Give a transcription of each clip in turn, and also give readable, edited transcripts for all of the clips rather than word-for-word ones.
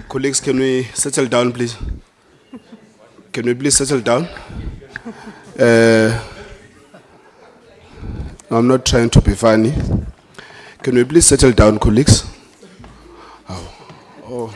Colleagues, can we settle down, please? Can we please settle down? I'm not trying to be funny. Can we please settle down, colleagues? Oh.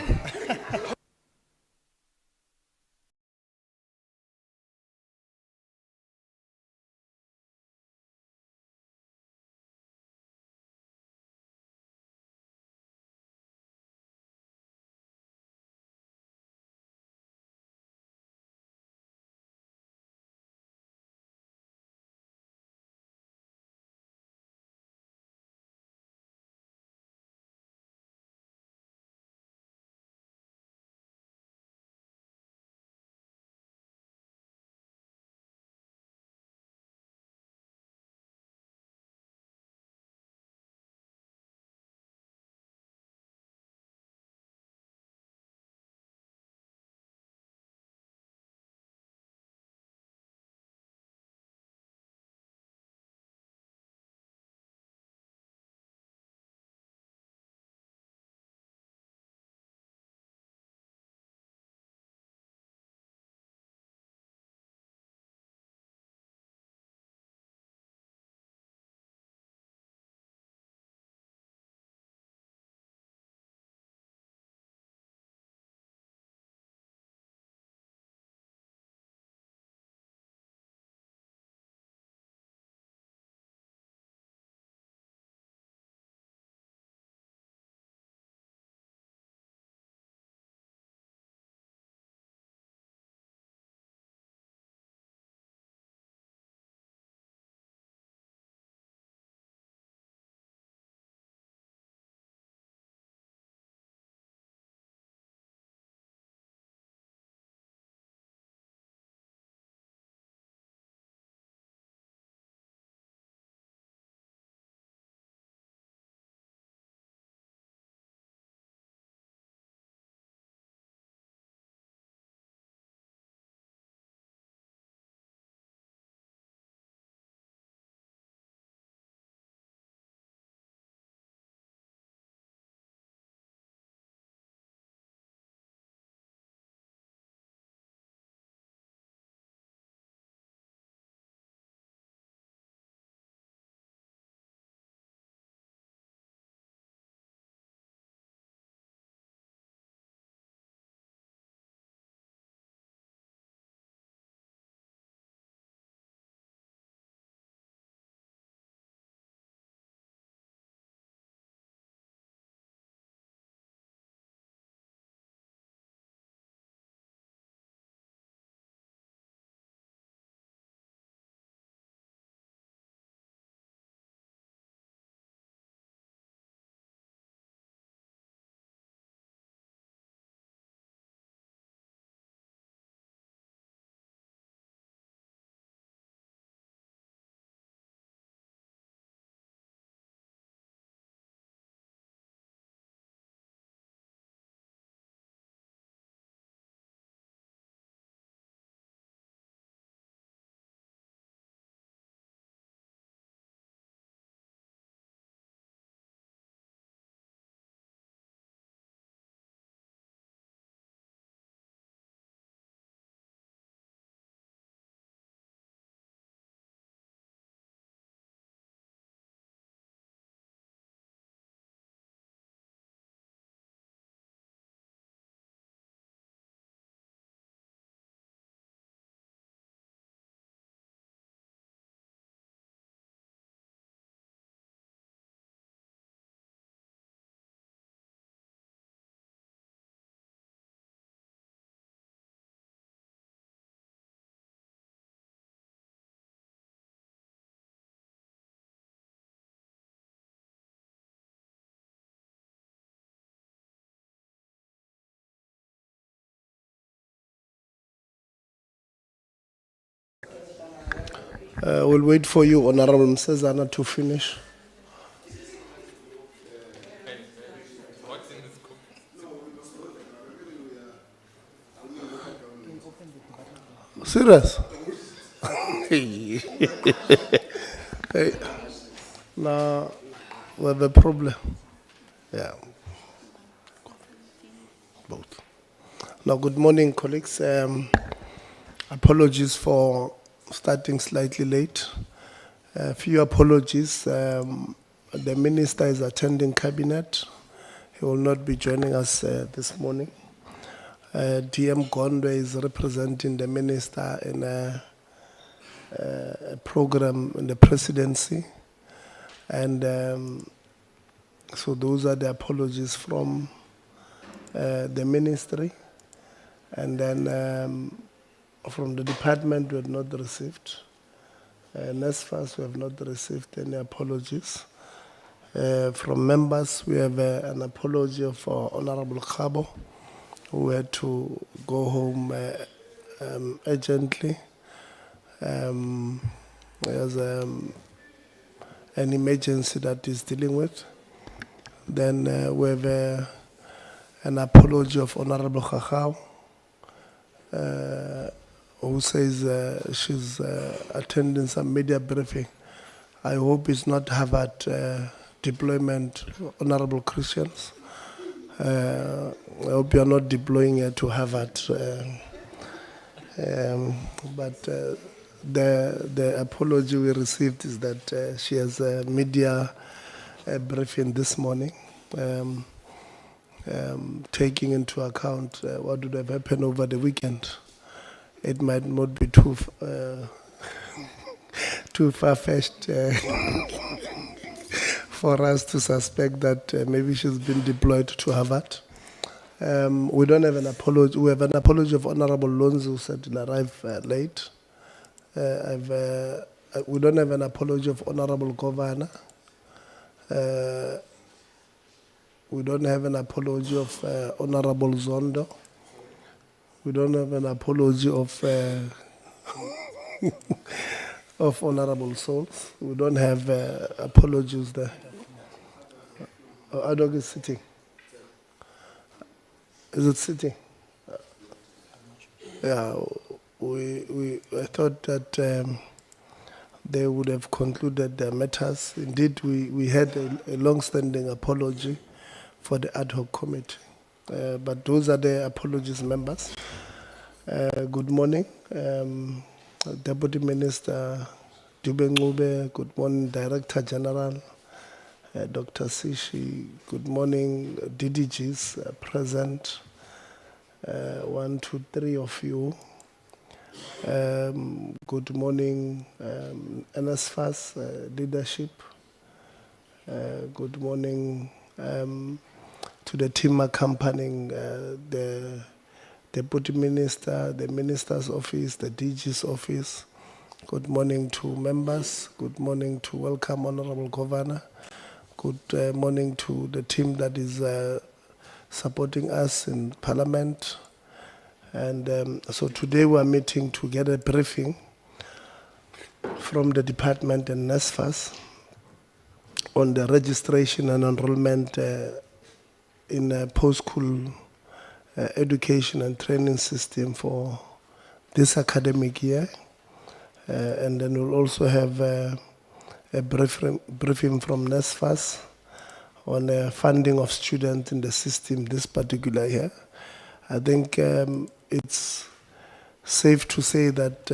We'll wait for you, Honorable Msezana, to finish. Serious? Hey, now, we have a problem. Yeah. Both. Now, good morning, colleagues. Apologies for starting slightly late. A few apologies. The minister is attending cabinet. He will not be joining us this morning. DM Gondwe is representing the minister in a program in the presidency. And so those are the apologies from the ministry. And then from the department, we have not received. NSFAS, we have not received any apologies. From members, we have an apology of Honorable Khabo, who had to go home urgently. There's an emergency that he's dealing with. Then we have an apology of Honorable Khakao, who says she's attending some media briefing. I hope it's not Harvard deployment, Honorable Christians. I hope you're not deploying her to Harvard. But the apology we received is that she has a media briefing this morning, taking into account what would have happened over the weekend. It might not be too far-fetched for us to suspect that maybe she's been deployed to Harvard. We don't have an apology. We have an apology of Honorable Lonzo, who said he'll arrive late. We don't have an apology of Honorable Governor. We don't have an apology of Honorable Zondo. We don't have an apology of of Honorable Souls. We don't have apologies there. Adog is sitting. Is it sitting? Yeah, I thought that they would have concluded their matters. Indeed, we had a long-standing apology for the ad hoc committee. But those are the apologies, members. Good morning, Deputy Minister Dube Ngube. Good morning, Director General Dr. Sishi. Good morning, DDGs present. 1, 2, 3 of you. Good morning, NSFAS leadership. Good morning to the team accompanying the Deputy Minister, the Minister's office, the DG's office. Good morning to members. Good morning to welcome Honorable Governor. Good morning to the team that is supporting us in Parliament. And so today we are meeting to get a briefing from the department and NSFAS on the registration and enrollment in a post-school education and training system for this academic year. And then we'll also have a briefing from NSFAS on the funding of students in the system this particular year. I think it's safe to say that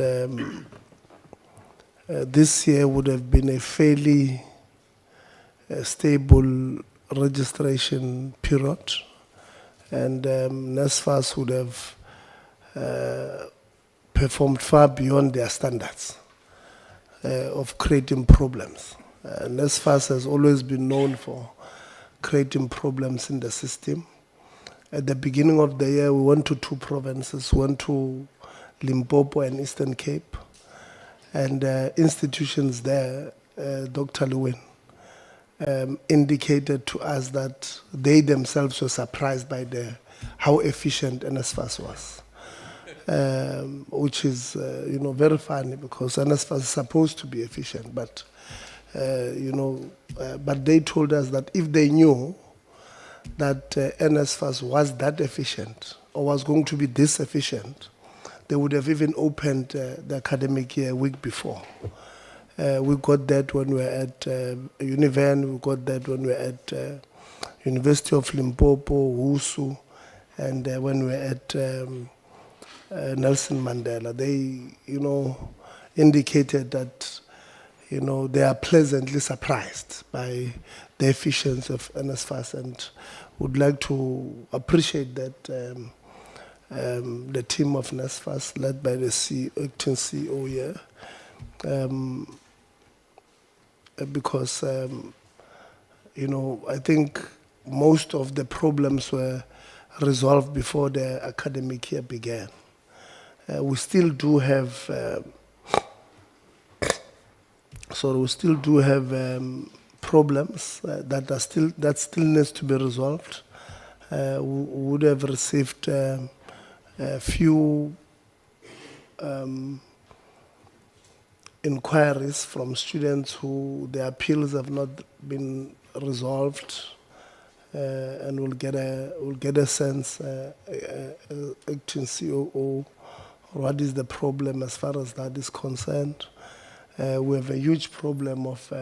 this year would have been a fairly stable registration period, and NSFAS would have performed far beyond their standards of creating problems. NSFAS has always been known for creating problems in the system. At the beginning of the year, we went to 2 provinces, went to Limpopo and Eastern Cape, and institutions there, Dr. Lewin, indicated to us that they themselves were surprised by how efficient NSFAS was, which is very funny because NSFAS is supposed to be efficient, but but they told us that if they knew that NSFAS was that efficient or was going to be this efficient, they would have even opened the academic year a week before. We got that when we were at Univen, we got that when we were at University of Limpopo, WUSU, And when we were at Nelson Mandela, they, indicated that, they are pleasantly surprised by the efficiency of NSFAS and would like to appreciate that the team of NSFAS, led by the acting CEO here, because, I think most of the problems were resolved before the academic year began. We still do have problems that still needs to be resolved. We would have received a few inquiries from students who their appeals have not been resolved, and we'll get a sense, acting COO, what is the problem as far as that is concerned. We have a huge problem of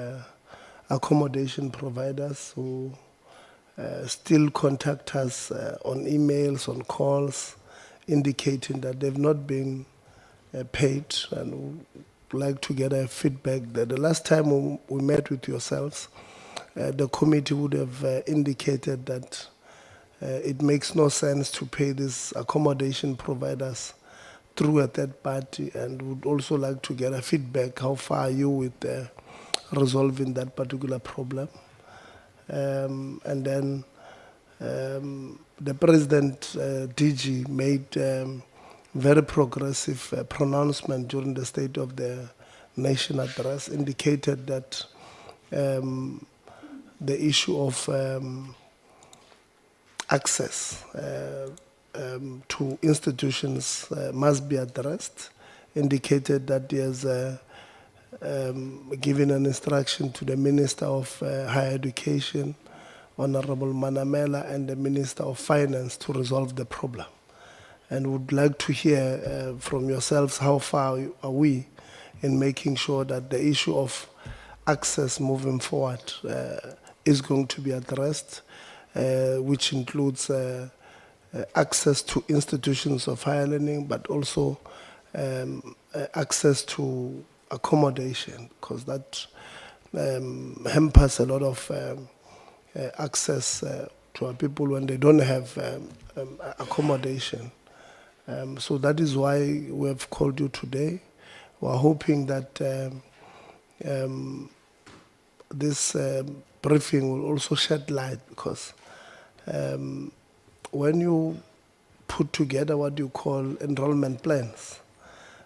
accommodation providers who still contact us on emails, on calls, indicating that they've not been paid, and we'd like to get a feedback. That the last time we met with yourselves, the committee would have indicated that it makes no sense to pay these accommodation providers through a third party, and would also like to get a feedback. How far are you with resolving that particular problem? And then the President DG made very progressive pronouncement during the State of the Nation address, indicated that the issue of access to institutions must be addressed, indicated that there's given an instruction to the Minister of Higher Education, Honorable Manamela, and the Minister of Finance to resolve the problem. And would like to hear from yourselves how far are we in making sure that the issue of access moving forward is going to be addressed, which includes access to institutions of higher learning, but also access to accommodation, because that hampers a lot of access to our people when they don't have accommodation. So that is why we have called you today. We are hoping that this briefing will also shed light, because when you put together what you call enrollment plans,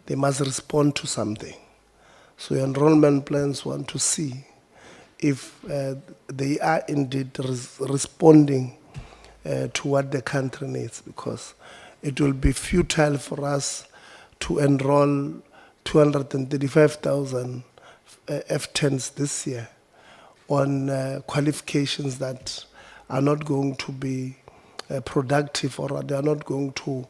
they must respond to something. So your enrollment plans want to see if they are indeed responding to what the country needs, because it will be futile for us to enroll 235,000 F10s this year on qualifications that are not going to be productive, or they are not going to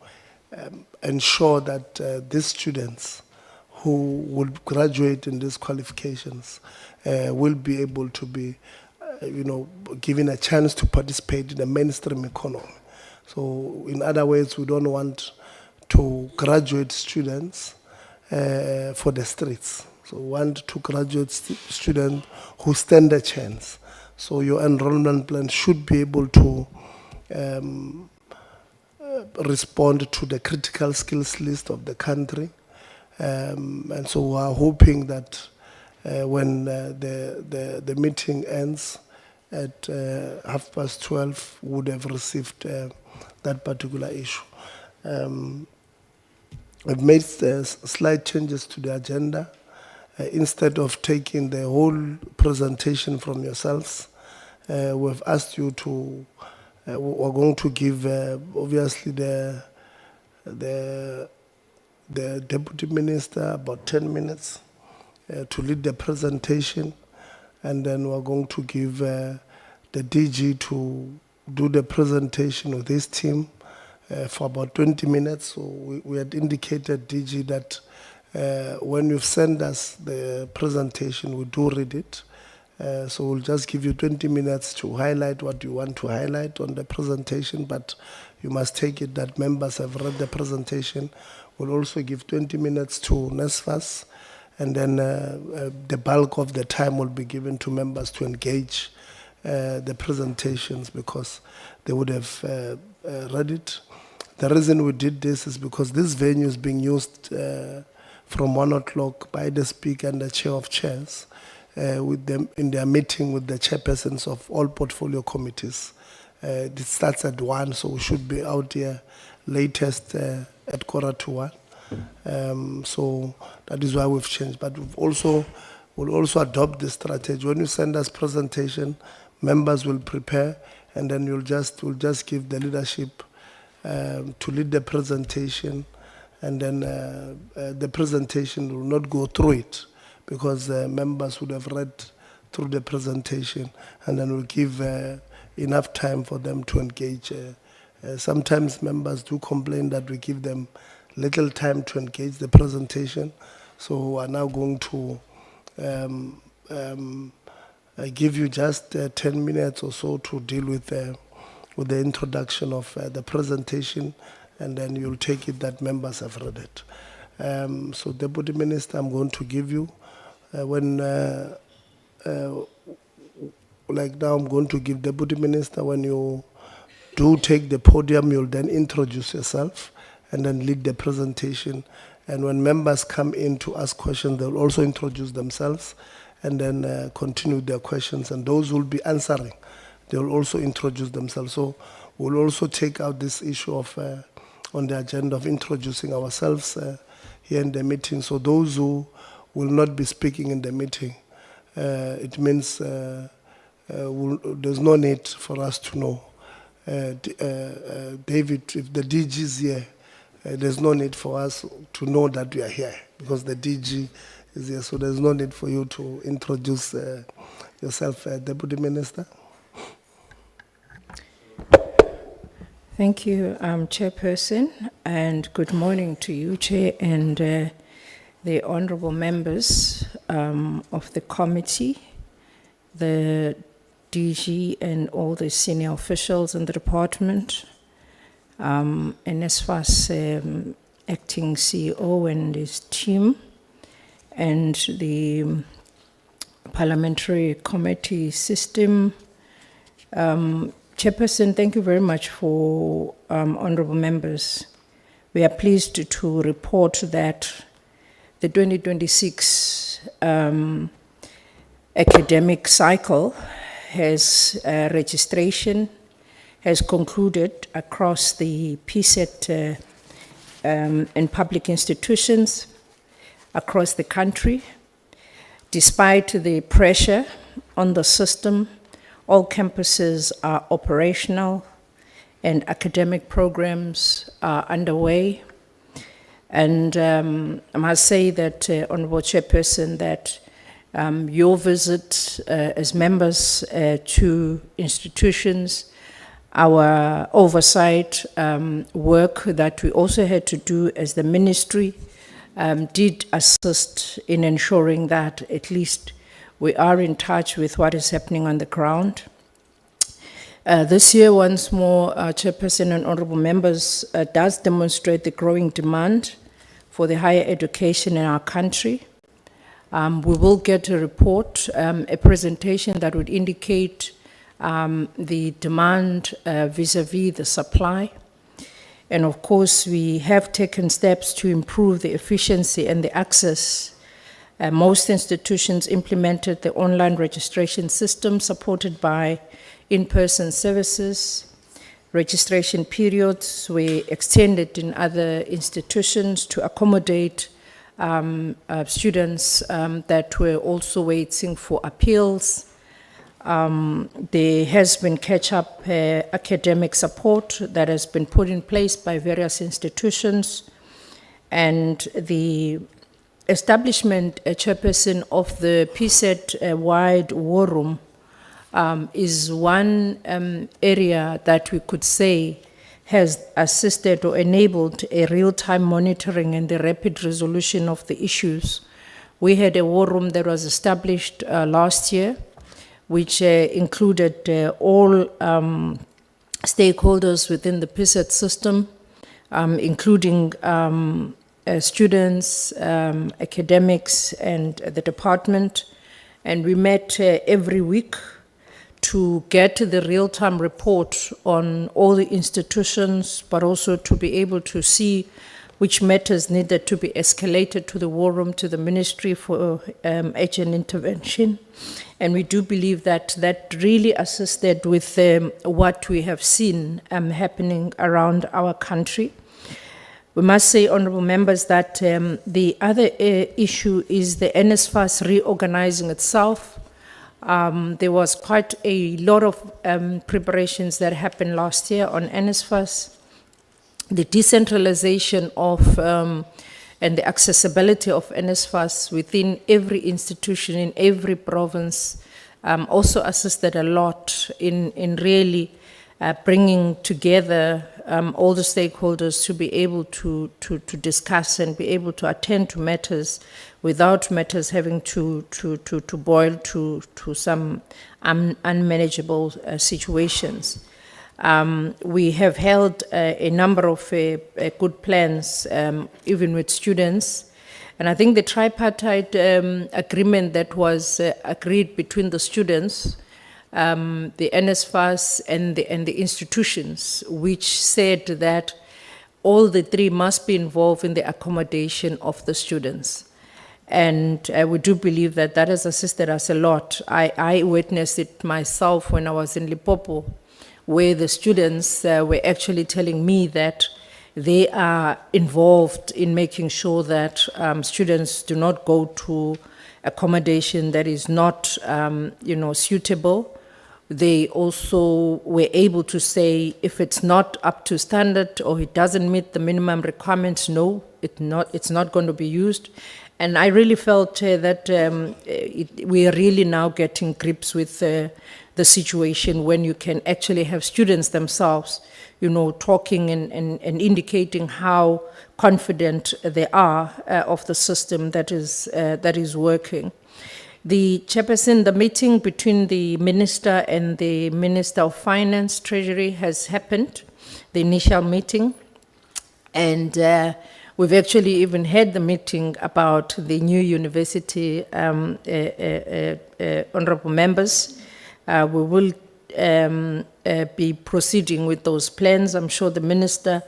ensure that these students who will graduate in these qualifications will be able to be, given a chance to participate in the mainstream economy. So in other words, we don't want to graduate students for the streets. So we want to graduate students who stand a chance. So your enrollment plan should be able to respond to the critical skills list of the country. And so we are hoping that when the meeting ends at 12:30, we would have received that particular issue. We've made slight changes to the agenda. Instead of taking the whole presentation from yourselves, we've asked you to, we're going to give obviously the Deputy Minister about 10 minutes to lead the presentation, and then we're going to give the DG to do the presentation with his team for about 20 minutes. So we had indicated, DG, that when you send us the presentation, we do read it, So we'll just give you 20 minutes to highlight what you want to highlight on the presentation, but you must take it that members have read the presentation. We'll also give 20 minutes to NSFAS, and then the bulk of the time will be given to members to engage the presentations because they would have read it. The reason we did this is because this venue is being used from 1 o'clock by the speaker and the chair of chairs with them in their meeting with the chairpersons of all portfolio committees. It starts at 1, so we should be out here latest at 1:15. So that is why we've changed. But we'll also adopt this strategy. When you send us presentation, members will prepare, and then we'll just give the leadership to lead the presentation, and then the presentation will not go through it because members would have read through the presentation, and then we'll give enough time for them to engage. Sometimes members do complain that we give them little time to engage the presentation, so we are now going to give you just 10 minutes or so to deal with the introduction of the presentation, and then you'll take it that members have read it. So Deputy Minister, I'm going to give you, like now I'm going to give Deputy Minister, when you do take the podium, you'll then introduce yourself and then lead the presentation. And when members come in to ask questions, they'll also introduce themselves and then continue their questions. And those who will be answering, they will also introduce themselves. So we'll also take out this issue of on the agenda of introducing ourselves here in the meeting. So those who will not be speaking in the meeting, it means there's no need for us to know. David, if the DG is here, there's no need for us to know that we are here because the DG is here. So there's no need for you to introduce yourself, Deputy Minister. Thank you, Chairperson, and good morning to you, Chair, and the honourable members of the committee, the DG and all the senior officials in the department, NSFAS acting CEO and his team, and the parliamentary committee system. Chairperson, thank you very much for honourable members. We are pleased to report that the 2026 academic cycle has registration has concluded across the PSET and public institutions across the country. Despite the pressure on the system, all campuses are operational and academic programs are underway. And I must say that, Honourable Chairperson, that your visit as members to institutions, our oversight work that we also had to do as the ministry did assist in ensuring that at least we are in touch with what is happening on the ground. This year, once more, Chairperson and honourable members, does demonstrate the growing demand for the higher education in our country. We will get a report, a presentation that would indicate the demand vis-a-vis the supply. And of course, we have taken steps to improve the efficiency and the access. Most institutions implemented the online registration system supported by in-person services. Registration periods were extended in other institutions to accommodate students that were also waiting for appeals. There has been catch-up academic support that has been put in place by various institutions, and the establishment, Chairperson, of the PSET wide war room is one area that we could say has assisted or enabled a real-time monitoring and the rapid resolution of the issues. We had a war room that was established last year which included all stakeholders within the PSET system, including students, academics, and the department. And we met every week to get the real-time report on all the institutions, but also to be able to see which matters needed to be escalated to the war room, to the Ministry for Urgent Intervention. And we do believe that that really assisted with what we have seen happening around our country. We must say, honourable members, that the other issue is the NSFAS reorganizing itself. There was quite a lot of preparations that happened last year on NSFAS. The decentralization of and the accessibility of NSFAS within every institution in every province also assisted a lot in really bringing together all the stakeholders to be able to discuss and be able to attend to matters without matters having to boil to some unmanageable situations. We have held a number of good plans, even with students. And I think the tripartite agreement that was agreed between the students, the NSFAS and the institutions, which said that all the three must be involved in the accommodation of the students. And we do believe that that has assisted us a lot. I witnessed it myself when I was in Limpopo, where the students were actually telling me that they are involved in making sure that students do not go to accommodation that is not, suitable. They also were able to say if it's not up to standard or it doesn't meet the minimum requirements, no, it's not going to be used. And I really felt that we are really now getting grips with the situation when you can actually have students themselves, talking and indicating how confident they are of the system that is working. The chairperson, the meeting between the minister and the Minister of Finance, Treasury has happened, the initial meeting, and we've actually even had the meeting about the new university, honourable members. We will be proceeding with those plans. I'm sure the minister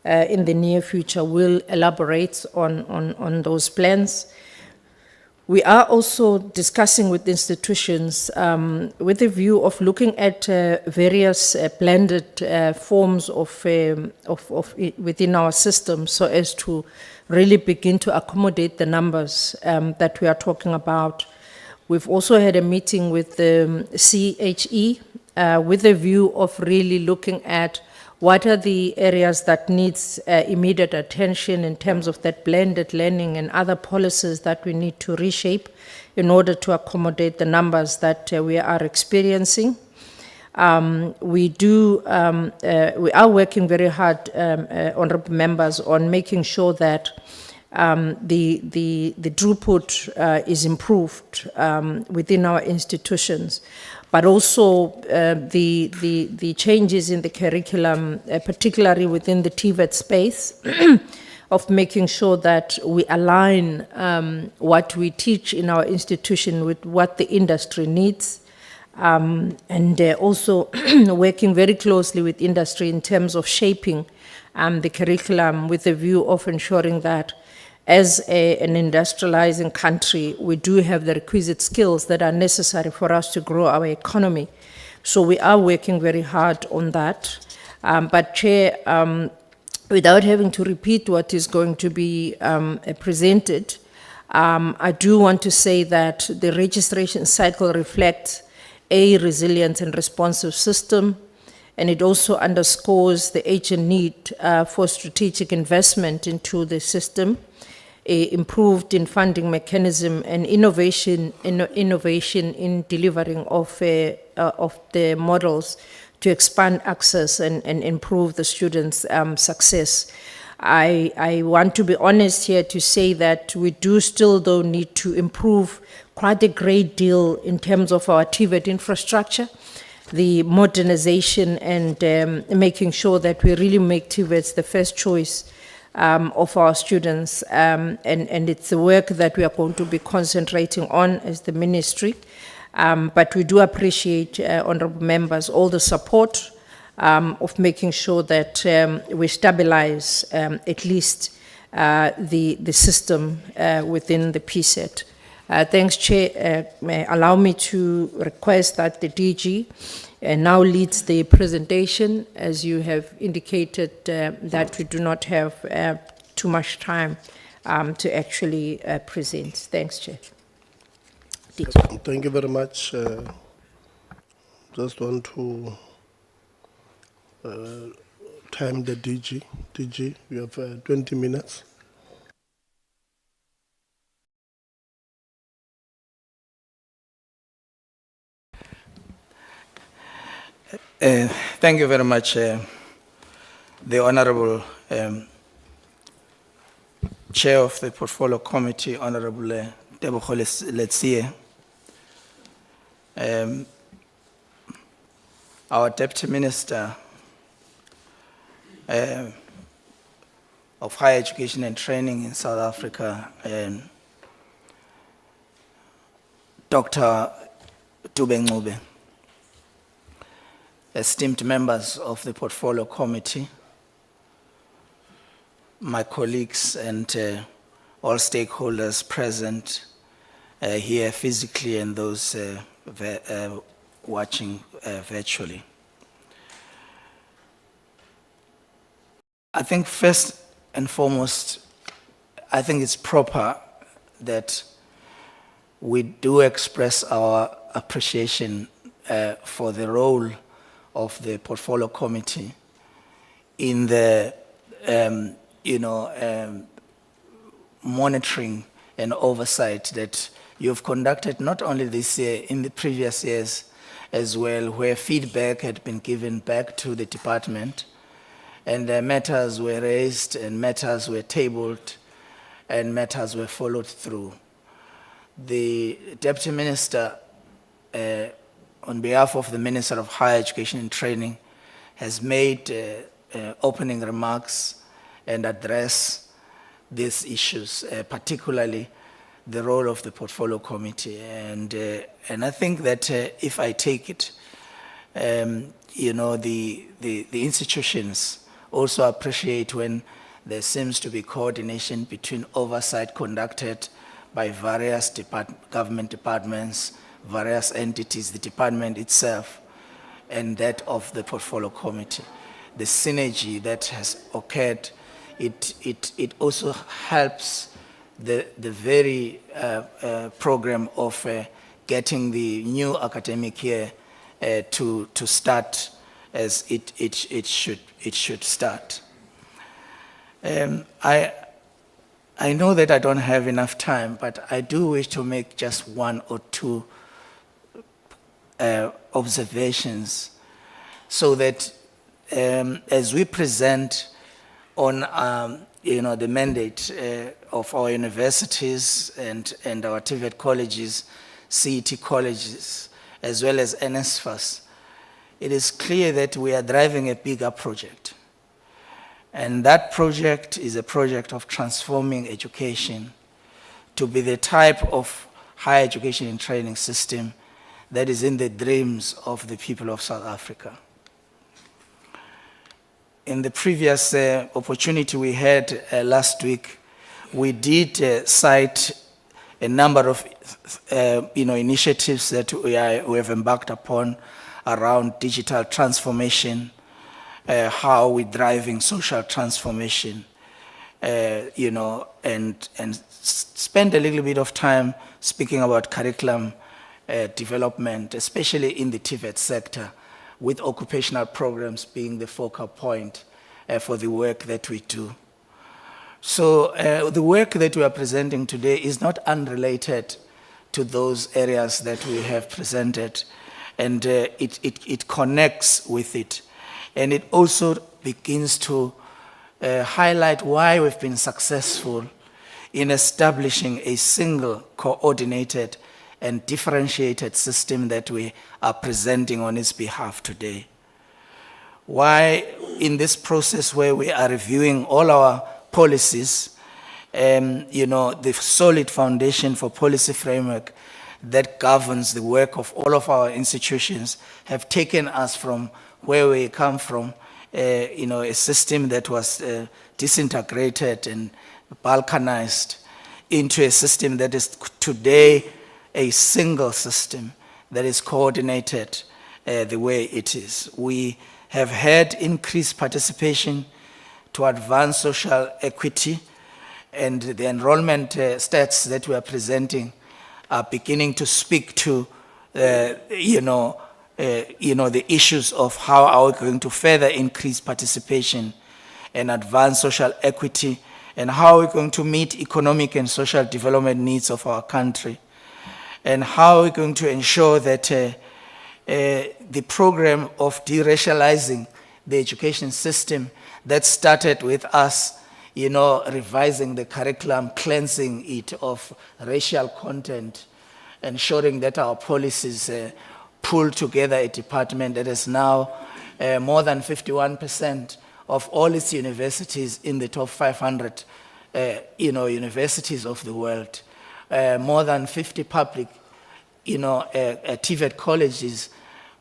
in the near future will elaborate on those plans. We are also discussing with institutions with a view of looking at various blended forms of within our system, so as to really begin to accommodate the numbers that we are talking about. We've also had a meeting with the CHE with a view of really looking at what are the areas that needs immediate attention in terms of that blended learning and other policies that we need to reshape in order to accommodate the numbers that we are experiencing. We are working very hard, honourable members, on making sure that the throughput is improved within our institutions, but also the changes in the curriculum, particularly within the TVET space, of making sure that we align what we teach in our institution with what the industry needs, and also working very closely with industry in terms of shaping the curriculum with a view of ensuring that as an industrializing country, we do have the requisite skills that are necessary for us to grow our economy. So we are working very hard on that. But Chair, without having to repeat what is going to be presented, I do want to say that the registration cycle reflects a resilient and responsive system, and it also underscores the urgent need for strategic investment into the system, improved in funding mechanism, and innovation in delivering of the models to expand access and improve the students' success. I want to be honest here to say that we do still though need to improve quite a great deal in terms of our TVET infrastructure, the modernization and making sure that we really make TVETs the first choice of our students. And it's the work that we are going to be concentrating on as the ministry. But we do appreciate, honorable members, all the support of making sure that we stabilize at least the system within the PSET. Thanks, Chair. May allow me to request that the DG now leads the presentation, as you have indicated that we do not have too much time to actually present. Thanks, Chair. DG. Thank you very much. Just want to time the DG. DG, you have 20 minutes. Thank you very much, the Honorable Chair of the Portfolio Committee, Honorable Tebogo Letsie, our Deputy Minister of Higher Education and Training in South Africa, Dr. Ngube, esteemed members of the Portfolio Committee, my colleagues and all stakeholders present here physically and those watching virtually. I think first and foremost, I think it's proper that we do express our appreciation for the role of the Portfolio Committee in the monitoring and oversight that you've conducted not only this year, in the previous years as well, where feedback had been given back to the department and matters were raised and matters were tabled and matters were followed through. The Deputy Minister, on behalf of the Minister of Higher Education and Training, has made opening remarks and address these issues, particularly the role of the Portfolio Committee. And I think that if I take it, the institutions also appreciate when there seems to be coordination between oversight conducted by various government departments, various entities, the department itself, and that of the Portfolio Committee. The synergy that has occurred, it also helps the very program of getting the new academic year to start as it should start. I know that I don't have enough time, but I do wish to make just one or two observations so that as we present on the mandate of our universities and our TVET colleges, CET colleges, as well as NSFAS, it is clear that we are driving a bigger project. And that project is a project of transforming education to be the type of higher education and training system that is in the dreams of the people of South Africa. In the previous opportunity we had last week, we did cite a number of initiatives that we have embarked upon around digital transformation, how we're driving social transformation, and spend a little bit of time speaking about curriculum development, especially in the TVET sector, with occupational programs being the focal point for the work that we do. So the work that we are presenting today is not unrelated to those areas that we have presented, and it connects with it. And it also begins to highlight why we've been successful in establishing a single coordinated and differentiated system that we are presenting on its behalf today. Why, in this process where we are reviewing all our policies, the solid foundation for policy framework that governs the work of all of our institutions have taken us from where we come from, a system that was disintegrated and balkanized into a system that is today a single system that is coordinated the way it is. We have had increased participation to advance social equity, and the enrollment stats that we are presenting are beginning to speak to, the issues of how are we going to further increase participation and advance social equity, and how are we going to meet economic and social development needs of our country, and how are we going to ensure that the program of deracializing the education system that started with us, revising the curriculum, cleansing it of racial content, ensuring that our policies pull together a department that is now more than 51% of all its universities in the top 500, universities of the world. More than 50 public, TVET colleges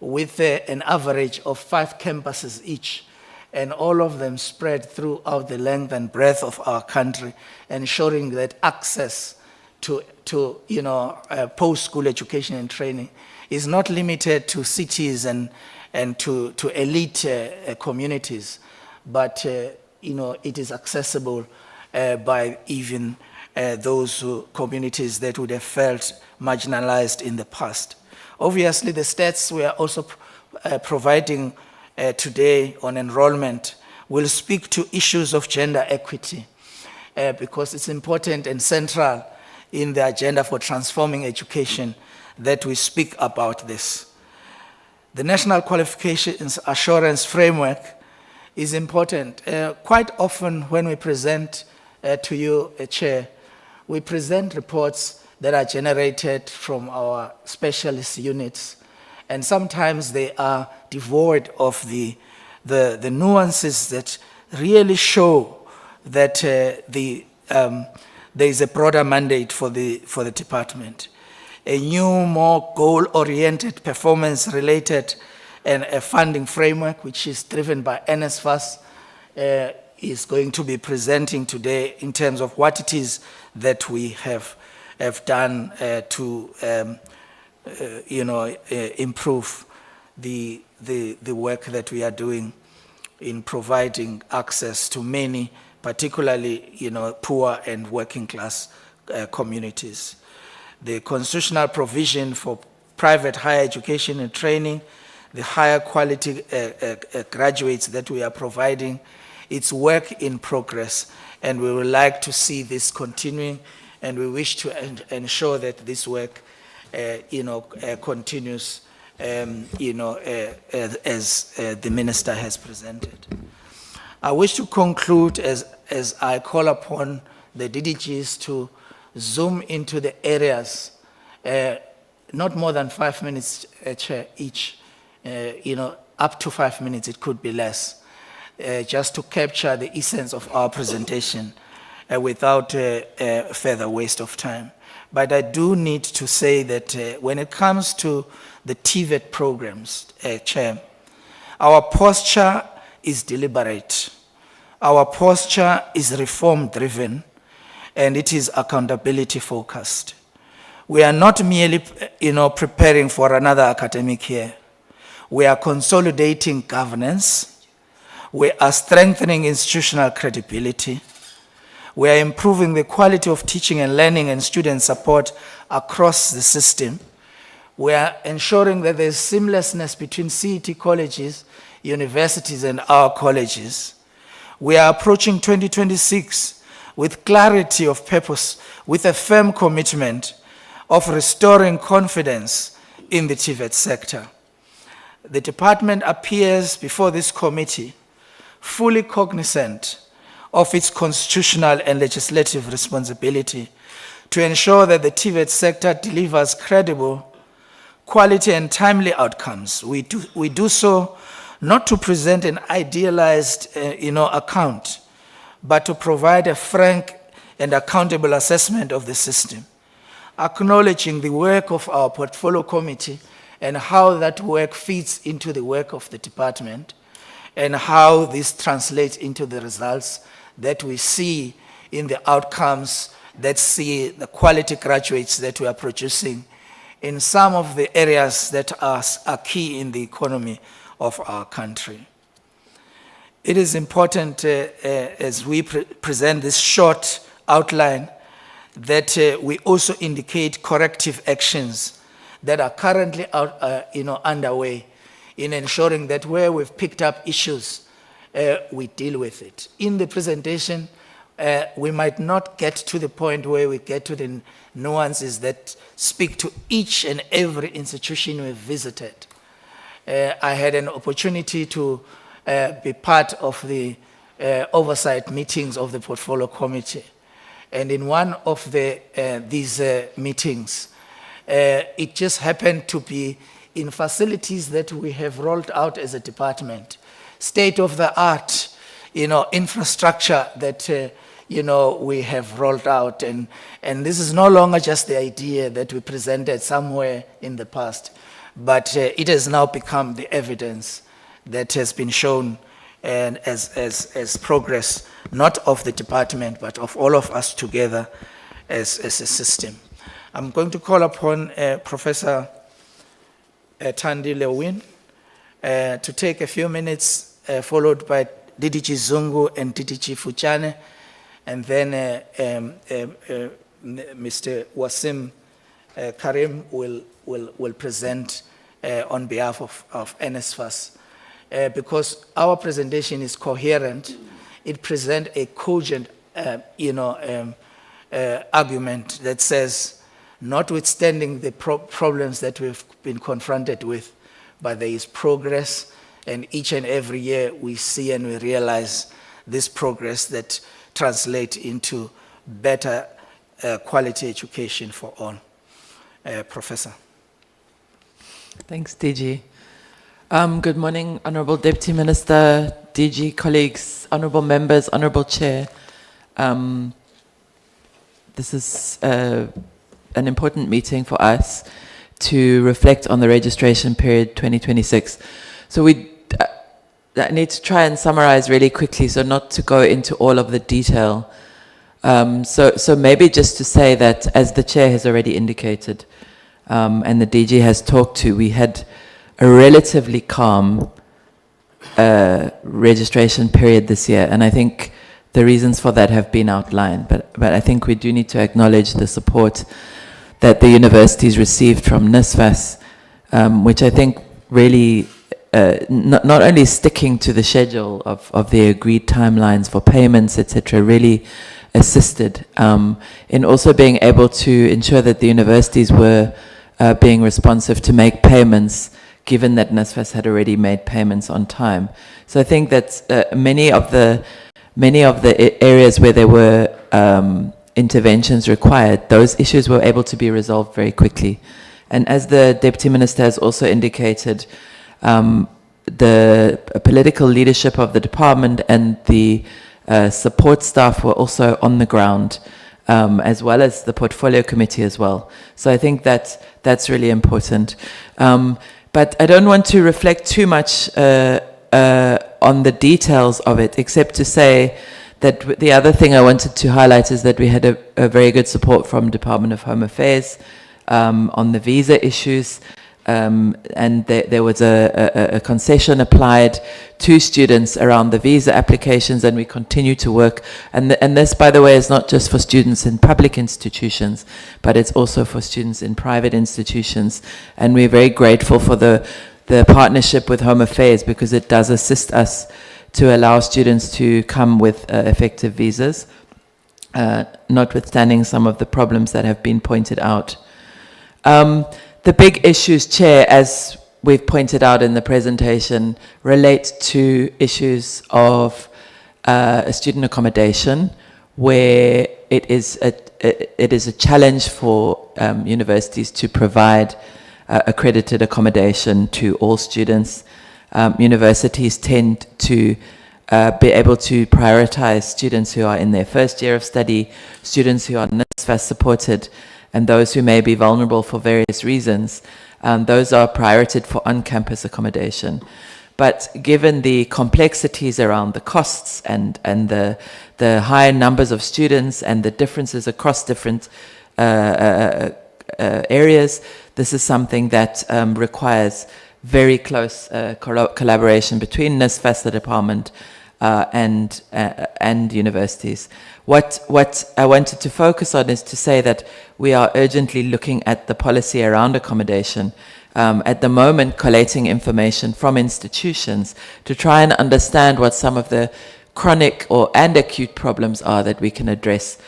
with an average of 5 campuses each, and all of them spread throughout the length and breadth of our country, ensuring that access to post-school education and training is not limited to cities and to elite communities, but it is accessible by even those communities that would have felt marginalized in the past. Obviously, the stats we are also providing today on enrollment will speak to issues of gender equity because it's important and central in the agenda for transforming education that we speak about this. The National Qualifications Assurance Framework is important. Quite often when we present to you, Chair, we present reports that are generated from our specialist units, and sometimes they are devoid of the nuances that really show that there is a broader mandate for the department. A new, more goal-oriented, performance-related and a funding framework, which is driven by NSFAS, is going to be presenting today in terms of what it is that we have done to improve the work that we are doing in providing access to many, particularly poor and working class communities. The constitutional provision for private higher education and training, the higher quality graduates that we are providing, it's work in progress, and we would like to see this continuing, and we wish to ensure that this work continues as the Minister has presented. I wish to conclude as I call upon the DDGs to zoom into the areas, not more than 5 minutes each, up to 5 minutes, it could be less, just to capture the essence of our presentation without further waste of time. But I do need to say that when it comes to the TVET programs, Chair, our posture is deliberate. Our posture is reform-driven, and it is accountability-focused. We are not merely, preparing for another academic year. We are consolidating governance. We are strengthening institutional credibility. We are improving the quality of teaching and learning and student support across the system. We are ensuring that there is seamlessness between CET colleges, universities, and our colleges. We are approaching 2026 with clarity of purpose, with a firm commitment of restoring confidence in the TVET sector. The department appears before this committee fully cognizant of its constitutional and legislative responsibility to ensure that the TVET sector delivers credible, quality and timely outcomes. We do so not to present an idealized account, but to provide a frank and accountable assessment of the system, acknowledging the work of our portfolio committee and how that work feeds into the work of the department, and how this translates into the results that we see in the outcomes that see the quality graduates that we are producing in some of the areas that are key in the economy of our country. It is important, as we present this short outline, that we also indicate corrective actions that are currently underway in ensuring that where we've picked up issues, we deal with it. In the presentation, we might not get to the point where we get to the nuances that speak to each and every institution we've visited. I had an opportunity to be part of the oversight meetings of the portfolio committee. And in one of these meetings, it just happened to be in facilities that we have rolled out as a department, state-of-the-art, infrastructure that, we have rolled out. And this is no longer just the idea that we presented somewhere in the past, but it has now become the evidence that has been shown and as progress, not of the department, but of all of us together as a system. I'm going to call upon Professor Thandi Lewin to take a few minutes, followed by DDG Zungu and DDG Fuchane, and then Mr. Wasim Karim will present on behalf of NSFAS. Because our presentation is coherent, it presents a cogent, argument that says, notwithstanding the problems that we've been confronted with, but there is progress, and each and every year we see and we realize this progress that translates into better quality education for all. Professor. Thanks, DG. Good morning, Honourable Deputy Minister, DG colleagues, Honourable members, Honourable Chair. This is an important meeting for us to reflect on the registration period 2026. So I need to try and summarize really quickly, so not to go into all of the detail. So maybe just to say that, as the Chair has already indicated, and the DG has talked to, we had a relatively calm registration period this year, and I think the reasons for that have been outlined, but I think we do need to acknowledge the support that the universities received from NSFAS, which I think really not only sticking to the schedule of the agreed timelines for payments, etc., really assisted in also being able to ensure that the universities were being responsive to make payments, given that NSFAS had already made payments on time. So I think that many of the areas where there were interventions required, those issues were able to be resolved very quickly. And as the Deputy Minister has also indicated, the political leadership of the department and the support staff were also on the ground, as well as the portfolio committee as well. So I think that's really important. But I don't want to reflect too much on the details of it, except to say that the other thing I wanted to highlight is that we had a very good support from Department of Home Affairs on the visa issues, and there was a concession applied to students around the visa applications, and we continue to work. And this, by the way, is not just for students in public institutions, but it's also for students in private institutions. And we're very grateful for the partnership with Home Affairs, because it does assist us to allow students to come with effective visas, notwithstanding some of the problems that have been pointed out. The big issues, Chair, as we've pointed out in the presentation, relate to issues of student accommodation, where it is it is a challenge for universities to provide accredited accommodation to all students. Universities tend to be able to prioritize students who are in their first year of study, students who are NSFAS supported, and those who may be vulnerable for various reasons. Those are prioritized for on-campus accommodation. But given the complexities around the costs and the high numbers of students and the differences across different areas, this is something that requires very close collaboration between NSFAS, the department, and universities. What I wanted to focus on is to say that we are urgently looking at the policy around accommodation. At the moment, collating information from institutions to try and understand what some of the chronic and acute problems are that we can address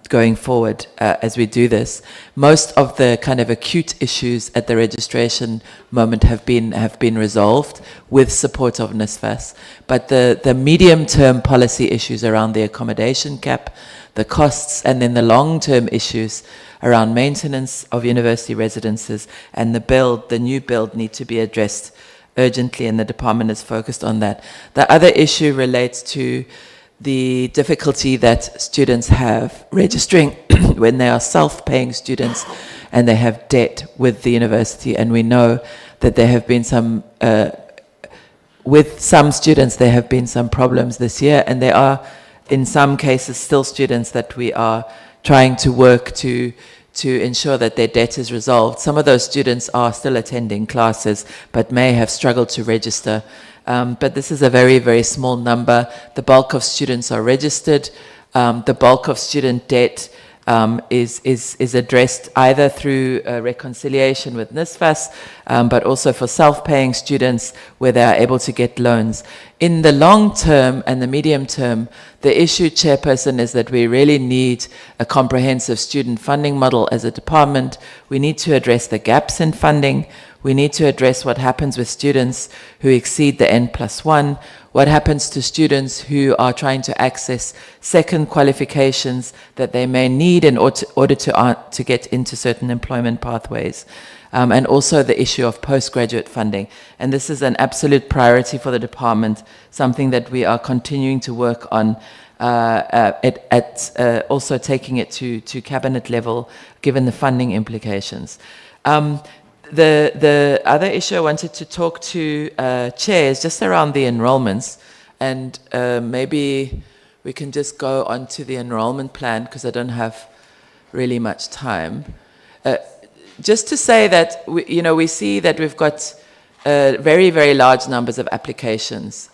going forward as we do this. Most of the kind of acute issues at the registration moment have been resolved with support of NSFAS, but the medium-term policy issues around the accommodation cap, the costs, and then the long-term issues around maintenance of university residences and the new build need to be addressed urgently, and the department is focused on that. The other issue relates to the difficulty that students have registering when they are self-paying students and they have debt with the university, and we know that there have been some with some students there have been some problems this year, and there are in some cases still students that we are trying to work to ensure that their debt is resolved. Some of those students are still attending classes but may have struggled to register. But this is a very, very small number. The bulk of students are registered. The bulk of student debt is addressed either through reconciliation with NSFAS, but also for self-paying students where they are able to get loans. In the long term and the medium term, the issue, Chairperson, is that we really need a comprehensive student funding model as a department. We need to address the gaps in funding. We need to address what happens with students who exceed the N+1, what happens to students who are trying to access second qualifications that they may need in order to get into certain employment pathways, and also the issue of postgraduate funding. And this is an absolute priority for the department, something that we are continuing to work on, also taking it to cabinet level, given the funding implications. The other issue I wanted to talk to Chair is just around the enrollments, and maybe we can just go on to the enrollment plan because I don't have really much time. Just to say that we see that we've got very, very large numbers of applications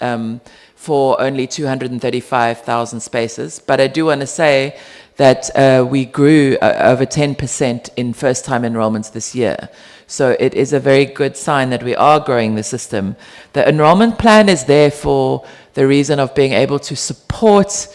for only 235,000 spaces, but I do want to say that we grew over 10% in first-time enrollments this year. So it is a very good sign that we are growing the system. The enrollment plan is there for the reason of being able to support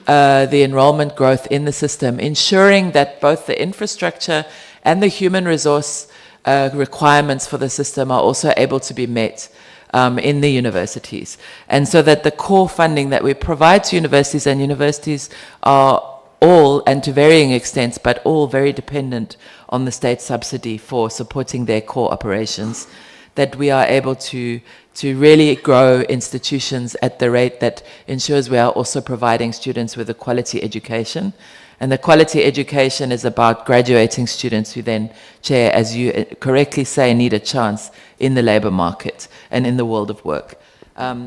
the enrollment growth in the system, ensuring that both the infrastructure and the human resource requirements for the system are also able to be met in the universities. And so that the core funding that we provide to universities, and universities are all, and to varying extents, but all very dependent on the state subsidy for supporting their core operations, that we are able to really grow institutions at the rate that ensures we are also providing students with a quality education. And the quality education is about graduating students who then, Chair, as you correctly say, need a chance in the labour market and in the world of work.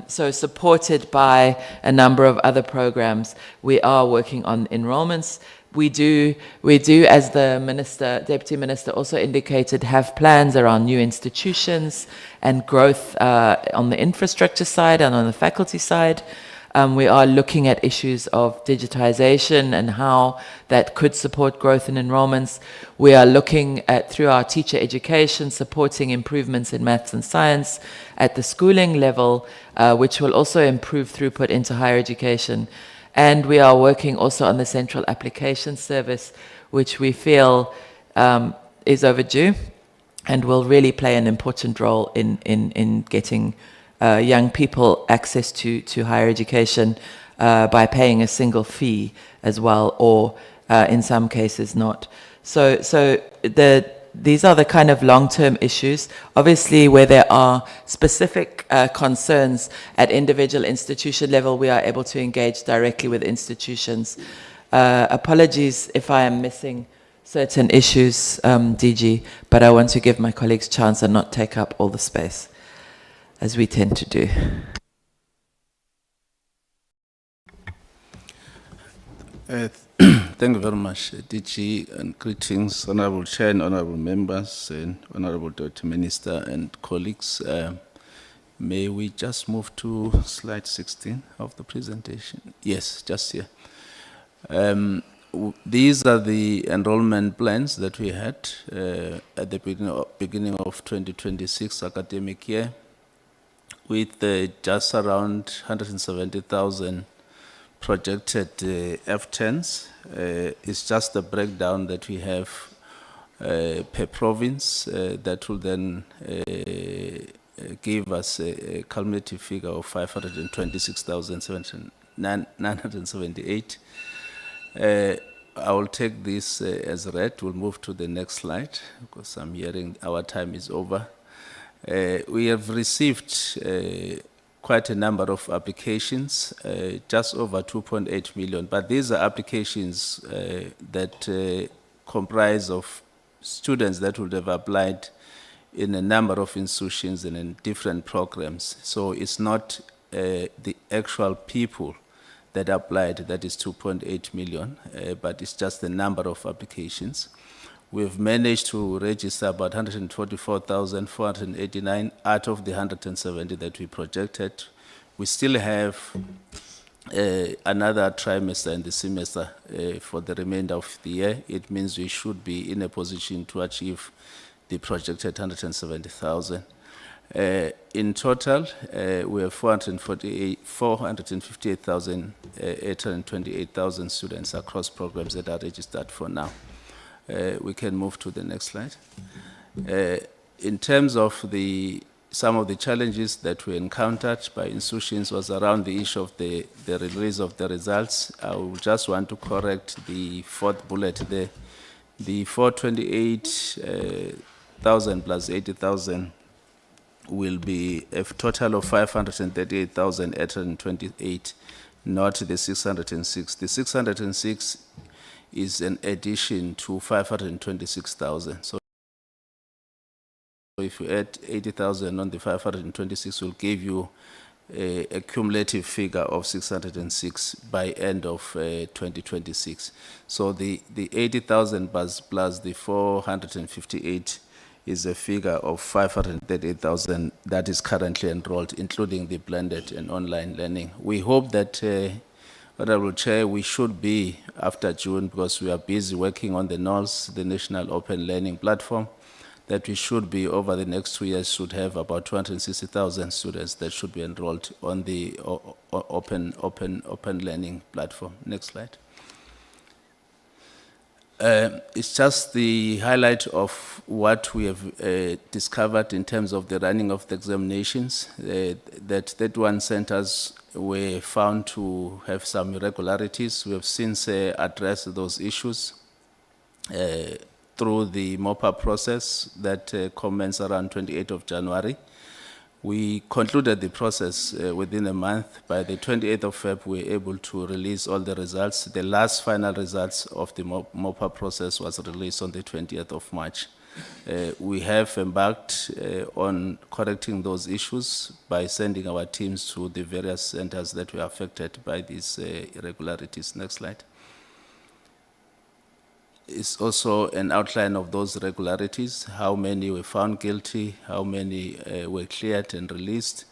So supported by a number of other programs, we are working on enrollments. We do, as the Deputy Minister also indicated, have plans around new institutions and growth on the infrastructure side and on the faculty side. We are looking at issues of digitization and how that could support growth in enrollments. We are looking at, through our teacher education, supporting improvements in maths and science at the schooling level, which will also improve throughput into higher education. And we are working also on the Central Application Service, which we feel is overdue and will really play an important role in getting young people access to higher education by paying a single fee as well, or in some cases not. So these are the kind of long-term issues. Obviously, where there are specific concerns at individual institution level, we are able to engage directly with institutions. Apologies if I am missing certain issues, DG, but I want to give my colleagues chance and not take up all the space, as we tend to do. Thank you very much, DG, and greetings, Honorable Chair and Honorable Members, and Honorable Deputy Minister and colleagues. May we just move to slide 16 of the presentation? Yes, just here. These are the enrollment plans that we had at the beginning of 2026 academic year, with just around 170,000 projected F10s. It's just the breakdown that we have per province that will then give us a cumulative figure of 526,978. I will take this as read. We'll move to the next slide because I'm hearing our time is over. We have received quite a number of applications, just over 2.8 million, but these are applications that comprise of students that would have applied in a number of institutions and in different programs. So it's not the actual people that applied that is 2.8 million, but it's just the number of applications. We've managed to register about 144,489 out of the 170 that we projected. We still have another trimester and the semester for the remainder of the year. It means we should be in a position to achieve the projected 170,000. In total, we have 458,828 students across programs that are registered for now. We can move to the next slide. In terms of some of the challenges that we encountered by institutions was around the issue of the release of the results. I will just want to correct the fourth bullet there. The 428,000 plus 80,000 will be a total of 538,828, not the 606. The 606 is an addition to 526,000. So if you add 80,000 on the 526, will give you a cumulative figure of 606 by end of 2026. So the 80,000 plus the 458 is a figure of 538,000 that is currently enrolled, including the blended and online learning. We hope that, Honorable Chair, we should be after June, because we are busy working on the NOLS, the National Open Learning Platform, that we should be over the next 2 years should have about 260,000 students that should be enrolled on the open learning platform. Next slide. It's just the highlight of what we have discovered in terms of the running of the examinations. That 31 centers were found to have some irregularities. We have since addressed those issues through the MOPA process that commenced around 28th of January. We concluded the process within a month. By the 28th of February, we were able to release all the results. The last final results of the MOPA process was released on the 20th of March. We have embarked on correcting those issues by sending our teams to the various centers that were affected by these irregularities. Next slide. It's also an outline of those irregularities, how many were found guilty, how many were cleared and released.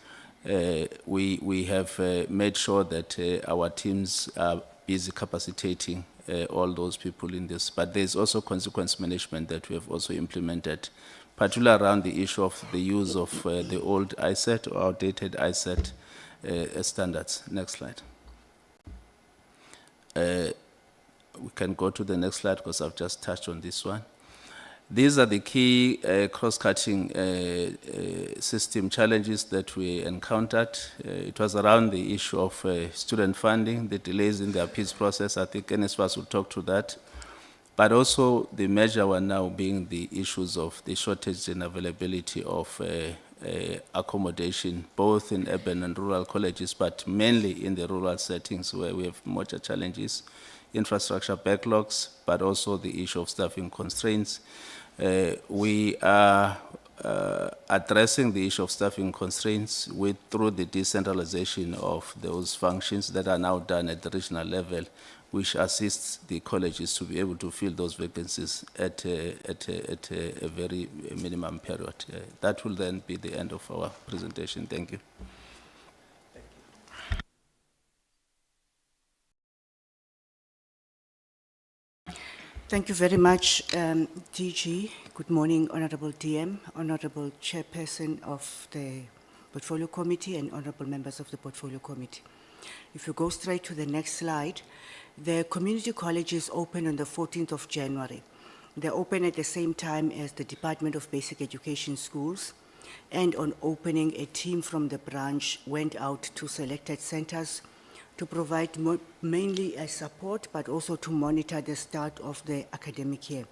We have made sure that our teams are busy capacitating all those people in this. But there's also consequence management that we have also implemented, particularly around the issue of the use of the old ISET or outdated ISET standards. Next slide. We can go to the next slide because I've just touched on this one. These are the key cross-cutting system challenges that we encountered. It was around the issue of student funding, the delays in the appeals process. I think NSFAS will talk to that. But also the major one now being the issues of the shortage and availability of accommodation, both in urban and rural colleges, but mainly in the rural settings where we have major challenges, infrastructure backlogs, but also the issue of staffing constraints. We are addressing the issue of staffing constraints through the decentralization of those functions that are now done at the regional level, which assists the colleges to be able to fill those vacancies at a very minimum period. That will then be the end of our presentation. Thank you. Thank you very much, DG. Good morning, Honorable DM, Honorable Chairperson of the Portfolio Committee, and Honorable members of the Portfolio Committee. If you go straight to the next slide, the community colleges opened on the 14th of January. They open at the same time as the Department of Basic Education schools, and on opening, a team from the branch went out to selected centers to provide mainly a support, but also to monitor the start of the academic year.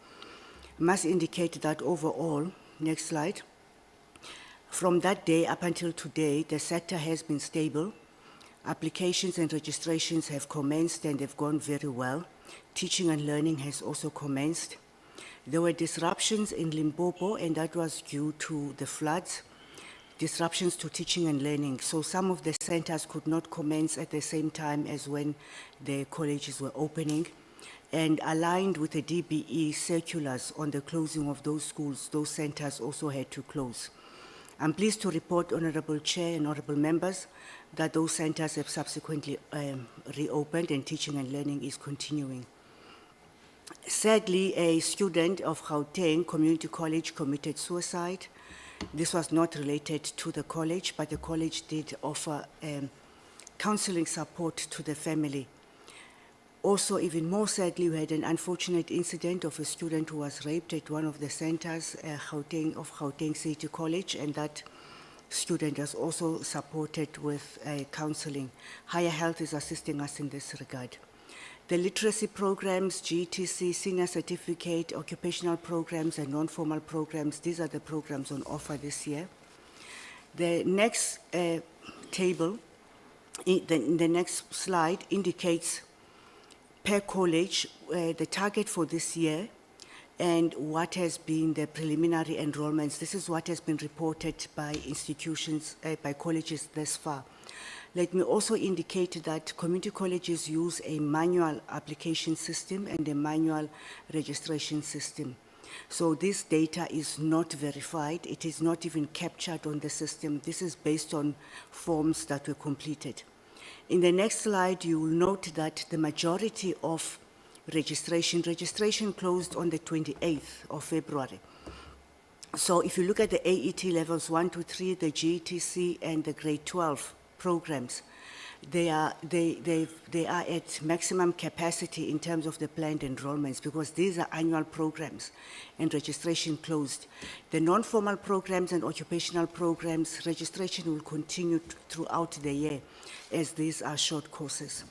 I must indicate that overall, next slide, from that day up until today, the sector has been stable. Applications and registrations have commenced and they've gone very well. Teaching and learning has also commenced. There were disruptions in Limpopo, and that was due to the floods. Disruptions to teaching and learning. So some of the centers could not commence at the same time as when the colleges were opening. And aligned with the DBE circulars on the closing of those schools, those centers also had to close. I'm pleased to report, Honorable Chair and Honorable Members, that those centers have subsequently reopened and teaching and learning is continuing. Sadly, a student of Gauteng Community College committed suicide. This was not related to the college, but the college did offer counseling support to the family. Also, even more sadly, we had an unfortunate incident of a student who was raped at one of the centers of Gauteng City College, and that student was also supported with counseling. Higher Health is assisting us in this regard. The literacy programs, GTC, senior certificate, occupational programs, and non-formal programs, these are the programs on offer this year. The next table, in the next slide, indicates per college the target for this year and what has been the preliminary enrollments. This is what has been reported by institutions, by colleges thus far. Let me also indicate that community colleges use a manual application system and a manual registration system. So this data is not verified. It is not even captured on the system. This is based on forms that were completed. In the next slide, you will note that the majority of registration closed on the 28th of February. So if you look at the AET levels 1 to 3, the GTC and the grade 12 programs, they are at maximum capacity in terms of the planned enrollments, because these are annual programs and registration closed. The non-formal programs and occupational programs, registration will continue throughout the year as these are short courses.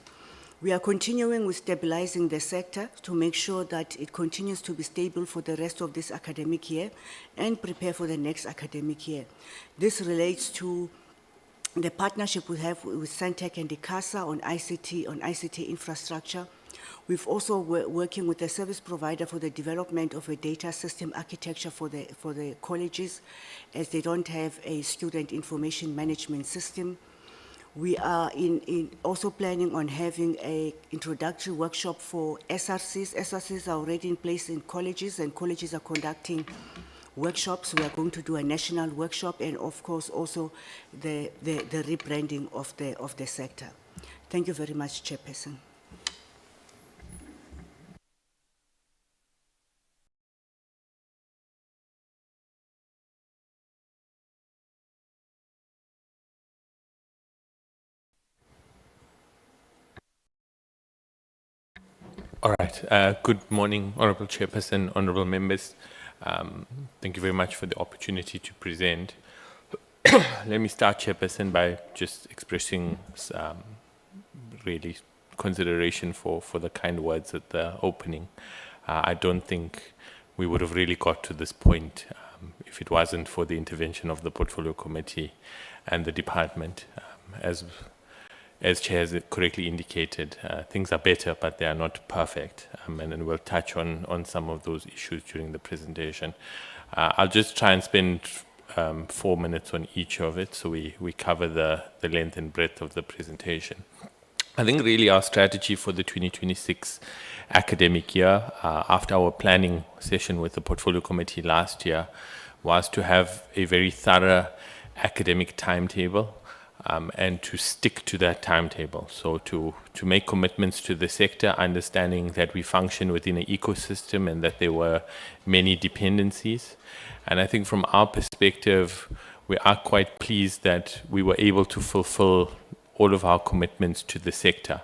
We are continuing with stabilizing the sector to make sure that it continues to be stable for the rest of this academic year and prepare for the next academic year. This relates to the partnership we have with Centec and ICASA on ICT infrastructure. We've also working with the service provider for the development of a data system architecture for the colleges, as they don't have a student information management system. We are also planning on having an introductory workshop for SRCs. SRCs are already in place in colleges, and colleges are conducting workshops. We are going to do a national workshop, and of course also the rebranding of the sector. Thank you very much, Chairperson. All right. Good morning, Honorable Chairperson, honorable members. Thank you very much for the opportunity to present. Let me start, Chairperson, by just expressing really consideration for the kind words at the opening. I don't think we would have really got to this point if it wasn't for the intervention of the Portfolio Committee and the department. As Chair has correctly indicated, things are better, but they are not perfect. And we'll touch on some of those issues during the presentation. I'll just try and spend 4 minutes on each of it, so we cover the length and breadth of the presentation. I think really our strategy for the 2026 academic year, after our planning session with the Portfolio Committee last year, was to have a very thorough academic timetable and to stick to that timetable. So to make commitments to the sector, understanding that we function within an ecosystem and that there were many dependencies. And I think from our perspective, we are quite pleased that we were able to fulfill all of our commitments to the sector.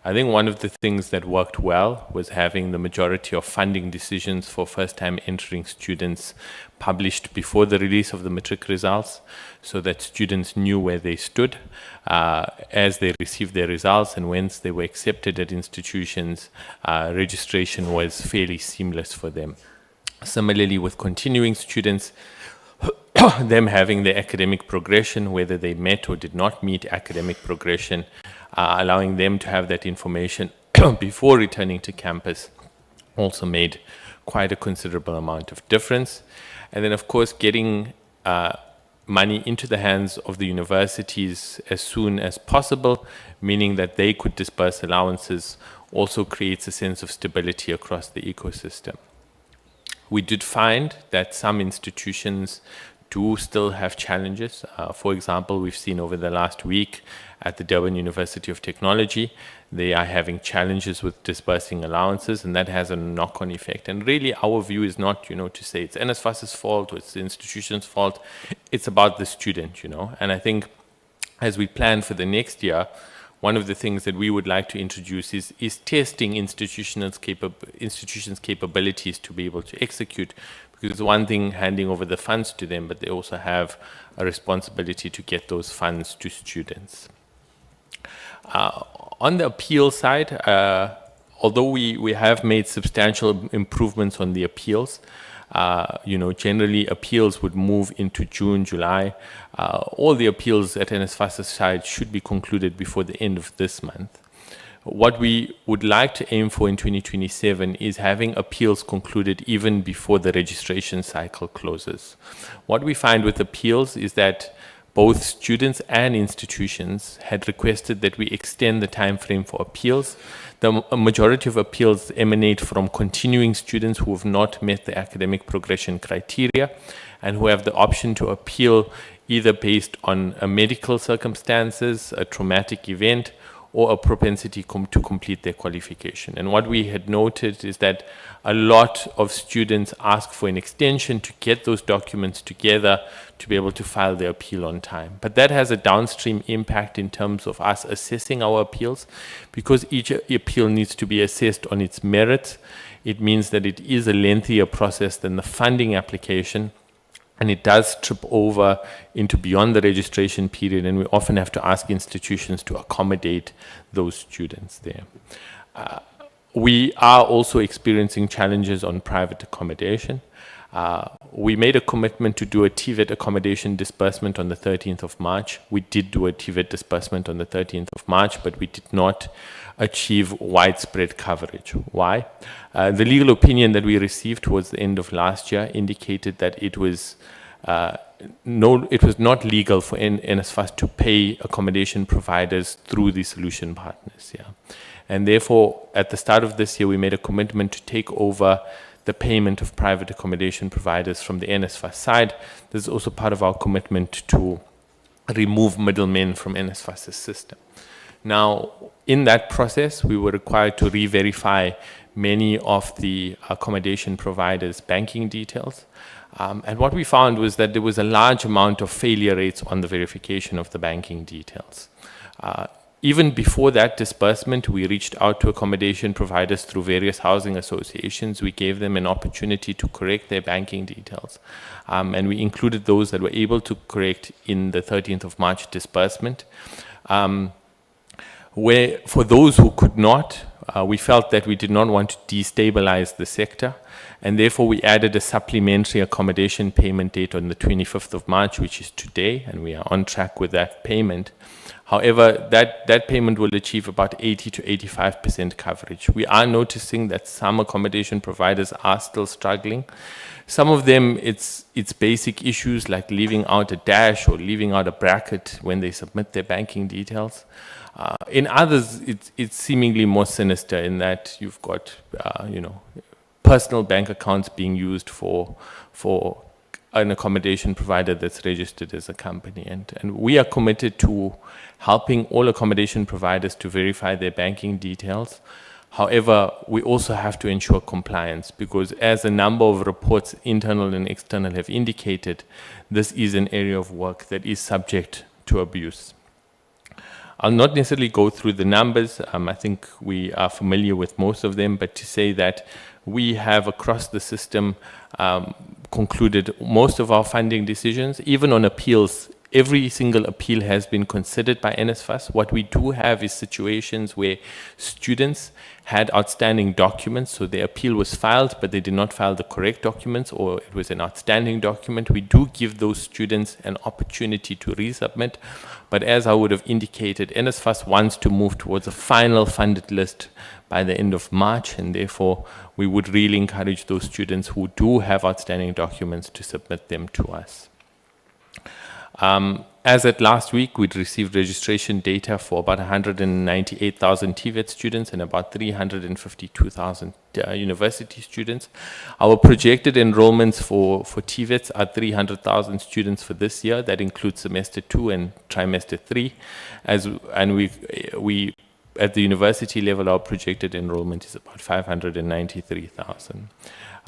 I think one of the things that worked well was having the majority of funding decisions for first-time entering students published before the release of the matric results, so that students knew where they stood as they received their results, and once they were accepted at institutions, registration was fairly seamless for them. Similarly, with continuing students, them having their academic progression, whether they met or did not meet academic progression, allowing them to have that information before returning to campus also made quite a considerable amount of difference. And then, of course, getting money into the hands of the universities as soon as possible, meaning that they could disperse allowances, also creates a sense of stability across the ecosystem. We did find that some institutions do still have challenges. For example, we've seen over the last week at the Durban University of Technology, they are having challenges with dispersing allowances, and that has a knock-on effect. And really, our view is not, to say it's NSFAS's fault or it's the institution's fault. It's about the student, And I think as we plan for the next year, one of the things that we would like to introduce is testing institutions' capabilities to be able to execute, because it's one thing handing over the funds to them, but they also have a responsibility to get those funds to students. On the appeal side, although we have made substantial improvements on the appeals, generally appeals would move into June, July. All the appeals at NSFAS's side should be concluded before the end of this month. What we would like to aim for in 2027 is having appeals concluded even before the registration cycle closes. What we find with appeals is that both students and institutions had requested that we extend the time frame for appeals. The majority of appeals emanate from continuing students who have not met the academic progression criteria and who have the option to appeal either based on a medical circumstances, a traumatic event, or a propensity to complete their qualification. And what we had noted is that a lot of students ask for an extension to get those documents together to be able to file their appeal on time. But that has a downstream impact in terms of us assessing our appeals, because each appeal needs to be assessed on its merits. It means that it is a lengthier process than the funding application, and it does trip over into beyond the registration period, and we often have to ask institutions to accommodate those students there. We are also experiencing challenges on private accommodation. We made a commitment to do a TVET accommodation disbursement on the 13th of March. We did do a TVET disbursement on the 13th of March, but we did not achieve widespread coverage. Why? The legal opinion that we received towards the end of last year indicated that it was not legal for NSFAS to pay accommodation providers through the solution partners. Yeah. And therefore, at the start of this year, we made a commitment to take over the payment of private accommodation providers from the NSFAS side. This is also part of our commitment to remove middlemen from NSFAS's system. Now, in that process, we were required to re-verify many of the accommodation providers' banking details. And what we found was that there was a large amount of failure rates on the verification of the banking details. Even before that disbursement, we reached out to accommodation providers through various housing associations. We gave them an opportunity to correct their banking details. And we included those that were able to correct in the 13th of March disbursement. Where for those who could not, we felt that we did not want to destabilize the sector, and therefore we added a supplementary accommodation payment date on the 25th of March, which is today, and we are on track with that payment. However, that payment will achieve about 80 to 85% coverage. We are noticing that some accommodation providers are still struggling. Some of them, it's basic issues like leaving out a dash or leaving out a bracket when they submit their banking details. In others, it's seemingly more sinister in that you've got, personal bank accounts being used for an accommodation provider that's registered as a company. And we are committed to helping all accommodation providers to verify their banking details. However, we also have to ensure compliance because as a number of reports, internal and external, have indicated, this is an area of work that is subject to abuse. I'll not necessarily go through the numbers. I think we are familiar with most of them, but to say that we have across the system concluded most of our funding decisions, even on appeals. Every single appeal has been considered by NSFAS. What we do have is situations where students had outstanding documents, so their appeal was filed, but they did not file the correct documents, or it was an outstanding document. We do give those students an opportunity to resubmit, but as I would have indicated, NSFAS wants to move towards a final funded list by the end of March, and therefore we would really encourage those students who do have outstanding documents to submit them to us. As at last week, we'd received registration data for about 198,000 TVET students and about 352,000 university students. Our projected enrollments for TVETs are 300,000 students for this year. That includes semester 2 and trimester 3. And we at the university level, our projected enrollment is about 593,000.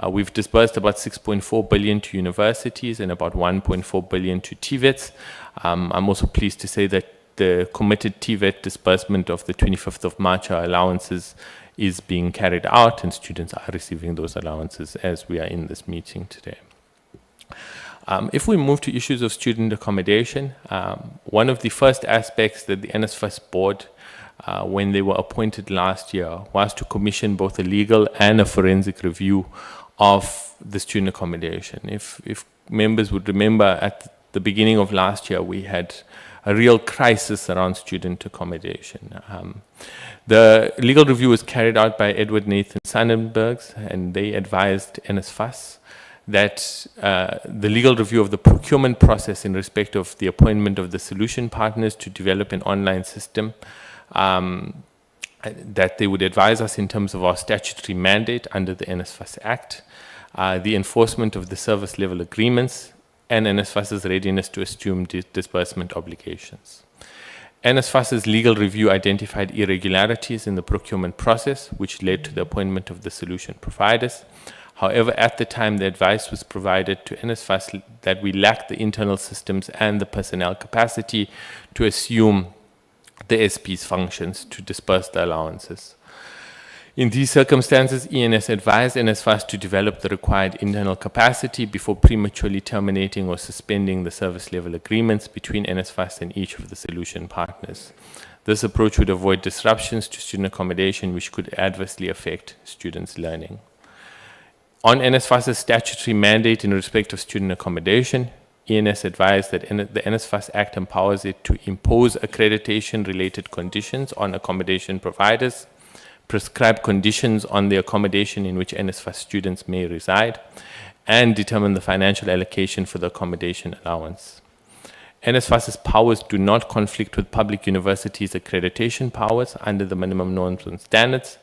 We've disbursed about 6.4 billion to universities and about 1.4 billion to TVETs. I'm also pleased to say that the committed TVET disbursement of the 25th of March allowances is being carried out, and students are receiving those allowances as we are in this meeting today. If we move to issues of student accommodation, one of the first aspects that the NSFAS board when they were appointed last year was to commission both a legal and a forensic review of the student accommodation. If members would remember, at the beginning of last year, we had a real crisis around student accommodation. The legal review was carried out by Edward Nathan Sonnenbergs, and they advised NSFAS that the legal review of the procurement process in respect of the appointment of the solution partners to develop an online system, that they would advise us in terms of our statutory mandate under the NSFAS Act, the enforcement of the service level agreements, and NSFAS's readiness to assume disbursement obligations. NSFAS's legal review identified irregularities in the procurement process, which led to the appointment of the solution providers. However, at the time, the advice was provided to NSFAS that we lacked the internal systems and the personnel capacity to assume the SP's functions to disperse the allowances. In these circumstances, ENS advised NSFAS to develop the required internal capacity before prematurely terminating or suspending the service level agreements between NSFAS and each of the solution partners. This approach would avoid disruptions to student accommodation which could adversely affect students' learning. On NSFAS's statutory mandate in respect of student accommodation, ENS advised that the NSFAS Act empowers it to impose accreditation-related conditions on accommodation providers, prescribe conditions on the accommodation in which NSFAS students may reside, and determine the financial allocation for the accommodation allowance. NSFAS's powers do not conflict with public universities' accreditation powers under the minimum norms and standards,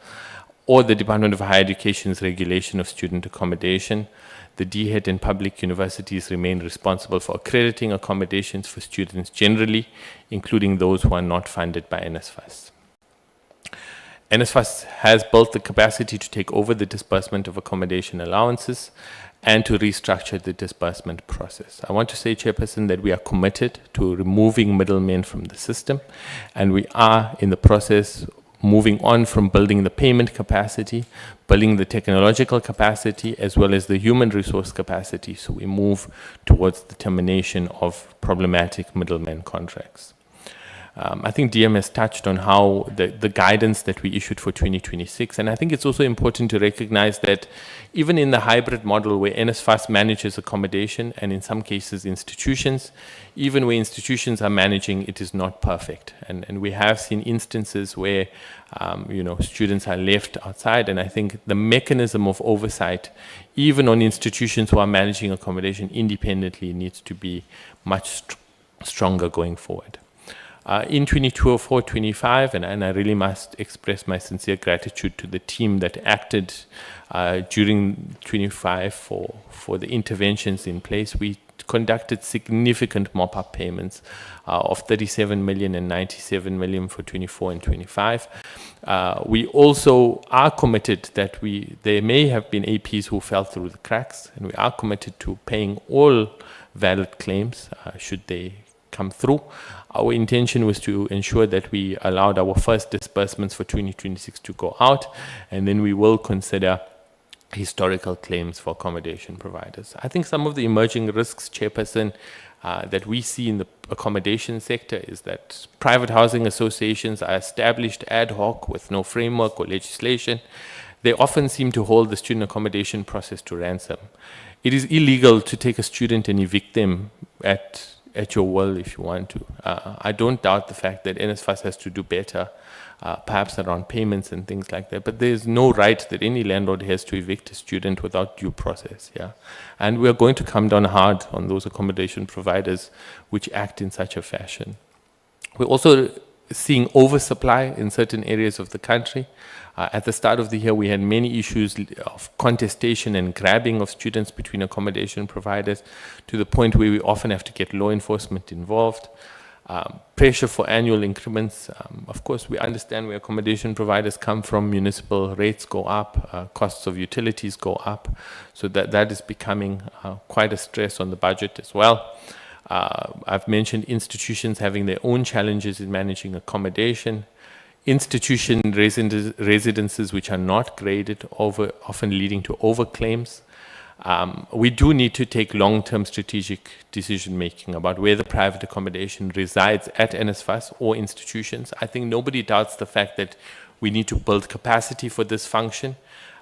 or the Department of Higher Education's regulation of student accommodation. The DHET and public universities remain responsible for accrediting accommodations for students generally, including those who are not funded by NSFAS. NSFAS has built the capacity to take over the disbursement of accommodation allowances and to restructure the disbursement process. I want to say, Chairperson, that we are committed to removing middlemen from the system, and we are in the process moving on from building the payment capacity, building the technological capacity, as well as the human resource capacity, so we move towards the termination of problematic middleman contracts. I think DM has touched on how the guidance that we issued for 2026, and I think it's also important to recognize that even in the hybrid model where NSFAS manages accommodation and in some cases institutions, even where institutions are managing, it is not perfect. And we have seen instances where students are left outside, and I think the mechanism of oversight, even on institutions who are managing accommodation independently, needs to be much stronger going forward. In 2204-25, and I really must express my sincere gratitude to the team that acted during 25 for the interventions in place. We conducted significant mop-up payments of 37 million and 97 million for 24 and 25. We also are committed that there may have been APs who fell through the cracks, and we are committed to paying all valid claims should they come through. Our intention was to ensure that we allowed our first disbursements for 2026 to go out, and then we will consider historical claims for accommodation providers. I think some of the emerging risks, Chairperson, that we see in the accommodation sector is that private housing associations are established ad hoc with no framework or legislation. They often seem to hold the student accommodation process to ransom. It is illegal to take a student and evict them at your will if you want to. I don't doubt the fact that NSFAS has to do better, perhaps around payments and things like that, but there's no right that any landlord has to evict a student without due process, yeah? And we're going to come down hard on those accommodation providers which act in such a fashion. We're also seeing oversupply in certain areas of the country. At the start of the year, we had many issues of contestation and grabbing of students between accommodation providers to the point where we often have to get law enforcement involved. Pressure for annual increments. Of course, we understand where accommodation providers come from. Municipal rates go up, costs of utilities go up. So that is becoming quite a stress on the budget as well. I've mentioned institutions having their own challenges in managing accommodation. Institution residences which are not graded, often leading to overclaims. We do need to take long-term strategic decision-making about where the private accommodation resides at NSFAS or institutions. I think nobody doubts the fact that we need to build capacity for this function,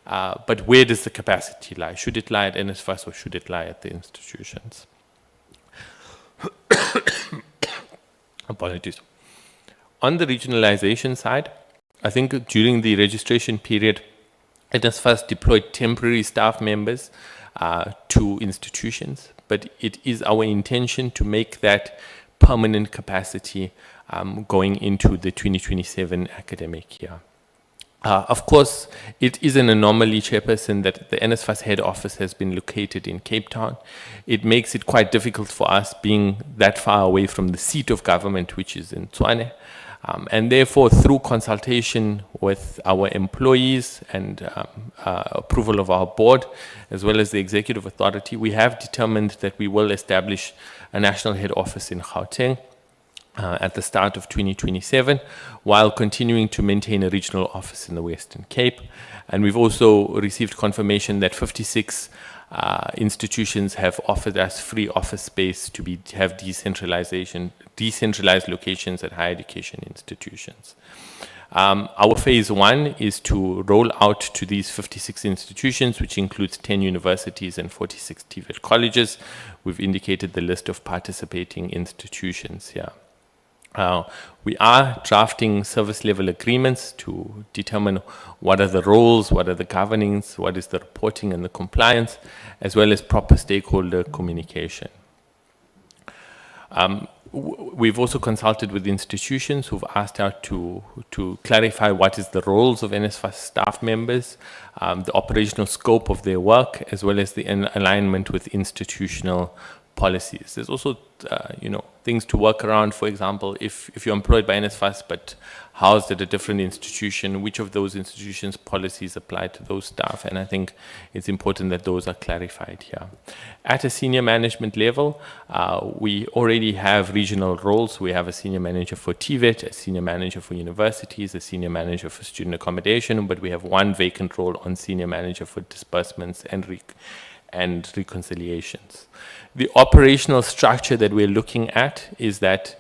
but where does the capacity lie? Should it lie at NSFAS or should it lie at the institutions? Apologies. On the regionalization side, I think during the registration period, NSFAS deployed temporary staff members to institutions, but it is our intention to make that permanent capacity going into the 2027 academic year. Of course, it is an anomaly, Chairperson, that the NSFAS head office has been located in Cape Town. It makes it quite difficult for us being that far away from the seat of government, which is in Tshwane. And therefore, through consultation with our employees and approval of our board, as well as the executive authority, we have determined that we will establish a national head office in Gauteng at the start of 2027, while continuing to maintain a regional office in the Western Cape. And we've also received confirmation that 56 institutions have offered us free office space to have decentralized locations at higher education institutions. Our phase one is to roll out to these 56 institutions, which includes 10 universities and 46 TVET colleges. We've indicated the list of participating institutions here. We are drafting service level agreements to determine what are the roles, what are the governance, what is the reporting and the compliance, as well as proper stakeholder communication. We've also consulted with institutions who've asked us to clarify what is the roles of NSFAS staff members, the operational scope of their work, as well as the alignment with institutional policies. There's also, things to work around. For example, if you're employed by NSFAS but housed at a different institution, which of those institutions' policies apply to those staff? And I think it's important that those are clarified here. At a senior management level, we already have regional roles. We have a senior manager for TVET, a senior manager for universities, a senior manager for student accommodation, but we have one vacant role on senior manager for disbursements and reconciliations. The operational structure that we're looking at is that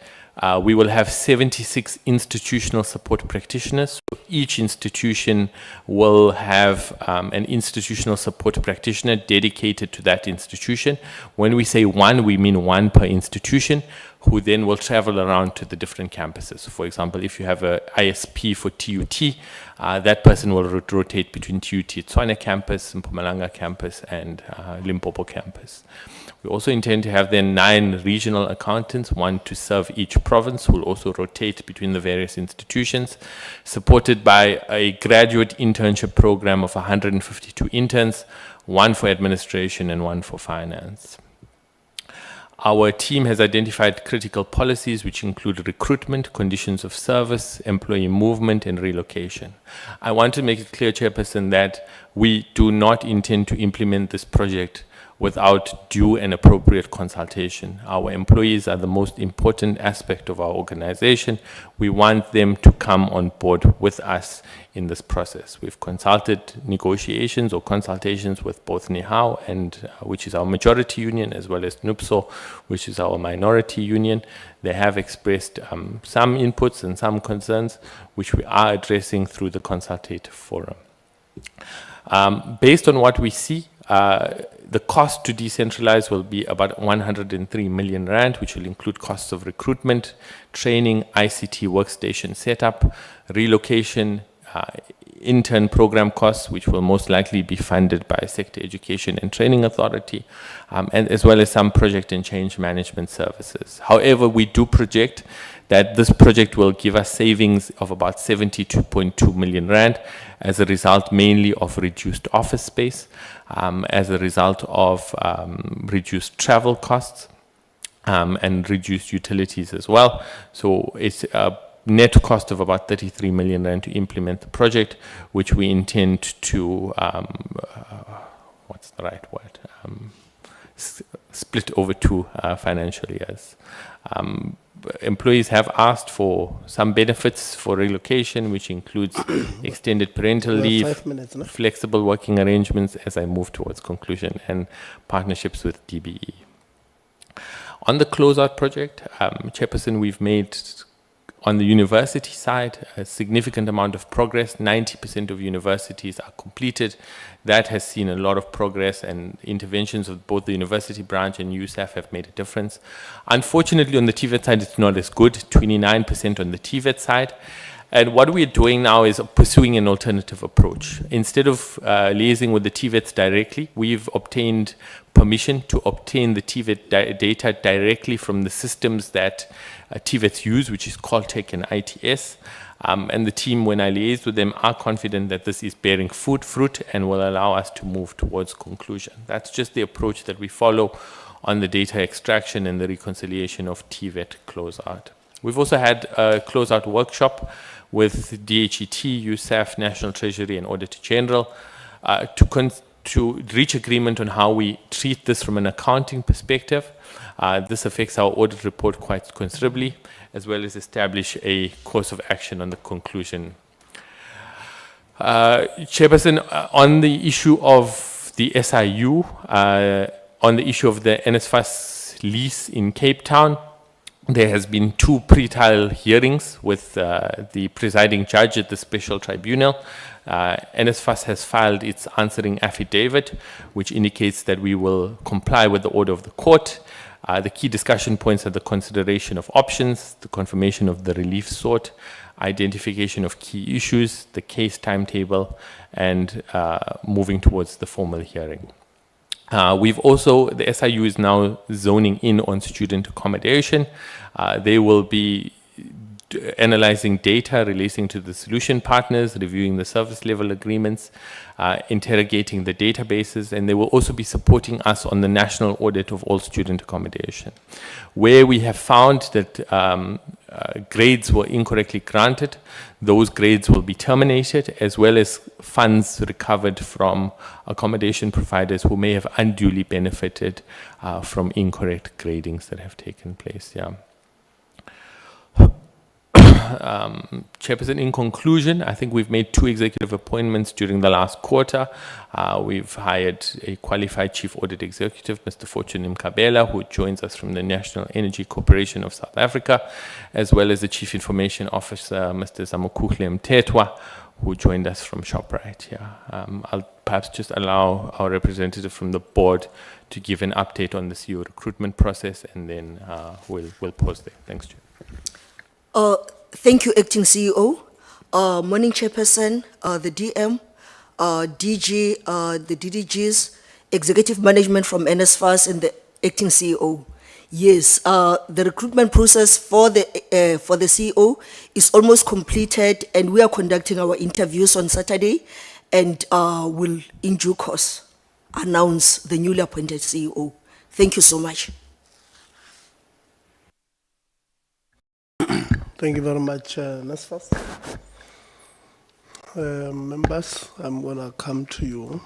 we will have 76 institutional support practitioners. So each institution will have an institutional support practitioner dedicated to that institution. When we say one, we mean one per institution, who then will travel around to the different campuses. So for example, if you have an ISP for TUT, that person will rotate between TUT Tshwane campus, Mpumalanga campus, and Limpopo campus. We also intend to have then 9 regional accountants, one to serve each province, who will also rotate between the various institutions, supported by a graduate internship program of 152 interns, one for administration and one for finance. Our team has identified critical policies which include recruitment, conditions of service, employee movement, and relocation. I want to make it clear, Chairperson, that we do not intend to implement this project without due and appropriate consultation. Our employees are the most important aspect of our organization. We want them to come on board with us in this process. We've consulted negotiations or consultations with both NIHAO, and which is our majority union, as well as NUPSO, which is our minority union. They have expressed some inputs and some concerns, which we are addressing through the consultative forum. Based on what we see, the cost to decentralize will be about 103 million rand, which will include costs of recruitment, training, ICT workstation setup, relocation, intern program costs, which will most likely be funded by Sector Education and Training Authority, and as well as some project and change management services. However, we do project that this project will give us savings of about 72.2 million rand as a result mainly of reduced office space, as a result of reduced travel costs, and reduced utilities as well. So it's a net cost of about 33 million rand to implement the project, which we intend to, what's the right word? Split over 2 financial years. Employees have asked for some benefits for relocation, which includes extended parental leave, 5 minutes, no? flexible working arrangements as I move towards conclusion, and partnerships with DBE. On the closeout project, Chairperson, we've made on the university side a significant amount of progress. 90% of universities are completed. That has seen a lot of progress, and interventions of both the university branch and USAF have made a difference. Unfortunately, on the TVET side, it's not as good, 29% on the TVET side. And what we're doing now is pursuing an alternative approach. Instead of liaising with the TVETs directly, we've obtained permission to obtain the TVET data directly from the systems that TVETs use, which is Caltech and ITS. And the team, when I liaise with them, are confident that this is bearing fruit and will allow us to move towards conclusion. That's just the approach that we follow on the data extraction and the reconciliation of TVET closeout. We've also had a closeout workshop with DHET, USAF, National Treasury, and Auditor General to reach agreement on how we treat this from an accounting perspective. This affects our audit report quite considerably, as well as establish a course of action on the conclusion. Chairperson, on the issue of the SIU, on the issue of the NSFAS lease in Cape Town, there has been 2 pre-trial hearings with the presiding judge at the special tribunal. NSFAS has filed its answering affidavit, which indicates that we will comply with the order of the court. The key discussion points are the consideration of options, the confirmation of the relief sought, identification of key issues, the case timetable, and moving towards the formal hearing. We've also, the SIU is now zoning in on student accommodation. They will be analyzing data relating to the solution partners, reviewing the service level agreements, interrogating the databases, and they will also be supporting us on the national audit of all student accommodation. Where we have found that grades were incorrectly granted, those grades will be terminated, as well as funds recovered from accommodation providers who may have unduly benefited from incorrect gradings that have taken place. Yeah. Chairperson, in conclusion, I think we've made 2 executive appointments during the last quarter. We've hired a qualified chief audit executive, Mr. Fortune Mkabela, who joins us from the National Energy Corporation of South Africa, as well as the chief information officer, Mr. Zamukuhle Mtetwa, who joined us from ShopRite. Yeah. I'll perhaps just allow our representative from the board to give an update on the CEO recruitment process, and then we'll pause there. Thanks, Chair. Thank you, Acting CEO. Morning, Chairperson, the DM, DG, the DDGs, Executive Management from NSFAS, and the Acting CEO. Yes, the recruitment process for the CEO is almost completed, and we are conducting our interviews on Saturday, and will, in due course, announce the newly appointed CEO. Thank you so much. Thank you very much, NSFAS. Members, I'm going to come to you.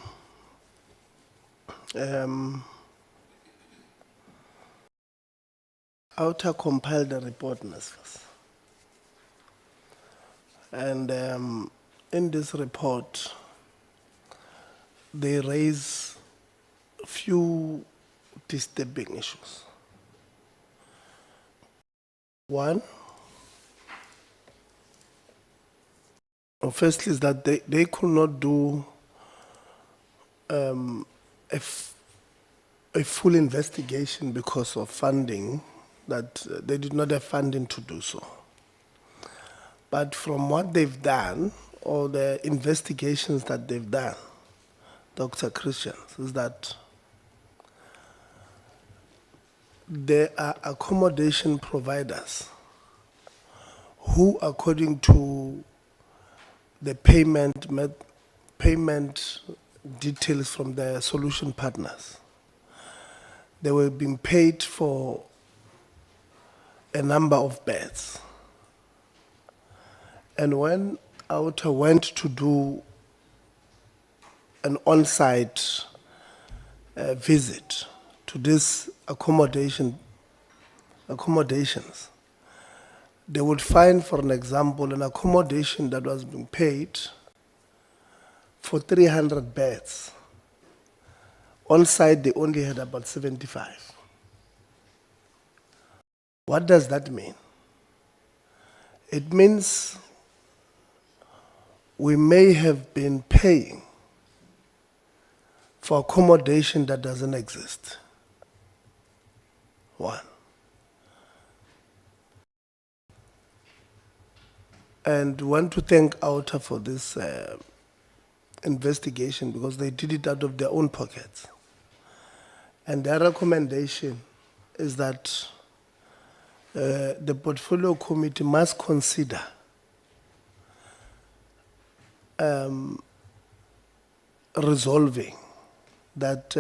Outer compiled a report, NSFAS. And in this report, they raise a few disturbing issues. One, firstly, is that they could not do a full investigation because of funding, that they did not have funding to do so. But from what they've done, or the investigations that they've done, Dr. Christians, is that there are accommodation providers who, according to the payment details from the solution partners, they were being paid for a number of beds. And when Outer went to do an on-site visit to this accommodations, they would find, for an example, an accommodation that was being paid for 300 beds. On site, they only had about 75. What does that mean? It means we may have been paying for accommodation that doesn't exist. One. And want to thank Outer for this investigation, because they did it out of their own pockets. And their recommendation is that the portfolio committee must consider resolving that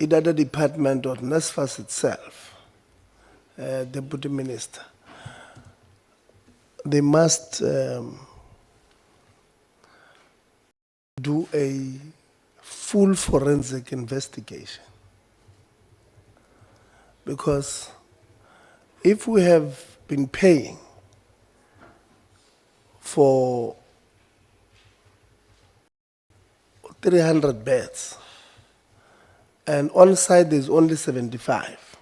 either the department or NSFAS itself, Deputy Minister, they must do a full forensic investigation. Because if we have been paying for 300 beds and on site there's only 75,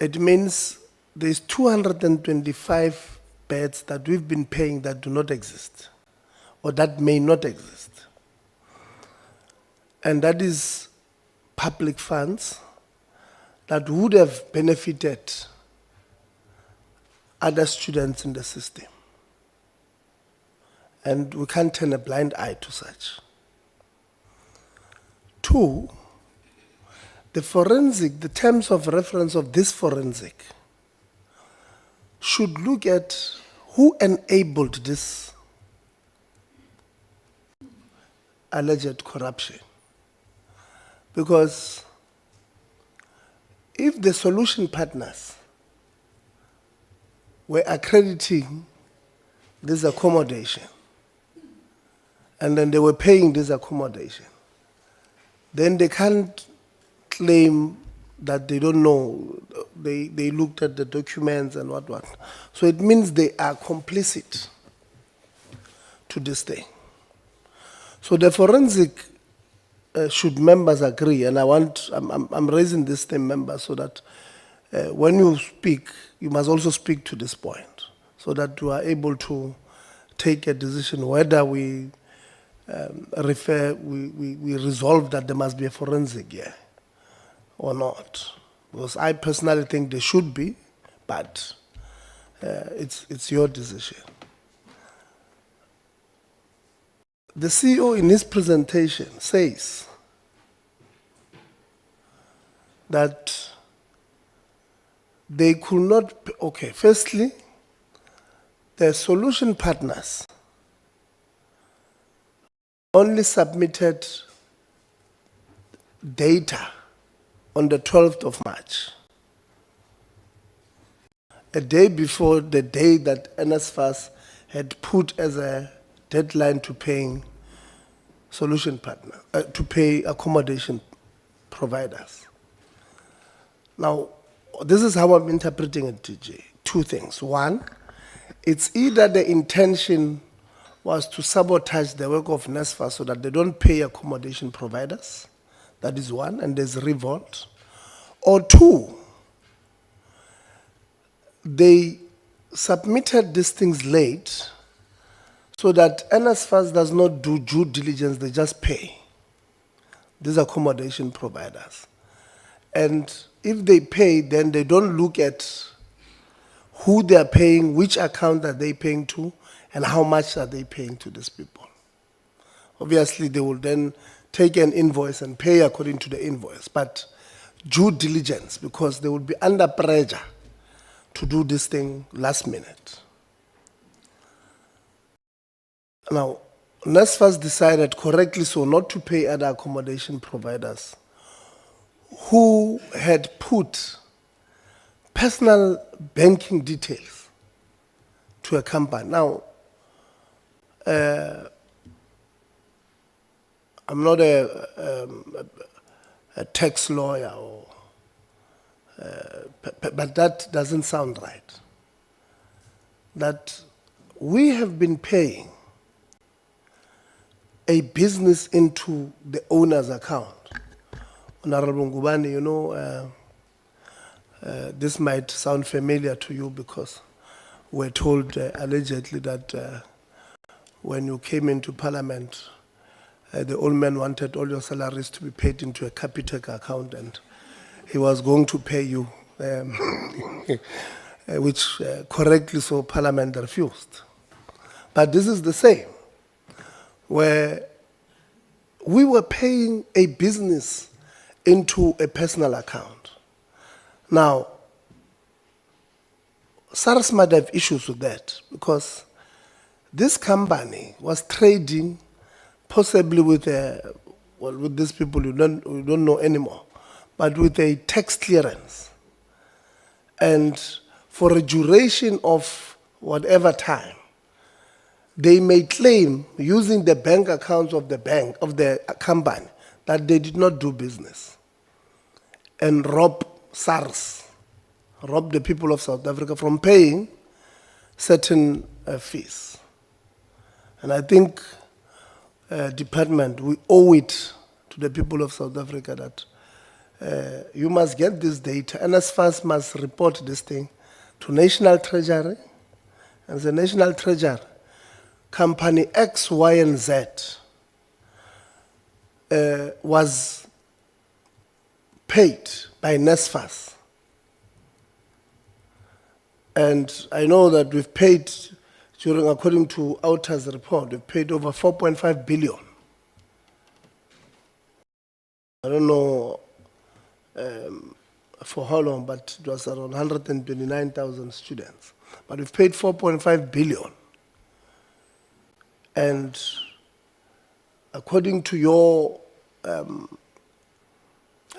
it means there's 225 beds that we've been paying that do not exist, or that may not exist. And that is public funds that would have benefited other students in the system. And we can't turn a blind eye to such. Two, the forensic, the terms of reference of this forensic should look at who enabled this alleged corruption. Because if the solution partners were accrediting this accommodation and then they were paying this accommodation, then they can't claim that they don't know. They looked at the documents and what. So it means they are complicit to this thing. So the forensic should members agree, and I'm raising this thing, members, so that when you speak, you must also speak to this point, so that you are able to take a decision whether we resolve that there must be a forensic here or not. Because I personally think there should be, but it's your decision. The CEO in his presentation says that they could not, okay, firstly, the solution partners only submitted data on the 12th of March, a day before the day that NSFAS had put as a deadline to paying solution partner, to pay accommodation providers. Now, this is how I'm interpreting it, TJ. Two things. One, it's either the intention was to sabotage the work of NSFAS so that they don't pay accommodation providers. That is one, and there's revolt. Or two, they submitted these things late so that NSFAS does not do due diligence, they just pay these accommodation providers. And if they pay, then they don't look at who they are paying, which account are they paying to, and how much are they paying to these people. Obviously, they will then take an invoice and pay according to the invoice, but due diligence, because they will be under pressure to do this thing last minute. Now, NSFAS decided correctly so not to pay other accommodation providers who had put personal banking details to a company. Now, I'm not a tax lawyer, but that doesn't sound right. That we have been paying a business into the owner's account. Honorable Ngubane, you know, this might sound familiar to you because we're told allegedly that when you came into Parliament, the old man wanted all your salaries to be paid into a Capitec account, and he was going to pay you, which correctly so Parliament refused. But this is the same, where we were paying a business into a personal account. Now, SARS might have issues with that because this company was trading possibly with with these people we don't know anymore, but with a tax clearance. And for a duration of whatever time, they may claim using the bank accounts of the bank, of the company, that they did not do business and rob SARS, rob the people of South Africa from paying certain fees. And I think, department, we owe it to the people of South Africa that you must get this data. NSFAS must report this thing to National Treasury, and the National Treasury, company X, Y, and Z was paid by NSFAS. And I know that we've paid, according to Outer's report, we've paid over 4.5 billion. I don't know for how long, but it was around 129,000 students. but we've paid 4.5 billion. And according to your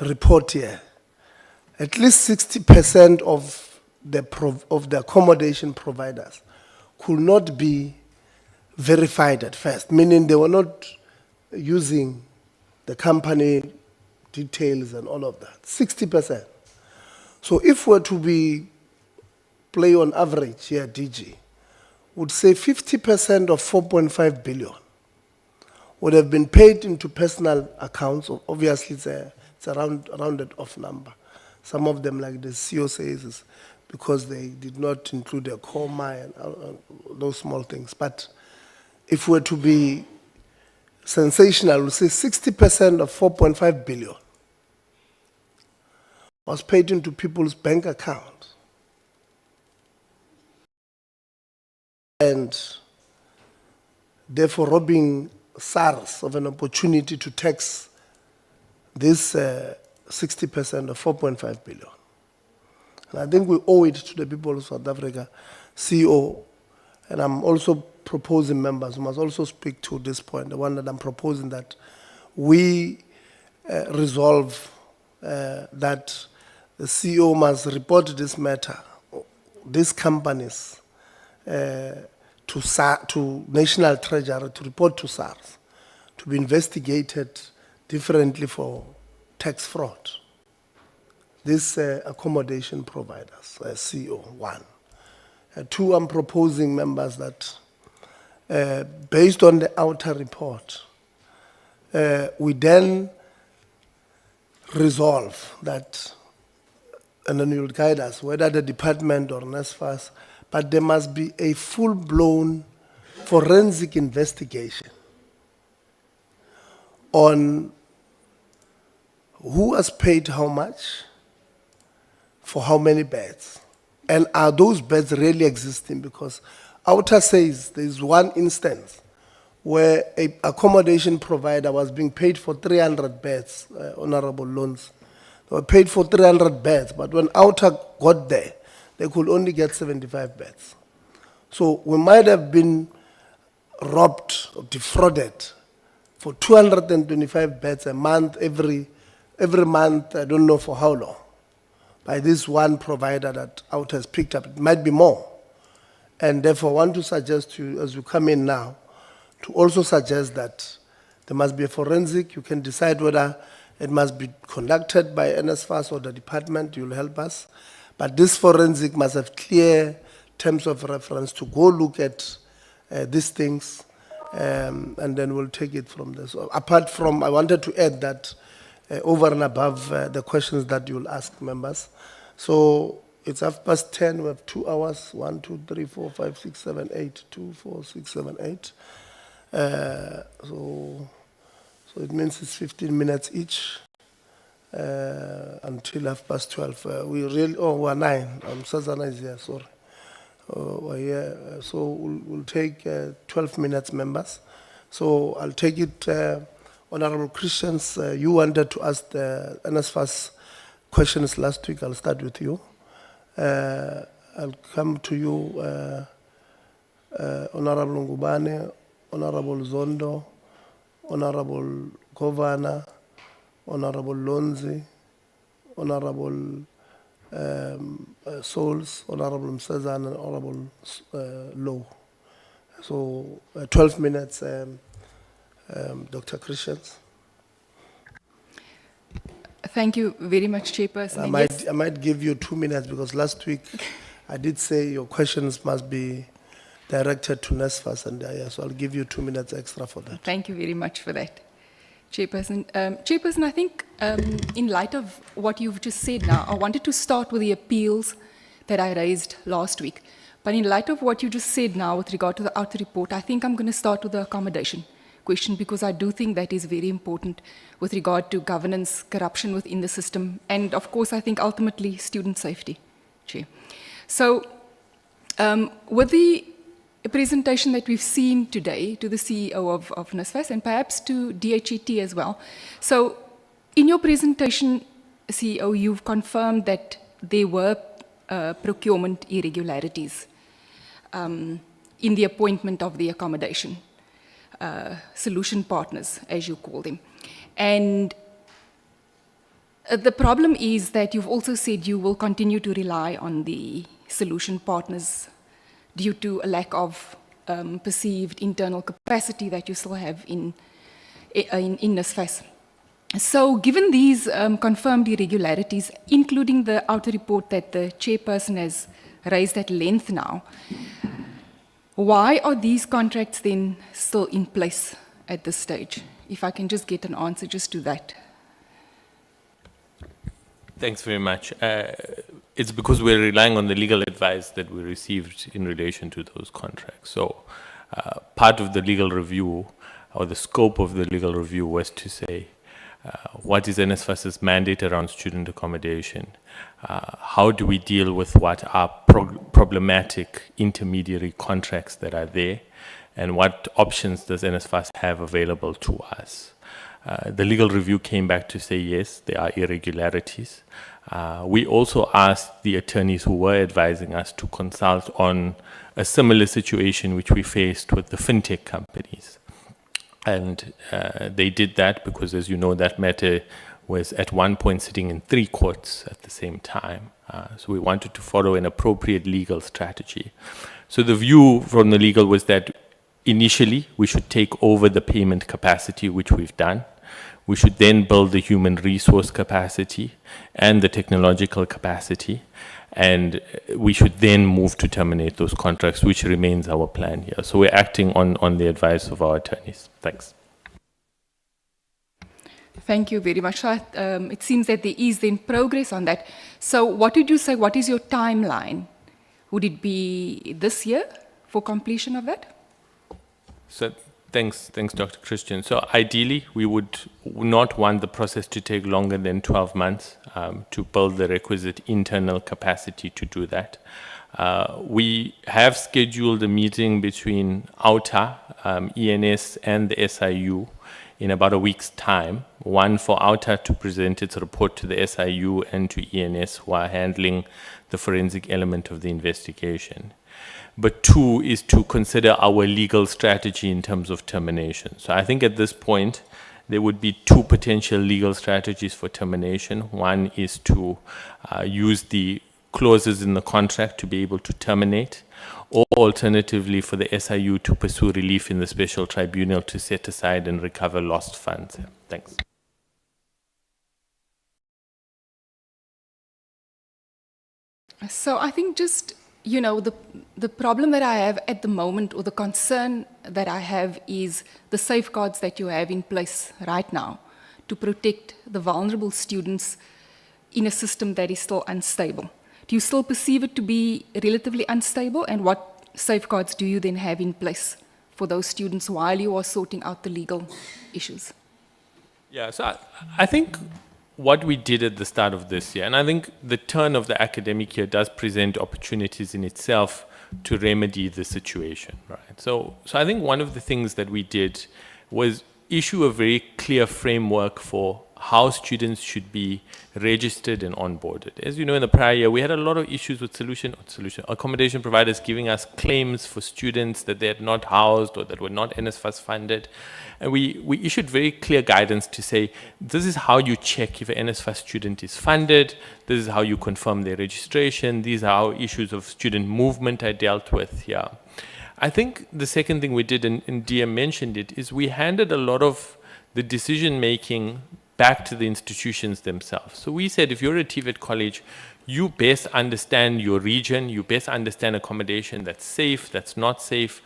report here, at least 60% of the accommodation providers could not be verified at first, meaning they were not using the company details and all of that. 60%. So if we're to play on average here, DG, would say 50% of 4.5 billion would have been paid into personal accounts. Obviously, it's a rounded off number. Some of them, like the CEO says, is because they did not include a comma and those small things. But if we're to be sensational, we'll say 60% of 4.5 billion was paid into people's bank accounts. And therefore robbing SARS of an opportunity to tax this 60% of 4.5 billion. And I think we owe it to the people of South Africa, CEO, and I'm also proposing members who must also speak to this point, the one that I'm proposing, that we resolve that the CEO must report this matter, these companies, to National Treasury, to report to SARS, to be investigated differently for tax fraud. These accommodation providers, CEO, one. Two, I'm proposing members that, based on the outer report, we then resolve that, and then you'll guide us, whether the department or NSFAS, but there must be a full-blown forensic investigation on who has paid how much for how many beds, and are those beds really existing? Because Outer says there's one instance where an accommodation provider was being paid for 300 beds, honorable loans. They were paid for 300 beds, but when Outer got there, they could only get 75 beds. So we might have been robbed or defrauded for 225 beds a month, every month, I don't know for how long, by this one provider that Outer has picked up. It might be more. And therefore, I want to suggest to you, as you come in now, to also suggest that there must be a forensic. You can decide whether it must be conducted by NSFAS or the department. You'll help us. But this forensic must have clear terms of reference to go look at these things, and then we'll take it from there. So apart from, I wanted to add that over and above the questions that you'll ask members. So it's 10:30, we have 2 hours, 1, 2, 3, 4, 5, 6, 7, 8, 2, 4, 6, 7, 8. So it means it's 15 minutes each until 12:30. We're 9. Sazana is here, sorry. We're here. So we'll take 12 minutes, members. So I'll take it, Honorable Christians, you wanted to ask the NSFAS questions last week. I'll start with you. I'll come to you, Honorable Ngubane, Honorable Zondo, Honorable Governor, Honorable Lonzi, Honorable Souls, Honorable Msezana, and Honorable Low. So 12 minutes, Dr. Christians. Thank you very much, Chairperson. I might give you 2 minutes because last week I did say your questions must be directed to NSFAS, and so I'll give you 2 minutes extra for that. Thank you very much for that, Chairperson. Chairperson, I think in light of what you've just said now, I wanted to start with the appeals that I raised last week. But in light of what you just said now with regard to the outer report, I think I'm going to start with the accommodation question, because I do think that is very important with regard to governance, corruption within the system, and of course I think ultimately student safety, Chair. So with the presentation that we've seen today to the CEO of NSFAS and perhaps to DHET as well. So in your presentation, CEO, you've confirmed that there were procurement irregularities in the appointment of the accommodation solution partners, as you call them. And the problem is that you've also said you will continue to rely on the solution partners due to a lack of perceived internal capacity that you still have in NSFAS. So given these confirmed irregularities, including the outer report that the chairperson has raised at length now, why are these contracts then still in place at this stage? If I can just get an answer just to that. Thanks very much. It's because we're relying on the legal advice that we received in relation to those contracts. So part of the legal review, or the scope of the legal review, was to say, what is NSFAS's mandate around student accommodation? How do we deal with what are problematic intermediary contracts that are there? And what options does NSFAS have available to us? The legal review came back to say, yes, there are irregularities. We also asked the attorneys who were advising us to consult on a similar situation which we faced with the fintech companies. And they did that because, as you know, that matter was at one point sitting in 3 courts at the same time. So we wanted to follow an appropriate legal strategy. So the view from the legal was that initially we should take over the payment capacity, which we've done. We should then build the human resource capacity and the technological capacity. And we should then move to terminate those contracts, which remains our plan here. So we're acting on the advice of our attorneys. Thanks. Thank you very much. It seems that there is then progress on that. So what would you say, what is your timeline? Would it be this year for completion of that? So thanks, Dr. Christian. So ideally, we would not want the process to take longer than 12 months to build the requisite internal capacity to do that. We have scheduled a meeting between OUTA, ENS, and the SIU in about a week's time. One for OUTA to present its report to the SIU and to ENS, who are handling the forensic element of the investigation. But 2 is to consider our legal strategy in terms of termination. So I think at this point, there would be 2 potential legal strategies for termination. One is to use the clauses in the contract to be able to terminate, or alternatively for the SIU to pursue relief in the special tribunal to set aside and recover lost funds. Thanks. So I think just, you know, the problem that I have at the moment, or the concern that I have, is the safeguards that you have in place right now to protect the vulnerable students in a system that is still unstable. Do you still perceive it to be relatively unstable? And what safeguards do you then have in place for those students while you are sorting out the legal issues? Yeah, so I think what we did at the start of this year, and I think the turn of the academic year does present opportunities in itself to remedy the situation, right? So I think one of the things that we did was issue a very clear framework for how students should be registered and onboarded. As you know, in the prior year, we had a lot of issues with accommodation providers giving us claims for students that they had not housed or that were not NSFAS funded. And we issued very clear guidance to say, this is how you check if an NSFAS student is funded, this is how you confirm their registration, these are how issues of student movement are dealt with here. I think the second thing we did, and DM mentioned it, is we handed a lot of the decision-making back to the institutions themselves. So we said, if you're a TVET college, you best understand your region, you best understand accommodation that's safe, that's not safe.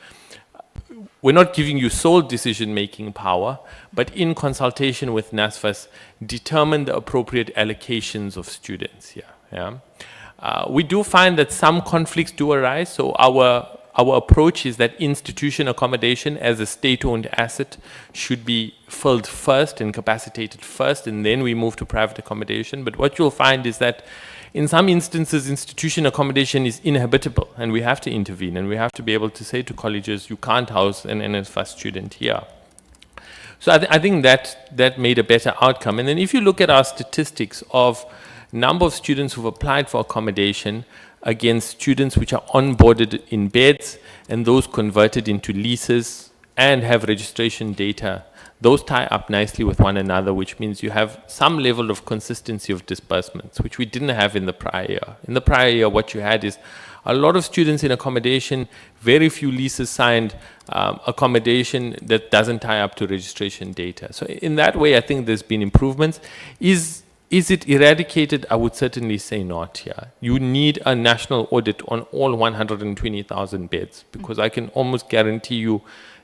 We're not giving you sole decision-making power, but in consultation with NSFAS, determine the appropriate allocations of students here. Yeah? We do find that some conflicts do arise, so our approach is that institution accommodation as a state-owned asset should be filled first and capacitated first, and then we move to private accommodation. But what you'll find is that in some instances, institution accommodation is inhabitable, and we have to intervene, and we have to be able to say to colleges, you can't house an NSFAS student here. So I think that made a better outcome. And then if you look at our statistics of number of students who've applied for accommodation, against students which are onboarded in beds and those converted into leases and have registration data. Those tie up nicely with one another, which means you have some level of consistency of disbursements, which we didn't have in the prior year. In the prior year, what you had is a lot of students in accommodation, very few leases signed, accommodation that doesn't tie up to registration data. So in that way, I think there's been improvements. Is it eradicated? I would certainly say not here. You need a national audit on all 120,000 beds, because I can almost guarantee you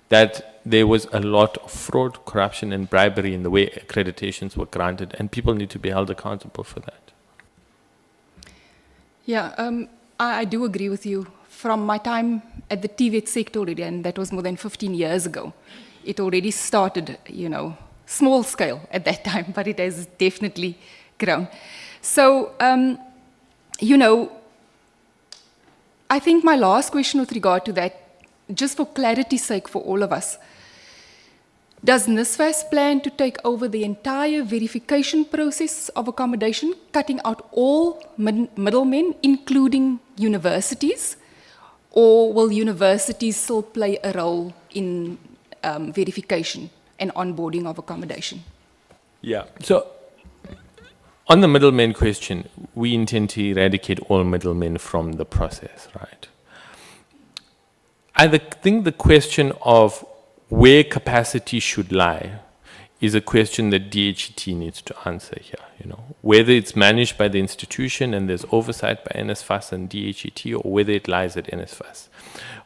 that there was a lot of fraud, corruption, and bribery in the way accreditations were granted, and people need to be held accountable for that. Yeah, I do agree with you. From my time at the TVET sector already, and that was more than 15 years ago, it already started, you know, small scale at that time, but it has definitely grown. So, you know, I think my last question with regard to that, just for clarity's sake for all of us, does NSFAS plan to take over the entire verification process of accommodation, cutting out all middlemen, including universities? Or will universities still play a role in verification and onboarding of accommodation? Yeah, so on the middlemen question, we intend to eradicate all middlemen from the process, right? I think the question of where capacity should lie is a question that DHET needs to answer here. You know, whether it's managed by the institution and there's oversight by NSFAS and DHET, or whether it lies at NSFAS.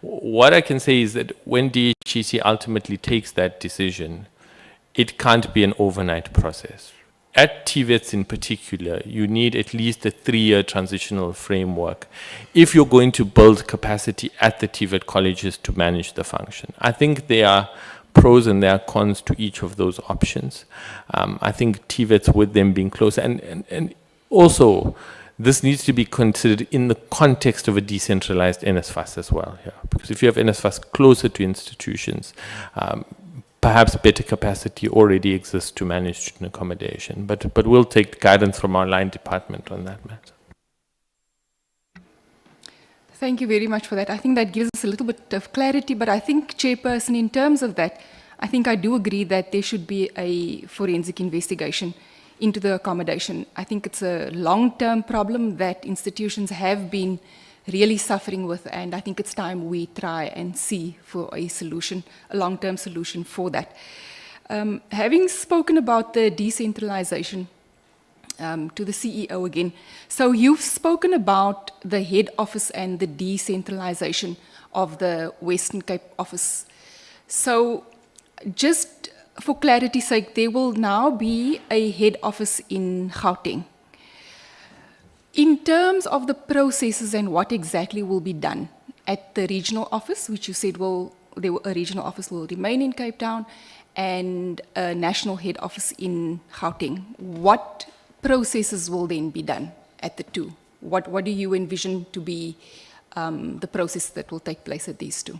What I can say is that when DHET ultimately takes that decision, it can't be an overnight process. At TVETs in particular, you need at least a 3-year transitional framework if you're going to build capacity at the TVET colleges to manage the function. I think there are pros and there are cons to each of those options. I think TVETs, with them being closer, and also this needs to be considered in the context of a decentralized NSFAS as well. Yeah? Because if you have NSFAS closer to institutions, perhaps better capacity already exists to manage student accommodation, but we'll take guidance from our line department on that matter. Thank you very much for that. I think that gives us a little bit of clarity, but I think, Chairperson, in terms of that, I think I do agree that there should be a forensic investigation into the accommodation. I think it's a long-term problem that institutions have been really suffering with, and I think it's time we try and see for a solution, a long-term solution for that. Having spoken about the decentralization, to the CEO again, so you've spoken about the head office and the decentralization of the Western Cape office. So just for clarity's sake, there will now be a head office in Gauteng. In terms of the processes and what exactly will be done at the regional office, which you said a regional office will remain in Cape Town, and a national head office in Gauteng, what processes will then be done at the two? What do you envision to be the process that will take place at these two?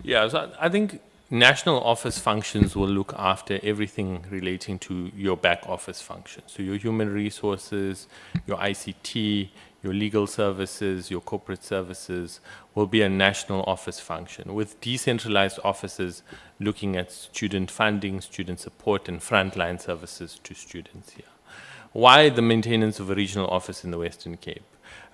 Yeah, so I think national office functions will look after everything relating to your back office functions. So your human resources, your ICT, your legal services, your corporate services will be a national office function, with decentralized offices looking at student funding, student support, and frontline services to students here. Why the maintenance of a regional office in the Western Cape?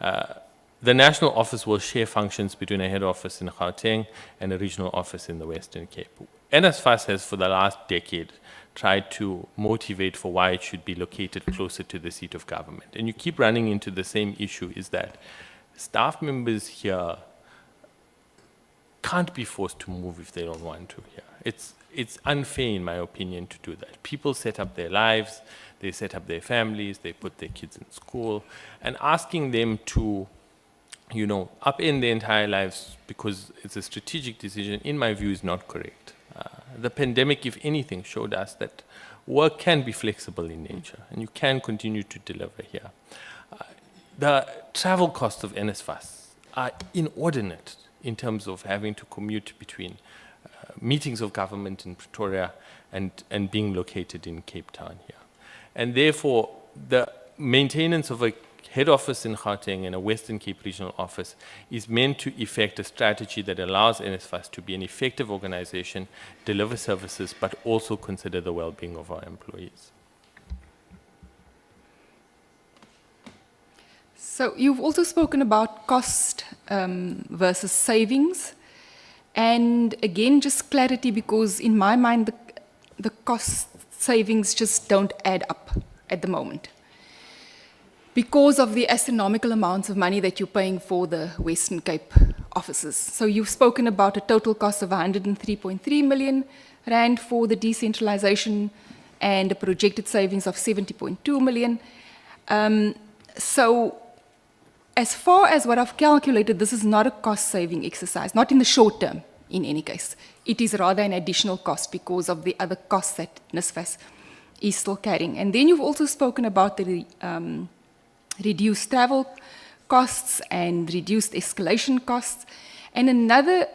The national office will share functions between a head office in Gauteng and a regional office in the Western Cape. NSFAS has, for the last decade, tried to motivate for why it should be located closer to the seat of government. And you keep running into the same issue, is that staff members here can't be forced to move if they don't want to here. It's unfair, in my opinion, to do that. People set up their lives, they set up their families, they put their kids in school, and asking them to, you know, upend their entire lives because it's a strategic decision, in my view, is not correct. The pandemic, if anything, showed us that work can be flexible in nature, and you can continue to deliver here. The travel costs of NSFAS are inordinate in terms of having to commute between meetings of government in Pretoria and being located in Cape Town here. And therefore, the maintenance of a head office in Gauteng and a Western Cape regional office is meant to effect a strategy that allows NSFAS to be an effective organization, deliver services, but also consider the well-being of our employees. So you've also spoken about cost versus savings. And again, just clarity, because in my mind, the cost savings just don't add up at the moment, because of the astronomical amounts of money that you're paying for the Western Cape offices. So you've spoken about a total cost of 103.3 million rand for the decentralization and a projected savings of 70.2 million. So as far as what I've calculated, this is not a cost-saving exercise, not in the short term, in any case. It is rather an additional cost because of the other costs that NSFAS is still carrying. And then you've also spoken about the reduced travel costs and reduced escalation costs. And another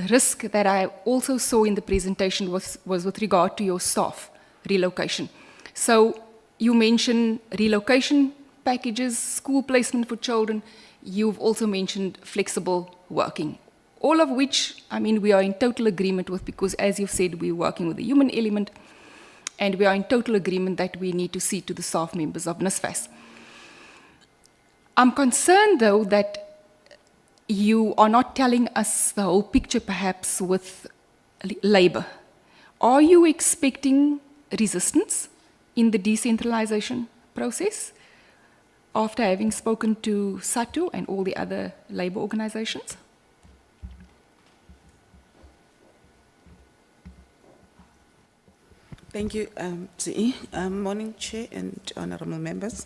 risk that I also saw in the presentation was with regard to your staff relocation. So you mentioned relocation packages, school placement for children. You've also mentioned flexible working, all of which, I mean, we are in total agreement with, because as you've said, we're working with the human element, and we are in total agreement that we need to see to the staff members of NSFAS. I'm concerned, though, that you are not telling us the whole picture, perhaps, with labor. Are you expecting resistance in the decentralization process after having spoken to SATU and all the other labor organizations? Thank you, CE. Morning, Chair and honorable members.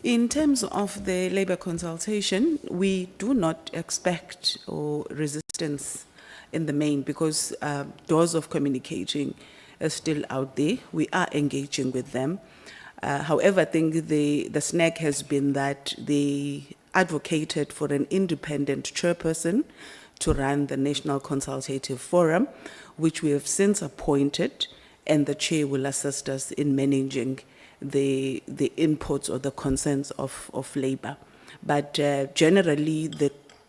In terms of the labor consultation, we do not expect resistance in the main, because doors of communicating are still out there. We are engaging with them. However, I think the snag has been that they advocated for an independent chairperson to run the National Consultative Forum, which we have since appointed, and the chair will assist us in managing the inputs or the concerns of labor. But generally,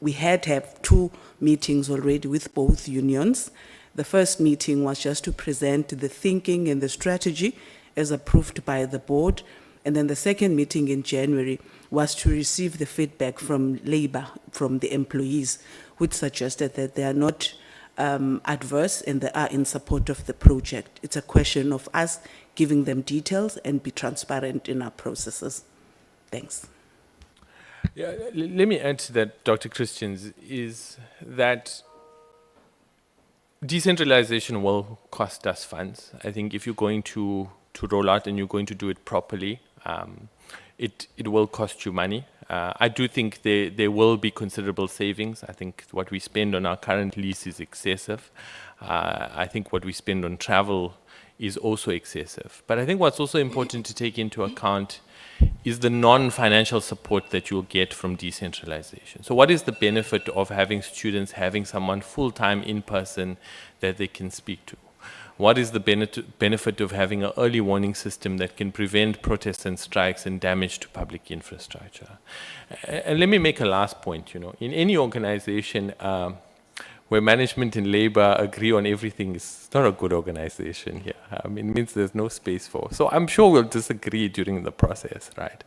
we had to have 2 meetings already with both unions. The first meeting was just to present the thinking and the strategy as approved by the board. And then the second meeting in January was to receive the feedback from labor, from the employees, which suggested that they are not adverse and they are in support of the project. It's a question of us giving them details and be transparent in our processes. Thanks. Yeah, let me add to that, Dr. Christians, is that decentralization will cost us funds. I think if you're going to roll out and you're going to do it properly, it will cost you money. I do think there will be considerable savings. I think what we spend on our current lease is excessive. I think what we spend on travel is also excessive. But I think what's also important to take into account is the non-financial support that you'll get from decentralization. So what is the benefit of having students having someone full-time in person that they can speak to? What is the benefit of having an early warning system that can prevent protests and strikes and damage to public infrastructure? And let me make a last point. In any organization where management and labor agree on everything, it's not a good organization here. I mean, it means there's no space for. So I'm sure we'll disagree during the process, right?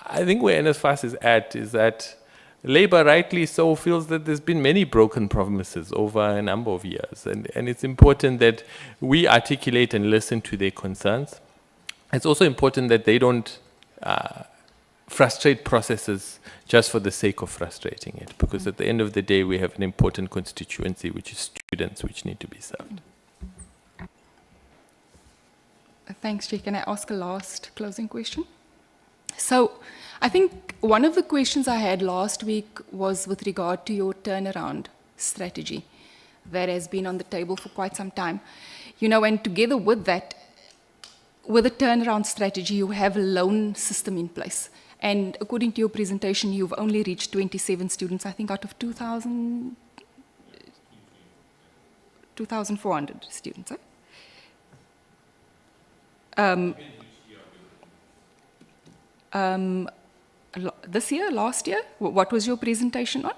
I think where NSFAS is at is that labor, rightly so, feels that there's been many broken promises over a number of years. And it's important that we articulate and listen to their concerns. It's also important that they don't frustrate processes just for the sake of frustrating it. Because at the end of the day, we have an important constituency, which is students, which need to be served. Thanks, Jay. Can I ask a last closing question? So I think one of the questions I had last week was with regard to your turnaround strategy that has been on the table for quite some time. And together with that, with a turnaround strategy, you have a loan system in place. And according to your presentation, you've only reached 27 students, I think, out of 2,400 students, right? this year, last year? What was your presentation on?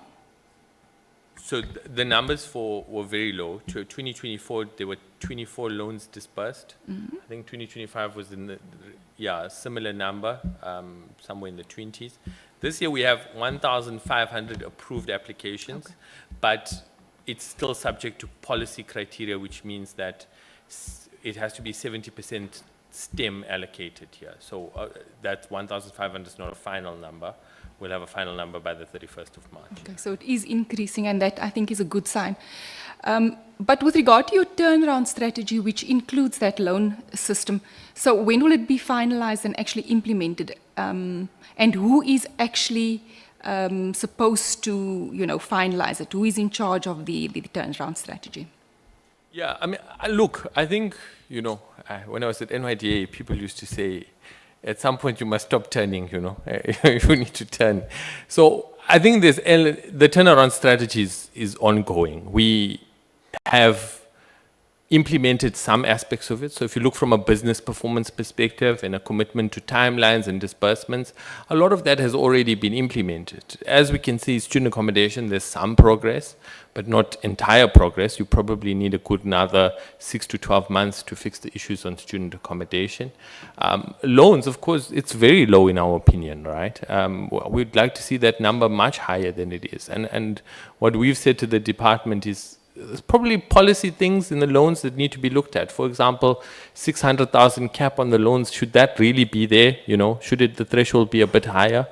So the numbers were very low. 2024, there were 24 loans dispersed. I think 2025 was in the, similar number, somewhere in the 20s. This year we have 1,500 approved applications, but it's still subject to policy criteria, which means that it has to be 70% STEM allocated here. So that 1,500 is not a final number. We'll have a final number by the 31st of March. Okay, so it is increasing, and that I think is a good sign. But with regard to your turnaround strategy, which includes that loan system, so when will it be finalized and actually implemented? And who is actually supposed to, finalize it? Who is in charge of the turnaround strategy? Yeah, I mean, look, I think, when I was at NYDA, people used to say, at some point you must stop turning, you need to turn. So I think the turnaround strategy is ongoing. We have implemented some aspects of it. So if you look from a business performance perspective and a commitment to timelines and disbursements, a lot of that has already been implemented. As we can see, student accommodation, there's some progress, but not entire progress. You probably need a good another 6 to 12 months to fix the issues on student accommodation. Loans, of course, it's very low in our opinion, right? We'd like to see that number much higher than it is. And what we've said to the department is, there's probably policy things in the loans that need to be looked at. For example, 600,000 cap on the loans, should that really be there? Should the threshold be a bit higher?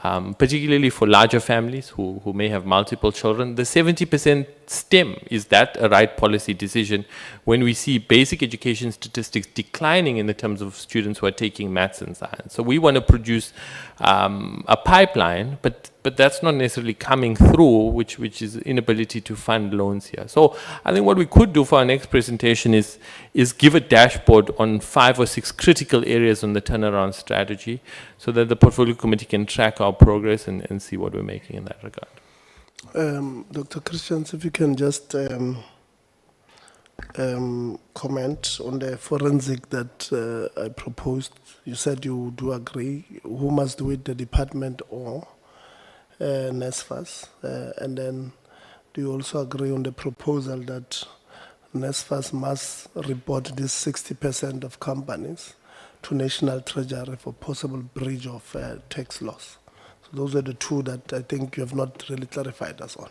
Particularly for larger families who may have multiple children. The 70% STEM, is that a right policy decision when we see basic education statistics declining in the terms of students who are taking maths and science? So we want to produce a pipeline, but that's not necessarily coming through, which is inability to fund loans here. So I think what we could do for our next presentation is give a dashboard on 5 or 6 critical areas on the turnaround strategy, so that the portfolio committee can track our progress and see what we're making in that regard. Dr. Christians, if you can just comment on the forensic that I proposed. You said you do agree. Who must do it, the department or NSFAS? And then do you also agree on the proposal that NSFAS must report this 60% of companies to National Treasury for possible breach of tax laws? So those are the two that I think you have not really clarified us on,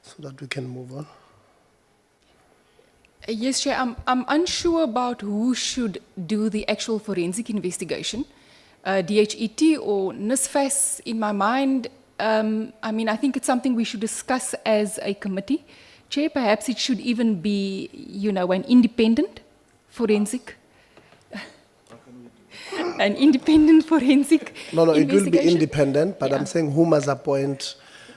so that we can move on. Yes, Chair, I'm unsure about who should do the actual forensic investigation, DHET or NSFAS. In my mind, I think it's something we should discuss as a committee. Chair, perhaps it should even be, an independent forensic. An independent forensic No, it will be investigation. independent, but Yeah. I'm saying who must appoint.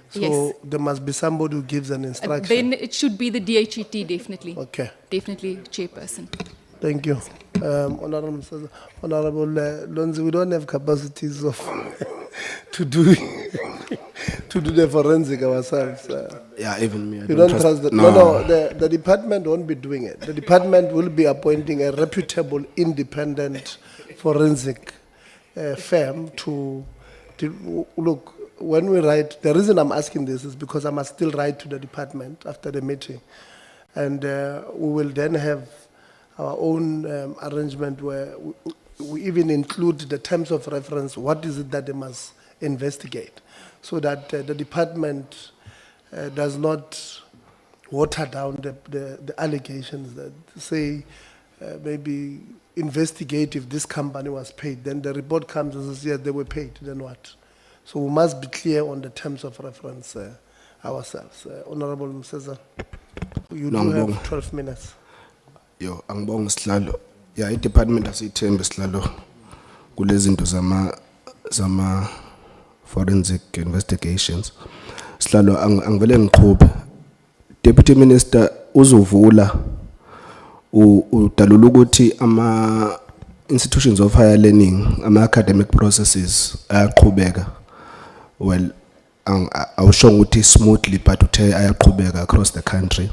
So Yes. there must be somebody who gives an instruction. Then it should be the DHET, definitely. Okay, Definitely, Chairperson. thank you. Honorable Lonzi, we don't have capacities of to do the forensic ourselves. Yeah, even me. I You don't trust that? No. No, the department won't be doing it. The department will be appointing a reputable, independent forensic firm to look. When we write, the reason I'm asking this is because I must still write to the department after the meeting. And we will then have our own arrangement where we even include the terms of reference. What is it that they must investigate? So that the department does not water down the allegations that say maybe investigate if this company was paid. Then the report comes and says, yes, they were paid. Then what? So we must be clear on the terms of reference ourselves. Honorable Mseza, you No, do Ngibonga. have 12 minutes. Yo, angibonga sihlalo. Yeah, i-department asiyithembe sihlalo kulezinto zama forensic investigations. Sihlalo angivele ngiqhube. Deputy Minister uzovula udalula ukuthi ama institutions of higher learning, ama academic processes ayaqhubeka. Well, awusho ukuthi smoothly but uthe ayaqhubeka across the country.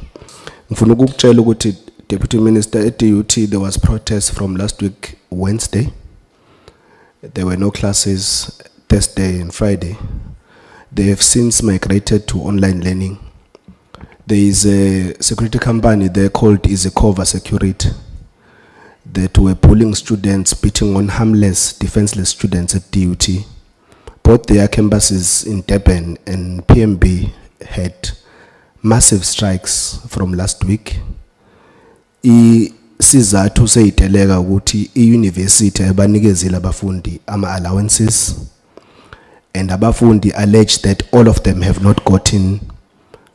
Ngifuna ukukutshela ukuthi Deputy Minister at DHET there was protest from last week Wednesday. There were no classes Thursday and Friday. They have since migrated to online learning. There is a security company there called Cover Security that were pulling students, beating on harmless, defenseless students at DUT. Both their campuses in Durban and PMB had massive strikes from last week. Isizathu seyiteleka ukuthi iuniversity ayabanikezile abafundi ama allowances, and abafundi allege that all of them have not gotten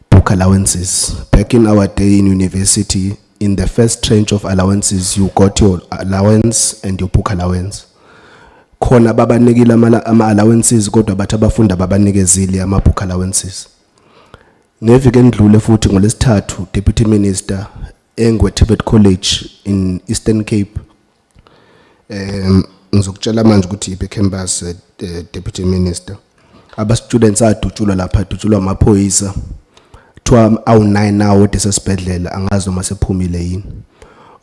book allowances. Back in our day in university, in the first tranche of allowances, you got your allowance and your book allowance. Khona babanikile ama allowances kodwa bathi abafundi ababanikezile ama book allowances. Ngeviki endlule futhi ngolesithathu Deputy Minister TVET College in Eastern Cape ngizokutshela manje ukuthi ibe campus Deputy Minister aba students adutshulwa lapha adutshulwa amaphoyisa kuthiwa awu9 nawo desesibhedlela angazi noma sephumile yini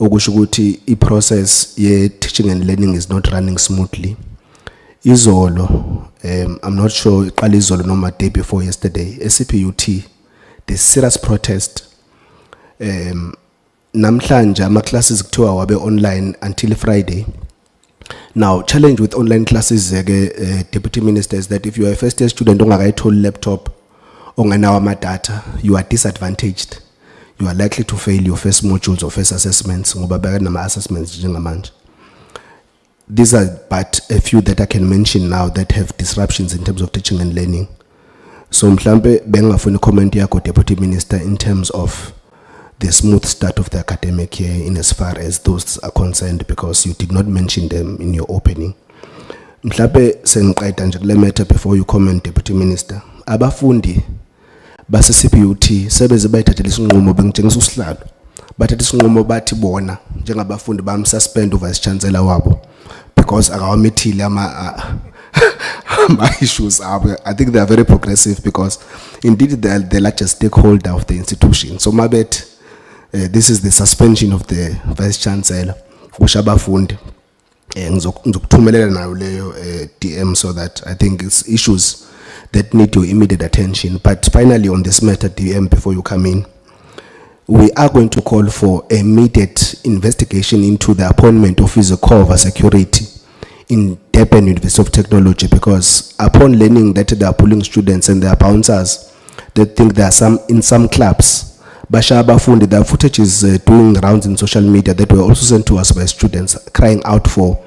okusho ukuthi i process ye teaching and learning is not running smoothly. Izolo I'm not sure iqala izolo noma day before yesterday SCPUT the serious protest namhlanje ama classes kuthiwa wabe online until Friday. Now challenge with online classes Deputy Minister is that if you are a first year student ongakayitholi laptop onganawo ama data, you are disadvantaged. You are likely to fail your first modules or first assessments ngoba bakanama assessments njengamanje. These are but a few that I can mention now that have disruptions in terms of teaching and learning. So mhlambe bengafuna comment yakho Deputy Minister in terms of the smooth start of the academic year in as far as those are concerned, because you did not mention them in your opening. Mhlambe sengiqeda nje kule matter before you comment Deputy Minister. Abafundi base CPUT sebeze bayithathela isinqumo bengitshengisa usihlalo. Bathatha isinqumo bathi bona njengabafundi bamsuspend uvice chancellor wabo because akawamethile ama issues are. I think they are very progressive because indeed they are the largest stakeholder of the institution. So mabet this is the suspension of the vice chancellor kusha abafundi ngizokuthumelela nayo leyo DM so that I think it's issues that need your immediate attention. But finally on this matter DM before you come in, we are going to call for immediate investigation into the appointment of Cover Security in Durban University of Technology, because upon learning that they are pulling students and they are bouncers, they think there are in some clubs. Basha abafundi, the footage is doing rounds in social media that were also sent to us by students crying out for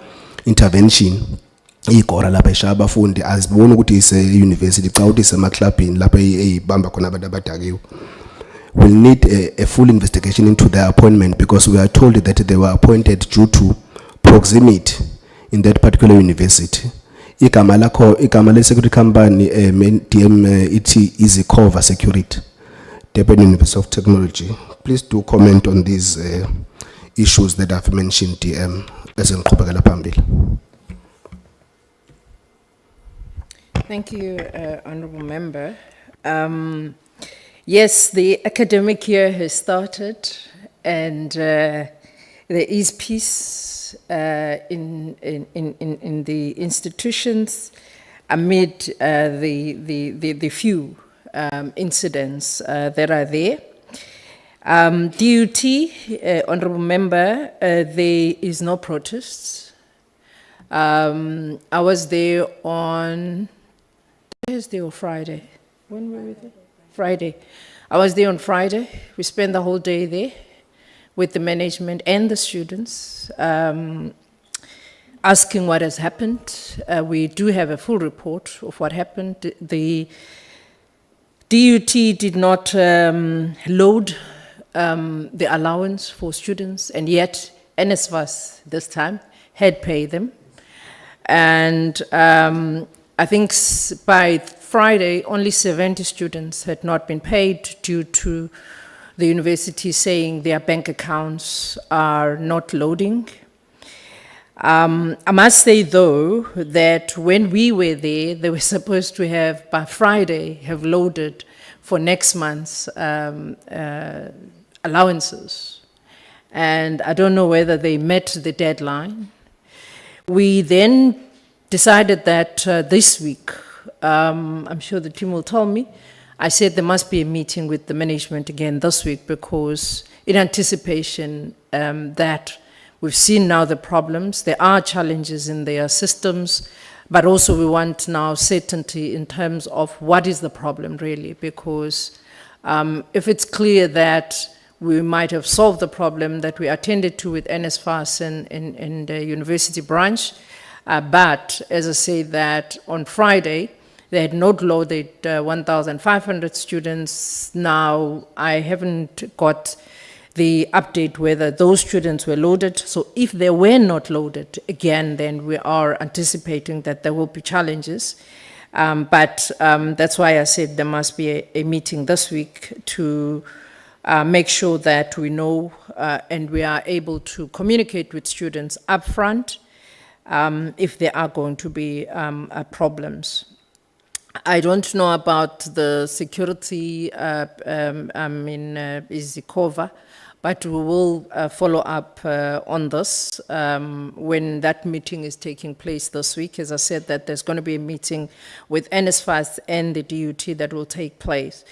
intervention. Ikora lapha isha abafundi azibona ukuthi ise university xa uthi sema clubini lapha eyibamba khona abantu abadakiwe. We'll need a full investigation into their appointment, because we are told that they were appointed due to proximity in that particular university. Igama le security company DM it Cover Security, Durban University of Technology. Please do comment on these issues that I've mentioned DM as ngiqhubekela phambili. Thank you, Honourable Member. Yes, the academic year has started, and there is peace in the institutions amid the few incidents that are there. DUT, Honourable Member, there is no protests. I was there on Thursday or Friday. When were we there? Friday. I was there on Friday. We spent the whole day there with the management and the students, asking what has happened. We do have a full report of what happened. The DUT did not load the allowance for students, and yet NSFAS this time had paid them. And I think by Friday, only 70 students had not been paid due to the university saying their bank accounts are not loading. I must say, though, that when we were there, they were supposed to have, by Friday, have loaded for next month's allowances. And I don't know whether they met the deadline. We then decided that this week, I'm sure the team will tell me, I said there must be a meeting with the management again this week, because in anticipation that we've seen now the problems, there are challenges in their systems, but also we want now certainty in terms of what is the problem really, because if it's clear that we might have solved the problem that we attended to with NSFAS and the university branch, but as I say that on Friday, they had not loaded 1,500 students. Now, I haven't got the update whether those students were loaded. So if they were not loaded, again, then we are anticipating that there will be challenges. But that's why I said there must be a meeting this week to make sure that we know and we are able to communicate with students upfront if there are going to be problems. I don't know about the security is the cover, but we will follow up on this when that meeting is taking place this week. As I said, that there's going to be a meeting with NSFAS and the DHET that will take place.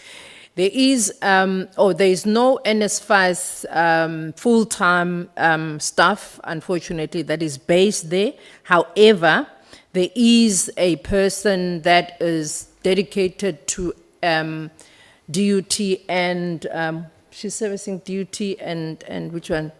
There is, there is no NSFAS full-time staff, unfortunately, that is based there. However, there is a person that is dedicated to DUT and she's servicing DUT and which one?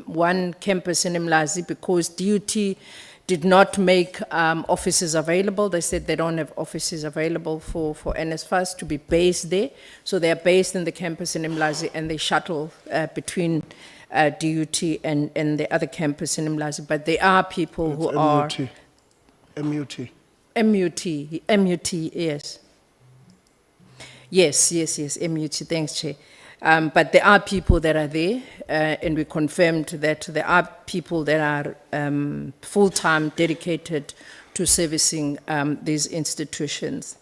One campus in Mlazi, because DUT did not make offices available. They said they don't have offices available for NSFAS to be based there. So they are based in the campus in Mlazi and they shuttle between DUT and the other campus in Mlazi. But there are people who are... MUT, yes. Yes, MUT, thanks, Chair. But there are people that are there, and we confirmed that there are people that are full-time dedicated to servicing these institutions.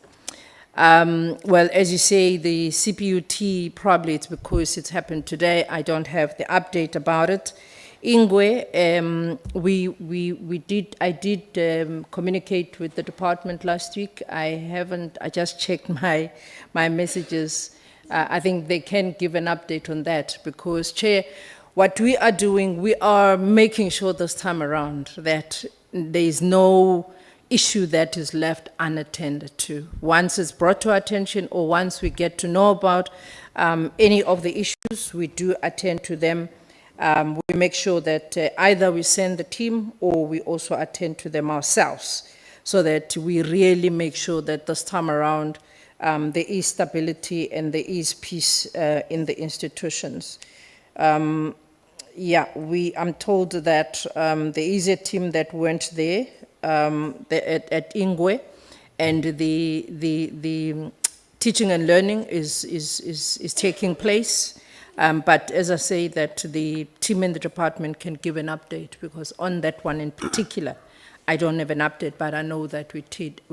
Well, as you say, the CPUT, probably it's because it's happened today. I don't have the update about it. Ingwe, I did communicate with the department last week. I just checked my messages. I think they can give an update on that, because, Chair, what we are doing, we are making sure this time around that there is no issue that is left unattended to. Once it's brought to our attention or once we get to know about any of the issues, we do attend to them. We make sure that either we send the team or we also attend to them ourselves, so that we really make sure that this time around there is stability and there is peace in the institutions. I'm told that there is a team that went there at Ingwe, and the teaching and learning is taking place. But as I say, that the team in the department can give an update, because on that one in particular, I don't have an update, but I know that we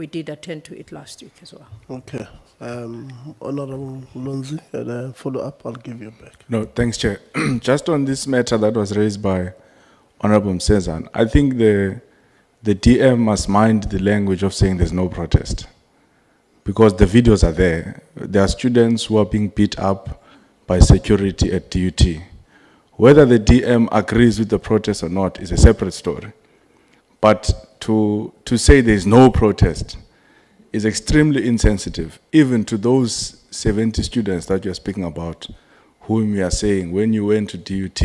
did attend to it last week as well. Okay. Honorable Lonzi, and a follow-up, I'll give you back. No, thanks, Chair. Just on this matter that was raised by Honorable Msezan, I think the DM must mind the language of saying there's no protest, because the videos are there. There are students who are being beat up by security at DUT. Whether the DM agrees with the protest or not is a separate story. But to say there's no protest is extremely insensitive, even to those 70 students that you're speaking about, whom you are saying when you went to DUT,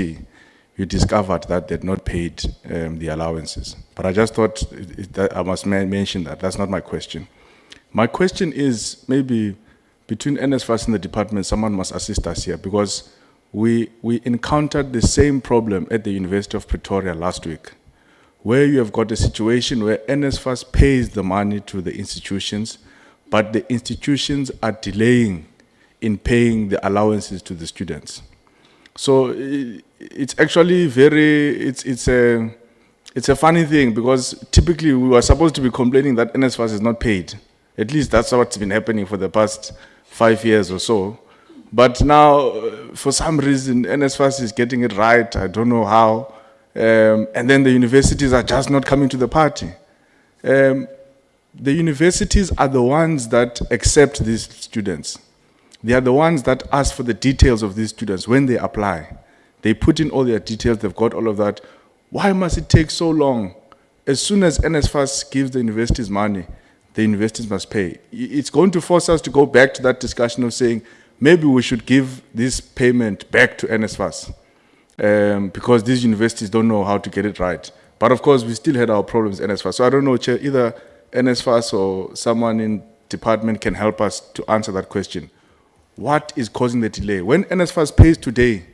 you discovered that they'd not paid the allowances. But I just thought that I must mention that. That's not my question. My question is, maybe between NSFAS and the department, someone must assist us here, because we encountered the same problem at the University of Pretoria last week, where you have got a situation where NSFAS pays the money to the institutions, but the institutions are delaying in paying the allowances to the students. So it's actually it's a funny thing, because typically we were supposed to be complaining that NSFAS is not paid. At least that's what's been happening for the past 5 years or so. But now, for some reason, NSFAS is getting it right. I don't know how. And then the universities are just not coming to the party. The universities are the ones that accept these students. They are the ones that ask for the details of these students when they apply. They put in all their details, they've got all of that. Why must it take so long? As soon as NSFAS gives the universities money, the universities must pay. It's going to force us to go back to that discussion of saying, maybe we should give this payment back to NSFAS because these universities don't know how to get it right. But of course, we still had our problems in NSFAS. So I don't know, Chair, either NSFAS or someone in department can help us to answer that question. What is causing the delay? When NSFAS pays today,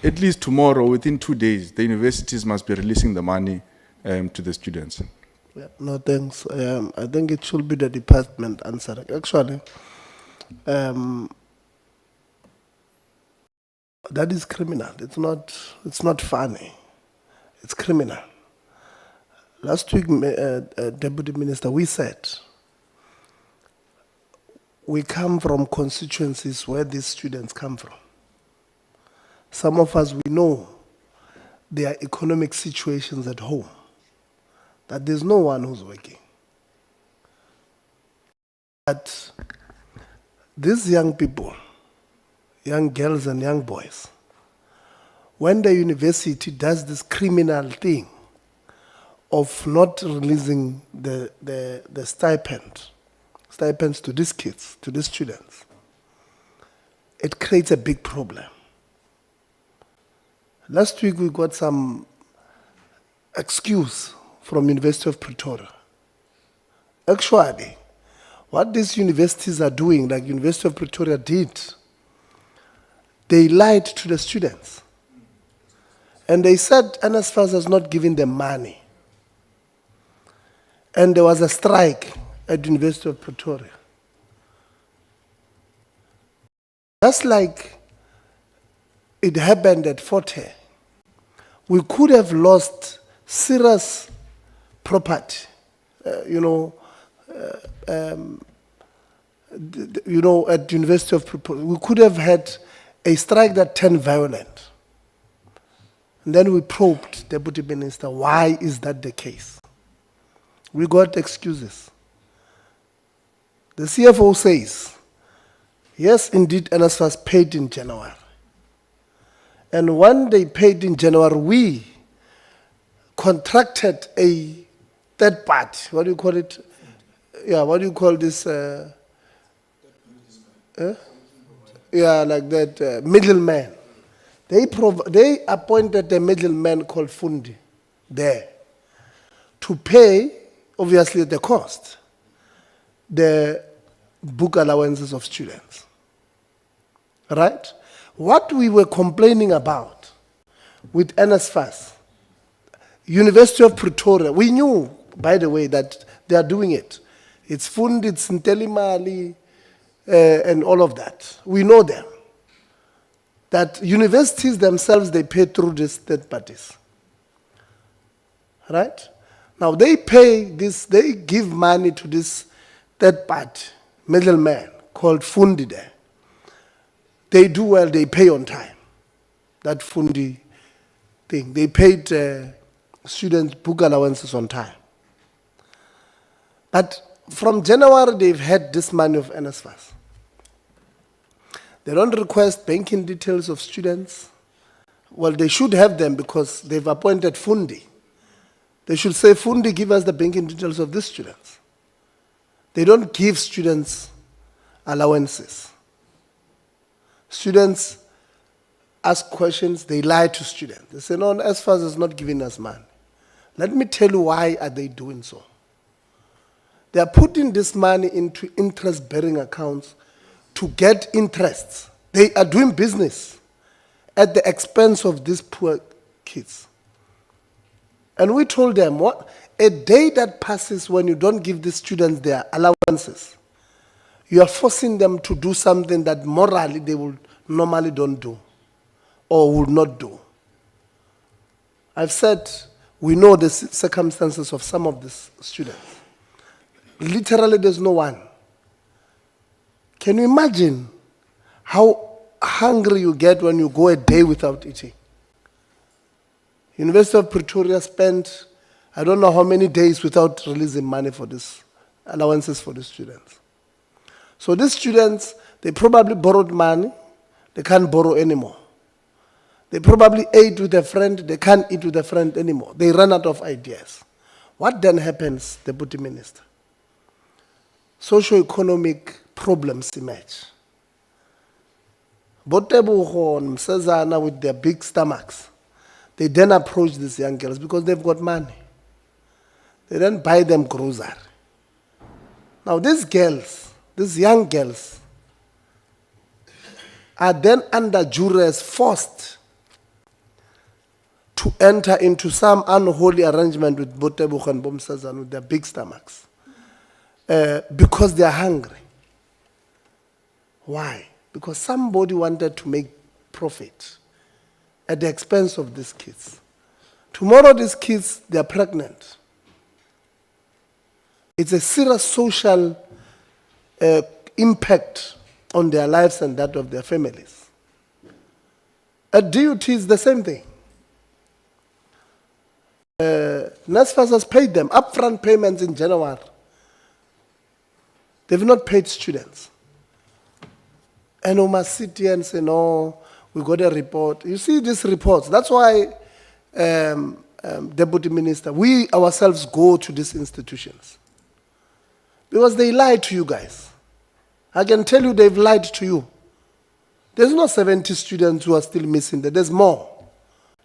at least tomorrow, within 2 days, the universities must be releasing the money to the students. Yeah, no, thanks. I think it should be the department answering. Actually, that is criminal. It's not funny. It's criminal. Last week, Deputy Minister, we said we come from constituencies where these students come from. Some of us, we know their economic situations at home, that there's no one who's working. But these young people, young girls and young boys, when the university does this criminal thing of not releasing the stipends to these kids, to these students, it creates a big problem. Last week we got some excuse from University of Pretoria. Actually, what these universities are doing, like University of Pretoria did, they lied to the students. And they said NSFAS has not given them money. And there was a strike at University of Pretoria. Just like it happened at Forte, we could have lost serious property, at University of Pretoria. We could have had a strike that turned violent. And then we probed Deputy Minister, why is that the case? We got excuses. The CFO says, yes, indeed, NSFAS paid in January. And when they paid in January, we contracted a third party. What do you call it? Yeah, what do you call this? Like that, middleman. They appointed a middleman called Fundi there to pay, obviously, the cost, the book allowances of students. Right? What we were complaining about with NSFAS, University of Pretoria, we knew, by the way, that they are doing it. It's Fundi, it's Ntelimali, and all of that. We know them. That universities themselves, they pay through these third parties. Right? Now they pay this, they give money to this third party, middleman, called Fundi there. They do well, they pay on time. That Fundi thing. They paid students book allowances on time. But from January, they've had this money of NSFAS. They don't request banking details of students. Well, they should have them because they've appointed Fundi. They should say, Fundi, give us the banking details of these students. They don't give students allowances. Students ask questions, they lie to students. They say, no, NSFAS is not giving us money. Let me tell you why are they doing so. They are putting this money into interest-bearing accounts to get interests. They are doing business at the expense of these poor kids. And we told them, what a day that passes when you don't give the students their allowances, you are forcing them to do something that morally they will normally don't do or would not do. I've said we know the circumstances of some of these students. Literally, there's no one. Can you imagine how hungry you get when you go a day without eating? University of Pretoria spent I don't know how many days without releasing money for this, allowances for the students. So these students, they probably borrowed money, they can't borrow anymore. They probably ate with a friend, they can't eat with a friend anymore. They run out of ideas. What then happens, Deputy Minister? Socio-economic problems emerge. Botebuho and Msezana with their big stomachs, they then approach these young girls because they've got money. They then buy them grocery. Now these girls, these young girls, are then under duress forced to enter into some unholy arrangement with Botebuch and Bomsazan with their big stomachs because they are hungry. Why? Because somebody wanted to make profit at the expense of these kids. Tomorrow these kids, they are pregnant. It's a serious social impact on their lives and that of their families. At DHET, it's the same thing. NSFAS has paid them upfront payments in January. They've not paid students. And we must sit here and say, no, we got a report. You see these reports. That's why, Deputy Minister, we ourselves go to these institutions. Because they lie to you guys. I can tell you they've lied to you. There's not 70 students who are still missing there. There's more.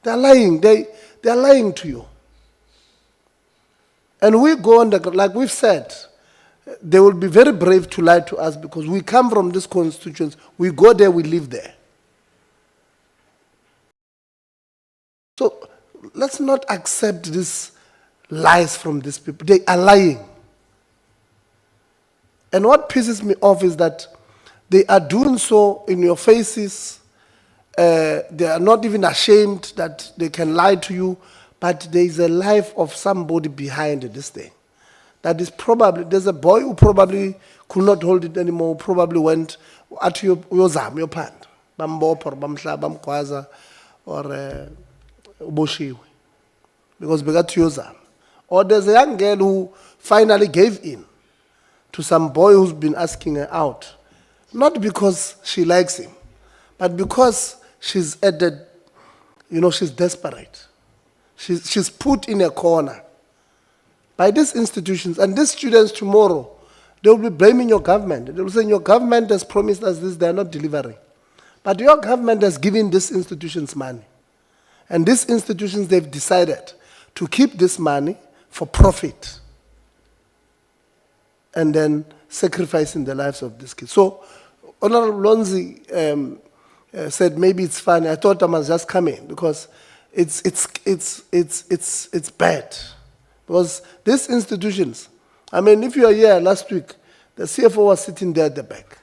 They're lying. They're lying to you. And we go on, like we've said, they will be very brave to lie to us because we come from these constituents. We go there, we live there. So let's not accept these lies from these people. They are lying. And what pisses me off is that they are doing so in your faces. They are not even ashamed that they can lie to you, but there is a life of somebody behind this thing. That is probably, there's a boy who probably could not hold it anymore, who probably went at your pand, bambop or bamsla, bamkwaza, or uboshiwe, because we got your zam. Or there's a young girl who finally gave in to some boy who's been asking her out. Not because she likes him, but because she's at the, she's desperate. She's put in a corner by these institutions. And these students tomorrow, they will be blaming your government. They will say, your government has promised us this, they are not delivering. But your government has given these institutions money. And these institutions, they've decided to keep this money for profit. And then sacrificing the lives of these kids. So, Honorable Lonzi said maybe it's funny. I thought I must just come in because it's bad. Because these institutions, I mean, if you are here last week, the CFO was sitting there at the back.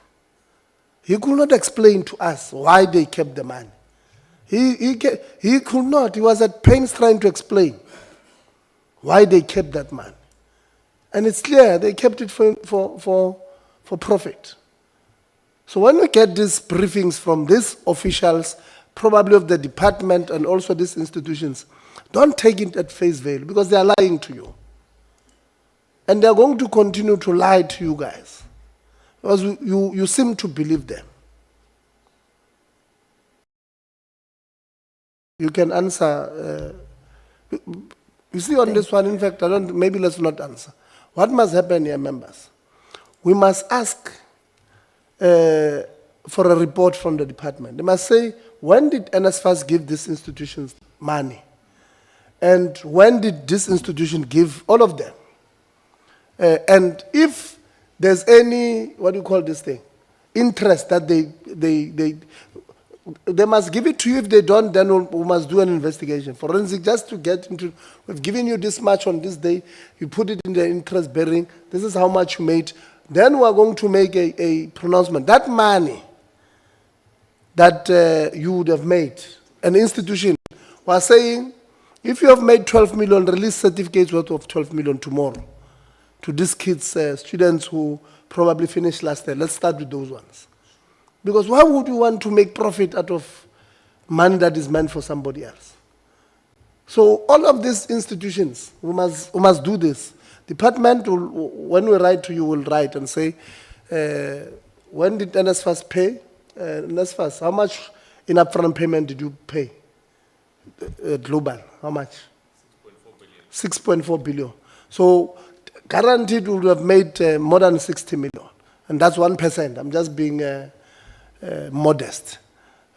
He could not explain to us why they kept the money. He could not. He was at pains trying to explain why they kept that money. And it's clear they kept it for profit. So when we get these briefings from these officials, probably of the department and also these institutions, don't take it at face value because they are lying to you. And they are going to continue to lie to you guys because you seem to believe them. You can answer. You see on this one, in fact, maybe let's not answer. What must happen here, members? We must ask for a report from the department. They must say, when did NSFAS give these institutions money? And when did this institution give all of them? And if there's any, what do you call this thing? Interest that they must give it to you. If they don't, then we must do an investigation. Forensic, just to get into, we've given you this much on this day, you put it in the interest bearing, this is how much you made. Then we are going to make a pronouncement. That money that you would have made, an institution, we are saying, if you have made 12 million, release certificates worth of 12 million tomorrow to these kids, students who probably finished last year. Let's start with those ones. Because why would you want to make profit out of money that is meant for somebody else? So all of these institutions, we must do this. Department will, when we write to you, will write and say, when did NSFAS pay? NSFAS, how much in upfront payment did you pay? Global, how much? 6.4 billion. So guaranteed we would have made more than 60 million. And that's 1%. I'm just being modest.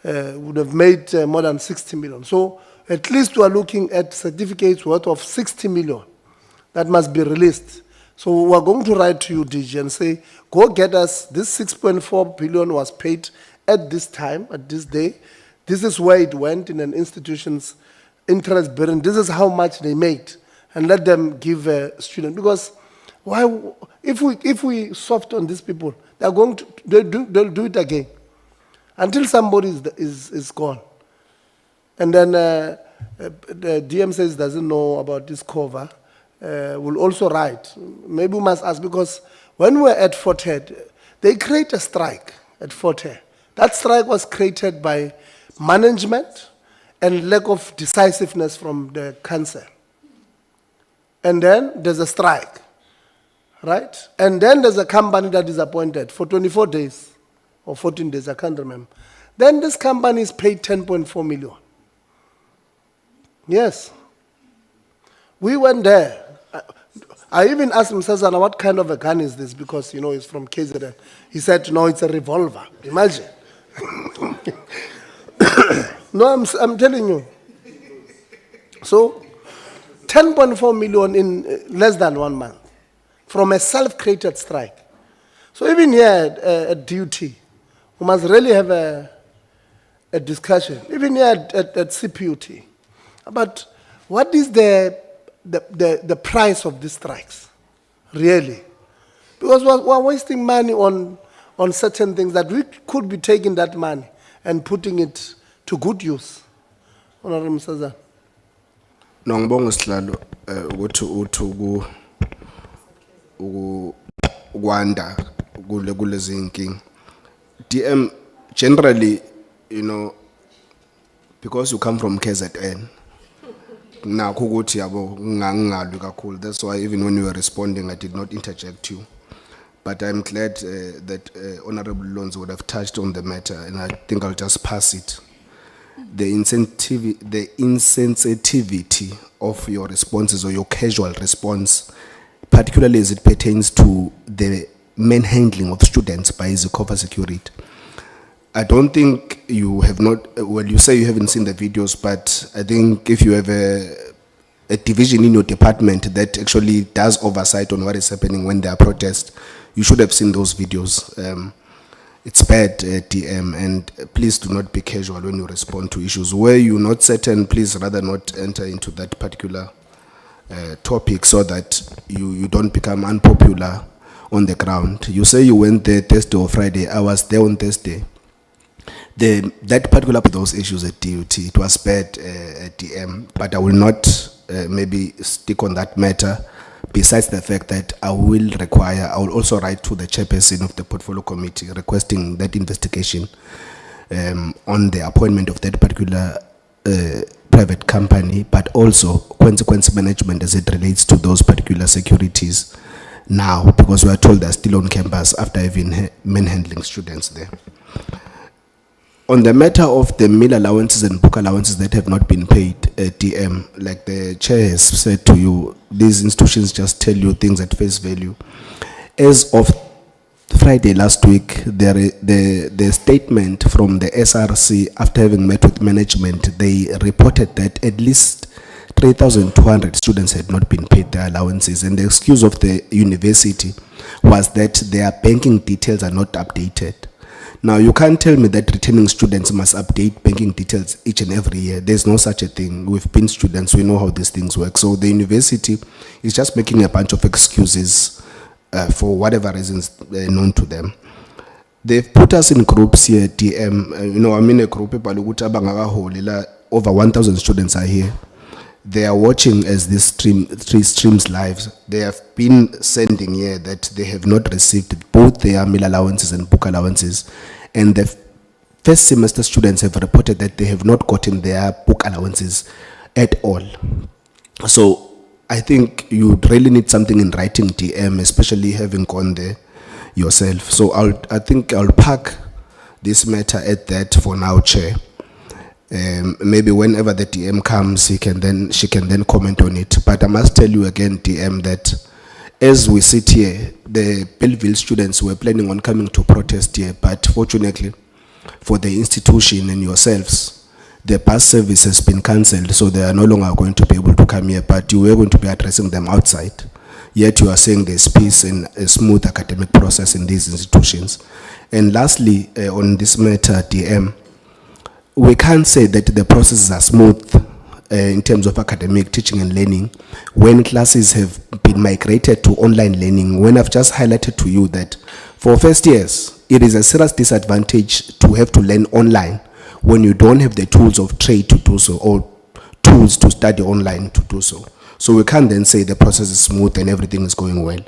Would have made more than 60 million. So at least we are looking at certificates worth of 60 million that must be released. So we are going to write to you, DG, and say, go get us, this 6.4 billion was paid at this time, at this day. This is where it went in an institution's interest bearing. This is how much they made. And let them give a student. Because why, if we soft on these people, they're going to, they'll do it again. Until somebody is gone. And then the DM says doesn't know about this cover. Will also write. Maybe we must ask, because when we're at TVET, they create a strike at TVET. That strike was created by management and lack of decisiveness from the council. And then there's a strike, right? And then there's a company that is appointed for 24 days or 14 days, I can't remember. Then this company is paid 10.4 million. Yes. We went there. I even asked him, Sazana, what kind of a gun is this? Because, you know, he's from KZN. He said, no, it's a revolver. Imagine. No, I'm telling you. So, 10.4 million in less than 1 month from a self-created strike. So even here at DUT, we must really have a discussion, even here at CPUT, about what is the price of these strikes, really. Because we're wasting money on certain things that we could be taking that money and putting it to good use. Honorable Mr. No, ngibonga sihlalo ukuthi ukwanda kulezi inking. DM generally, you know, because you come from KZN, nakho ukuthi yabo ngingalwi kakhulu. That's why even when you were responding, I did not interject you. But I'm glad that Honorable Lonzo would have touched on the matter, and I think I'll just pass it. The insensitivity of your responses or your casual response, particularly as it pertains to the manhandling of students by Zikova Security. I don't think you have not, well, you say you haven't seen the videos, but I think if you have a division in your department that actually does oversight on what is happening when there are protests, you should have seen those videos. It's bad, DM, and please do not be casual when you respond to issues. Where you're not certain, please rather not enter into that particular topic so that you don't become unpopular on the ground. You say you went there Thursday or Friday. I was there on Thursday. That particular those issues at DUT, it was bad at DM, but I will not maybe stick on that matter. Besides the fact that I will also write to the chairperson of the portfolio committee requesting that investigation on the appointment of that particular private company, but also consequence management as it relates to those particular securities now, because we are told they're still on campus after having manhandling students there. On the matter of the meal allowances and book allowances that have not been paid, DM, like the chair has said to you, these institutions just tell you things at face value. As of Friday last week, the statement from the SRC, after having met with management, they reported that at least 3,200 students had not been paid their allowances, and the excuse of the university was that their banking details are not updated. Now, you can't tell me that returning students must update banking details each and every year. There's no such a thing. We've been students, we know how these things work. So the university is just making a bunch of excuses for whatever reasons known to them. They've put us in groups here, DM. You know, I'm in a group, over 1,000 students are here. They are watching as this three streams live. They have been sending here that they have not received both their meal allowances and book allowances. And the first semester students have reported that they have not gotten their book allowances at all. So I think you really need something in writing, DM, especially having gone there yourself. So I think I'll park this matter at that for now, Chair. Maybe whenever the DM comes, she can then comment on it. But I must tell you again, DM, that as we sit here, the Belleville students were planning on coming to protest here, but fortunately for the institution and yourselves, the bus service has been cancelled, so they are no longer going to be able to come here, but you were going to be addressing them outside. Yet you are saying there's peace and a smooth academic process in these institutions. And lastly, on this matter, DM, we can't say that the processes are smooth in terms of academic teaching and learning when classes have been migrated to online learning, when I've just highlighted to you that for first years, it is a serious disadvantage to have to learn online when you don't have the tools of trade to do so, or tools to study online to do so. So we can't then say the process is smooth and everything is going well.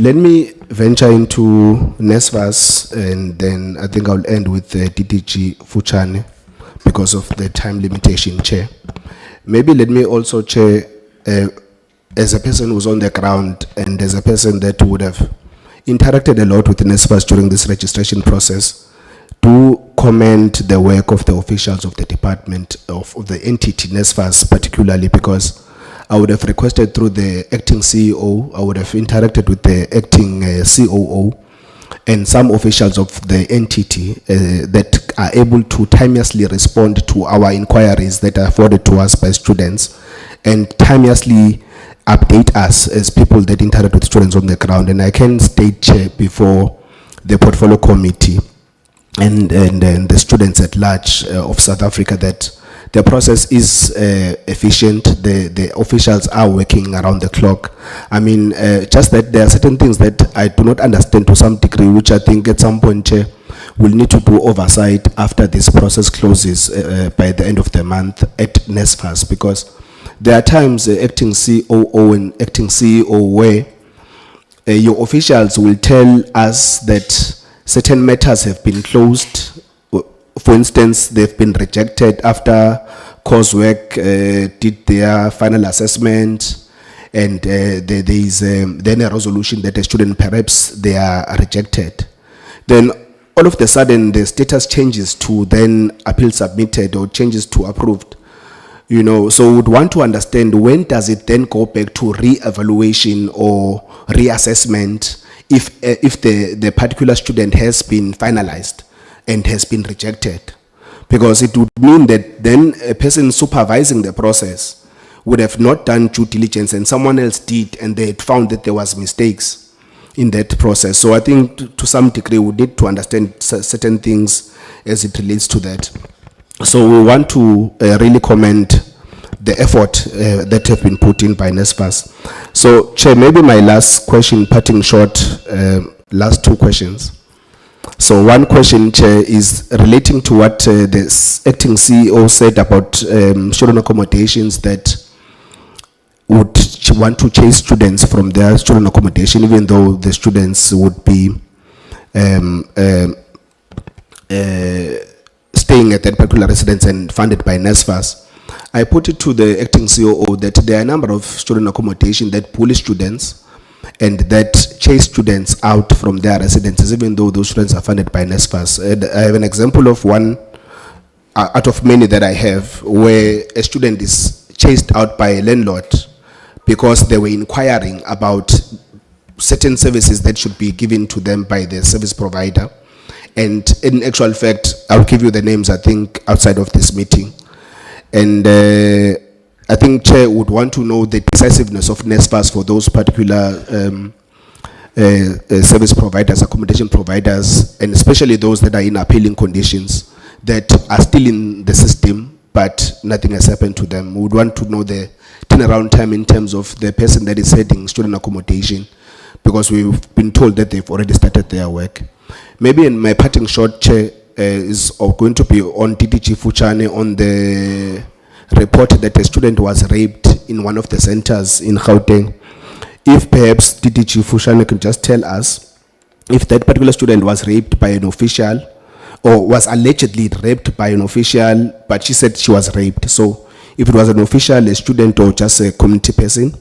Let me venture into NSFAS, and then I think I'll end with DDG Fuchane because of the time limitation, Chair. Maybe let me also, Chair, as a person who's on the ground and as a person that would have interacted a lot with NSFAS during this registration process, do commend the work of the officials of the department, of the entity NSFAS particularly, because I would have requested through the acting CEO, I would have interacted with the acting COO and some officials of the entity that are able to timeously respond to our inquiries that are forwarded to us by students and timeously update us as people that interact with students on the ground. And I can state, Chair, before the portfolio committee and the students at large of South Africa that the process is efficient. The officials are working around the clock. I mean, just that there are certain things that I do not understand to some degree, which I think at some point, Chair, we'll need to do oversight after this process closes by the end of the month at NSFAS, because there are times acting COO and acting CEO where your officials will tell us that certain matters have been closed. For instance, they've been rejected after coursework did their final assessment, and there is then a resolution that a student perhaps they are rejected. Then all of a sudden the status changes to then appeal submitted or changes to approved. You know, so would want to understand when does it then go back to re-evaluation or reassessment if the particular student has been finalized and has been rejected, because it would mean that then a person supervising the process would have not done due diligence and someone else did, and they had found that there was mistakes in that process. So I think to some degree we need to understand certain things as it relates to that. So we want to really commend the effort that have been put in by NSFAS. So, Chair, maybe my last question, parting short, last two questions. So one question, Chair, is relating to what the acting CEO said about student accommodations that would want to chase students from their student accommodation, even though the students would be staying at that particular residence and funded by NSFAS. I put it to the acting COO that there are a number of student accommodation that pull students and that chase students out from their residences, even though those students are funded by NSFAS. And I have an example of one out of many that I have, where a student is chased out by a landlord because they were inquiring about certain services that should be given to them by the service provider. And in actual fact, I'll give you the names, I think, outside of this meeting. And I think Chair would want to know the decisiveness of NSFAS for those particular service providers, accommodation providers, and especially those that are in appealing conditions that are still in the system, but nothing has happened to them. We would want to know the turnaround time in terms of the person that is heading student accommodation, because we've been told that they've already started their work. Maybe in my parting short, Chair, is going to be on DDG Fuchane on the report that a student was raped in one of the centers in Gauteng. If perhaps DDG Fuchane can just tell us if that particular student was raped by an official or was allegedly raped by an official, but she said she was raped. So if it was an official, a student, or just a community person?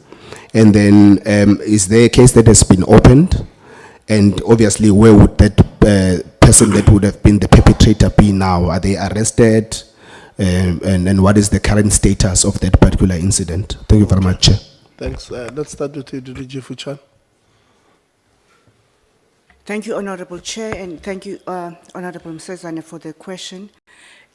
And then is there a case that has been opened? And obviously, where would that person that would have been the perpetrator be now? Are they arrested? And what is the current status of that particular incident? Thank you very much, Chair. Thanks. Let's start with you, DDG Fuchan. Thank you, Honorable Chair, and thank you, Honorable Msezane, for the question.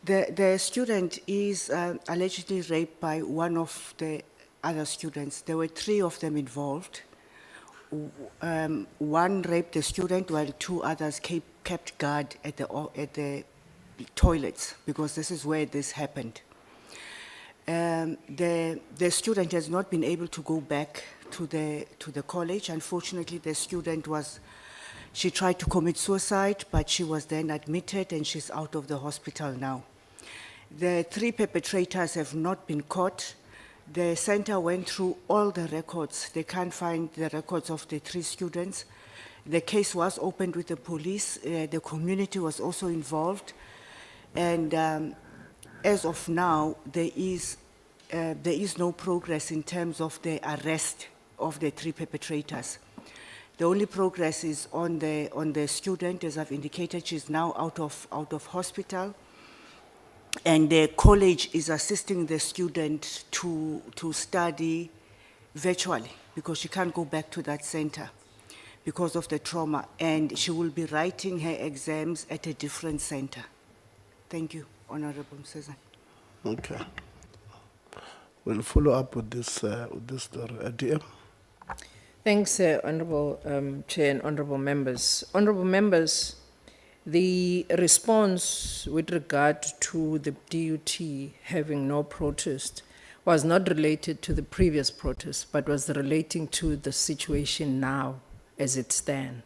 The student is allegedly raped by one of the other students. There were 3 of them involved. One raped the student while 2 others kept guard at the toilets, because this is where this happened. The student has not been able to go back to the college. Unfortunately, the student she tried to commit suicide, but she was then admitted and she's out of the hospital now. The 3 perpetrators have not been caught. The center went through all the records. They can't find the records of the 3 students. The case was opened with the police. The community was also involved. And as of now, there is no progress in terms of the arrest of the 3 perpetrators. The only progress is on the student. As I've indicated, she's now out of hospital. And the college is assisting the student to study virtually, because she can't go back to that center because of the trauma. And she will be writing her exams at a different center. Thank you, Honorable Msezane. Okay. We'll follow up with this story. DM. Thanks, Honorable Chair and Honorable Members. Honorable Members, the response with regard to the DUT having no protest was not related to the previous protest, but was relating to the situation now as it stands.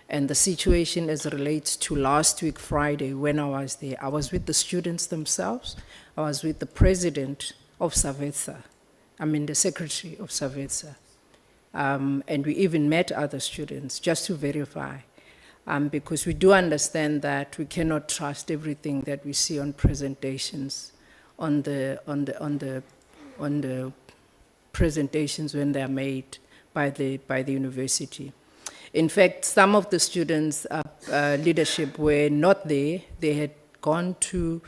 And the situation as it relates to last week, Friday, when I was there, I was with the students themselves. I was with the president of SAVETSA, the secretary of SAVETSA. And we even met other students just to verify, because we do understand that we cannot trust everything that we see on presentations, on the presentations when they are made by the university. In fact, some of the students' leadership were not there. They had gone to,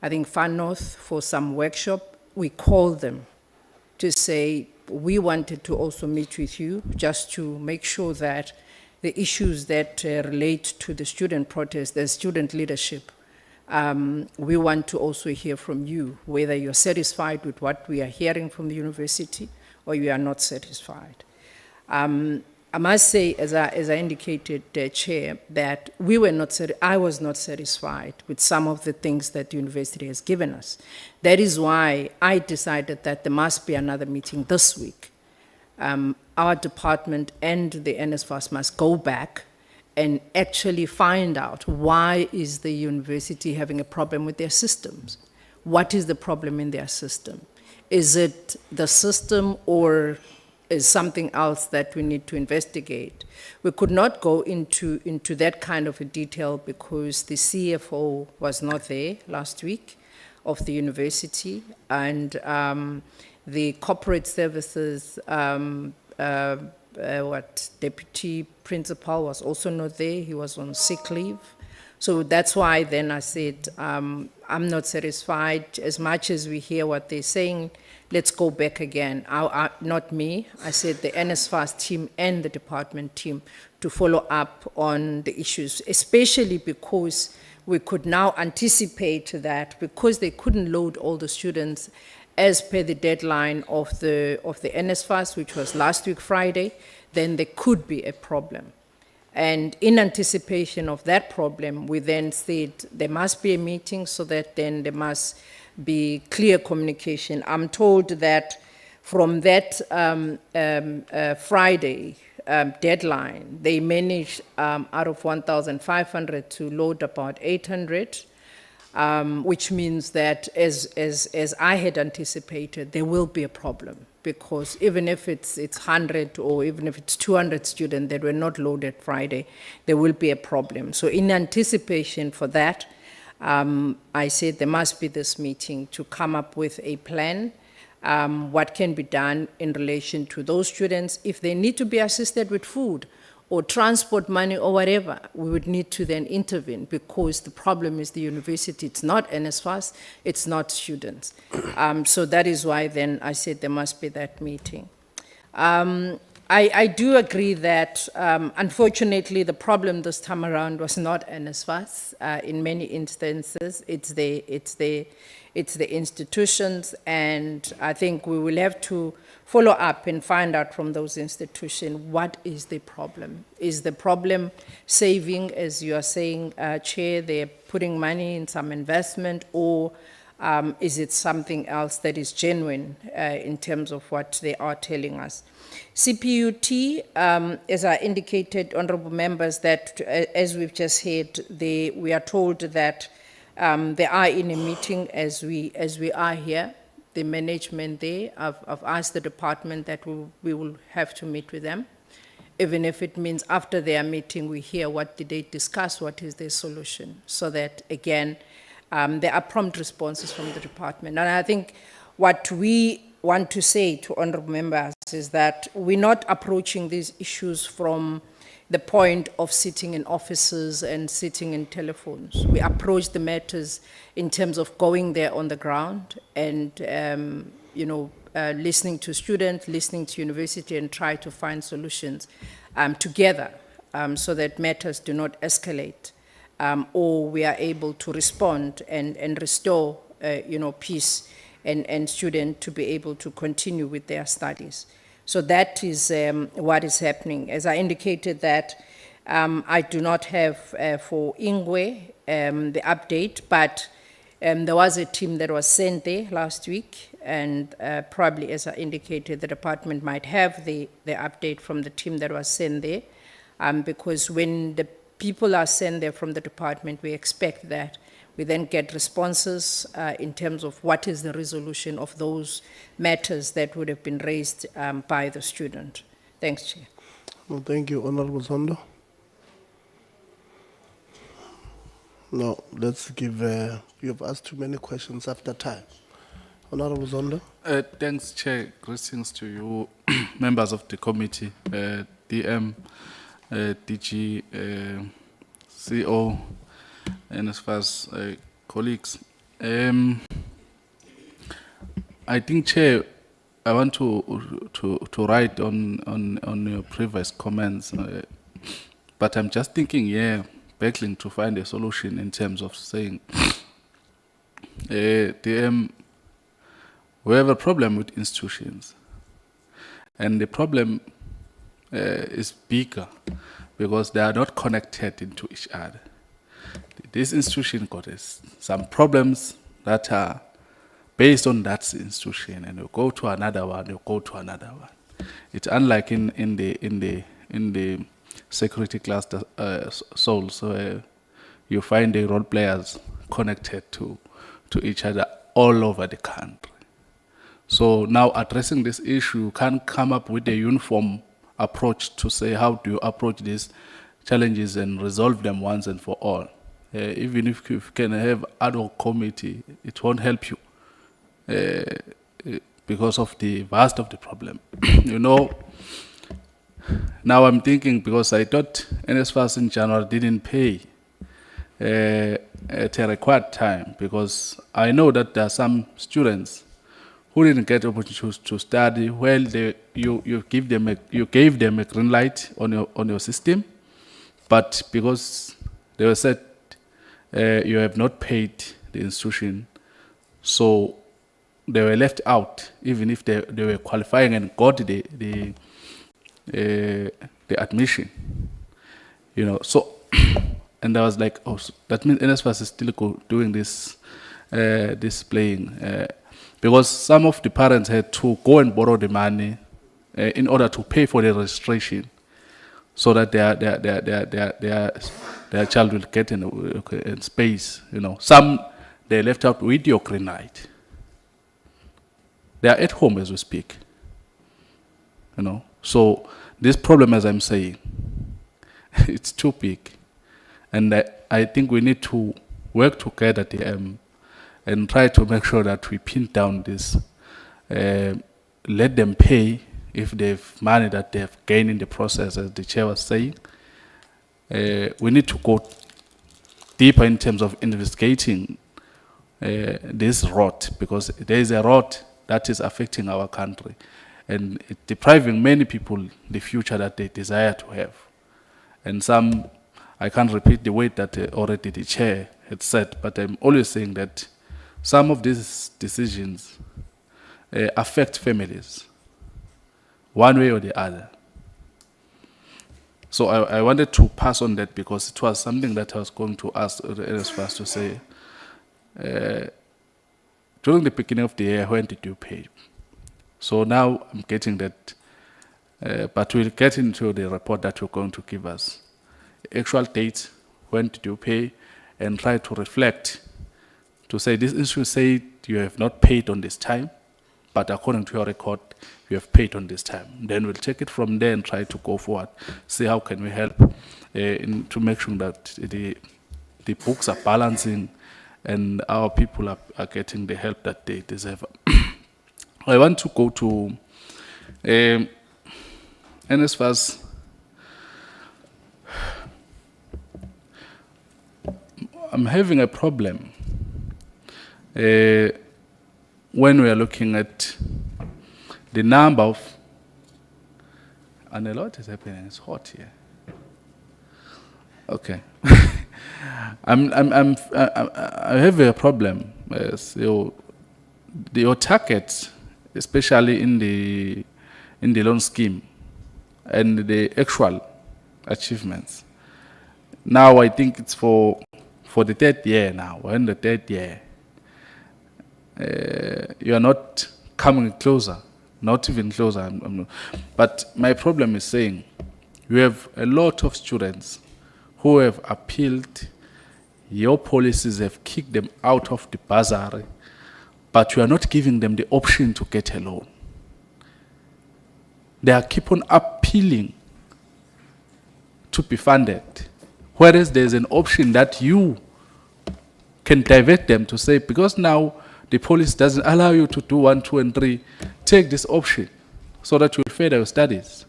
I think, Far North for some workshop. We called them to say, we wanted to also meet with you just to make sure that the issues that relate to the student protest, the student leadership, we want to also hear from you, whether you're satisfied with what we are hearing from the university or you are not satisfied. I must say, as I indicated, Chair, that I was not satisfied with some of the things that the university has given us. That is why I decided that there must be another meeting this week. Our department and the NSFAS must go back and actually find out why is the university having a problem with their systems. What is the problem in their system? Is it the system, or is something else that we need to investigate? We could not go into that kind of a detail because the CFO was not there last week of the university, and the corporate services deputy principal was also not there. He was on sick leave. So that's why then I said, I'm not satisfied. As much as we hear what they're saying, let's go back again. Not me. I said the NSFAS team and the department team to follow up on the issues, especially because we could now anticipate that because they couldn't load all the students as per the deadline of the NSFAS, which was last week Friday, then there could be a problem. And in anticipation of that problem, we then said there must be a meeting so that then there must be clear communication. I'm told that from that Friday deadline, they managed out of 1,500 to load about 800, which means that as I had anticipated, there will be a problem. Because even if it's 100 or even if it's 200 students that were not loaded Friday, there will be a problem. So in anticipation for that, I said there must be this meeting to come up with a plan, what can be done in relation to those students. If they need to be assisted with food or transport money or whatever, we would need to then intervene, because the problem is the university. It's not NSFAS, it's not students. So that is why then I said there must be that meeting. I do agree that, unfortunately, the problem this time around was not NSFAS. In many instances, it's the institutions, and I think we will have to follow up and find out from those institutions what is the problem. Is the problem saving, as you are saying, Chair, they're putting money in some investment, or is it something else that is genuine in terms of what they are telling us? CPUT, as I indicated, honorable members, that as we've just heard, we are told that they are in a meeting as we are here, the management there. I've asked the department that we will have to meet with them, even if it means after their meeting we hear what did they discuss, what is their solution, so that, again, there are prompt responses from the department. And I think what we want to say to honorable members is that we're not approaching these issues from the point of sitting in offices and sitting in telephones. We approach the matters in terms of going there on the ground and, listening to students, listening to university, and try to find solutions together, so that matters do not escalate, or we are able to respond and restore, peace and students to be able to continue with their studies. So that is what is happening. As I indicated that I do not have for Ingwe the update, but there was a team that was sent there last week, and probably, as I indicated, the department might have the update from the team that was sent there, because when the people are sent there from the department, we expect that we then get responses in terms of what is the resolution of those matters that would have been raised by the student. Thanks, Chair. Well, thank you, Honorable Zondo. No, let's give, you have asked too many questions after time. Honorable Zondo. Thanks, Chair. Greetings to you, members of the committee, DM, DG, CO, NSFAS, colleagues. I think, Chair, I want to write on your previous comments, but I'm just thinking, battling to find a solution in terms of saying, DM, we have a problem with institutions, and the problem is bigger because they are not connected into each other. This institution got some problems that are based on that institution, and you go to another one, you go to another one. It's unlike in the security cluster souls, where you find the role players connected to each other all over the country. So now addressing this issue, you can't come up with a uniform approach to say how do you approach these challenges and resolve them once and for all. Even if you can have ad hoc committee, it won't help you because of the vast of the problem. Now I'm thinking, because I thought NSFAS in January didn't pay at a required time, because I know that there are some students who didn't get opportunities to study. Well, you gave them a green light on your system, but because they were said you have not paid the institution, so they were left out, even if they were qualifying and got the admission. So and I was like, oh, so that means NSFAS is still doing this playing. Because some of the parents had to go and borrow the money in order to pay for the registration, so that their child will get in space. Some they left out with your green light. They are at home as we speak. So this problem, as I'm saying, it's too big, and I think we need to work together and try to make sure that we pin down this. Let them pay if they've money that they've gained in the process, as the chair was saying. We need to go deeper in terms of investigating this rot, because there is a rot that is affecting our country and it depriving many people the future that they desire to have. And some, I can't repeat the way that already the chair had said, but I'm always saying that some of these decisions affect families, one way or the other. So I wanted to pass on that because it was something that I was going to ask the NSFAS to say. During the beginning of the year, when did you pay? So now I'm getting that, but we'll get into the report that you're going to give us. Actual date, when did you pay, and try to reflect, to say this issue said you have not paid on this time, but according to your record, you have paid on this time. Then we'll take it from there and try to go forward, see how can we help to make sure that the books are balancing and our people are getting the help that they deserve. I want to go to NSFAS. I'm having a problem when we are looking at the number of, and a lot is happening, it's hot here. Okay. I have a problem. So your targets, especially in the loan scheme, and the actual achievements. Now I think it's for the third year now. We're in the third year. You are not coming closer, not even closer. But my problem is saying you have a lot of students who have appealed. Your policies have kicked them out of the bursary, but you are not giving them the option to get a loan. They are keep on appealing to be funded, whereas there's an option that you can divert them to say, because now the policy doesn't allow you to do 1, 2, and 3, take this option so that you'll further your studies.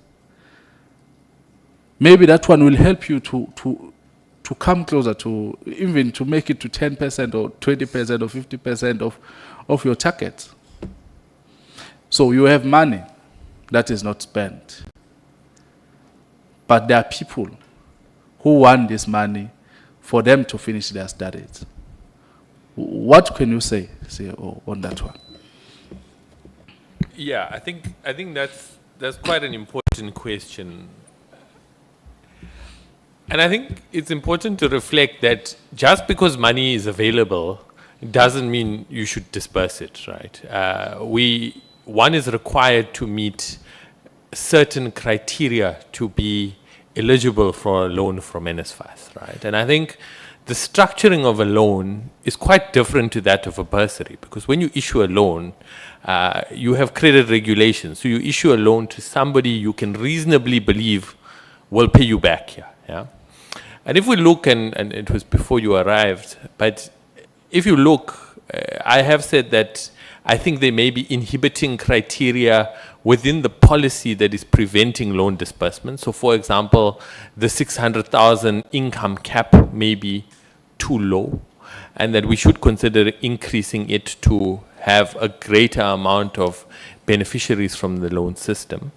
Maybe that one will help you to come closer to, even to make it to 10% or 20% or 50% of your target. So you have money that is not spent. But there are people who want this money for them to finish their studies. What can you say on that one? Yeah, I think that's quite an important question. And I think it's important to reflect that just because money is available doesn't mean you should disperse it, right? One is required to meet certain criteria to be eligible for a loan from NSFAS, right? And I think the structuring of a loan is quite different to that of a bursary, because when you issue a loan, you have credit regulations. So you issue a loan to somebody you can reasonably believe will pay you back here. Yeah. And if we look, and it was before you arrived, but if you look, I have said that I think there may be inhibiting criteria within the policy that is preventing loan disbursement. So for example, the 600,000 income cap may be too low, and that we should consider increasing it to have a greater amount of beneficiaries from the loan system.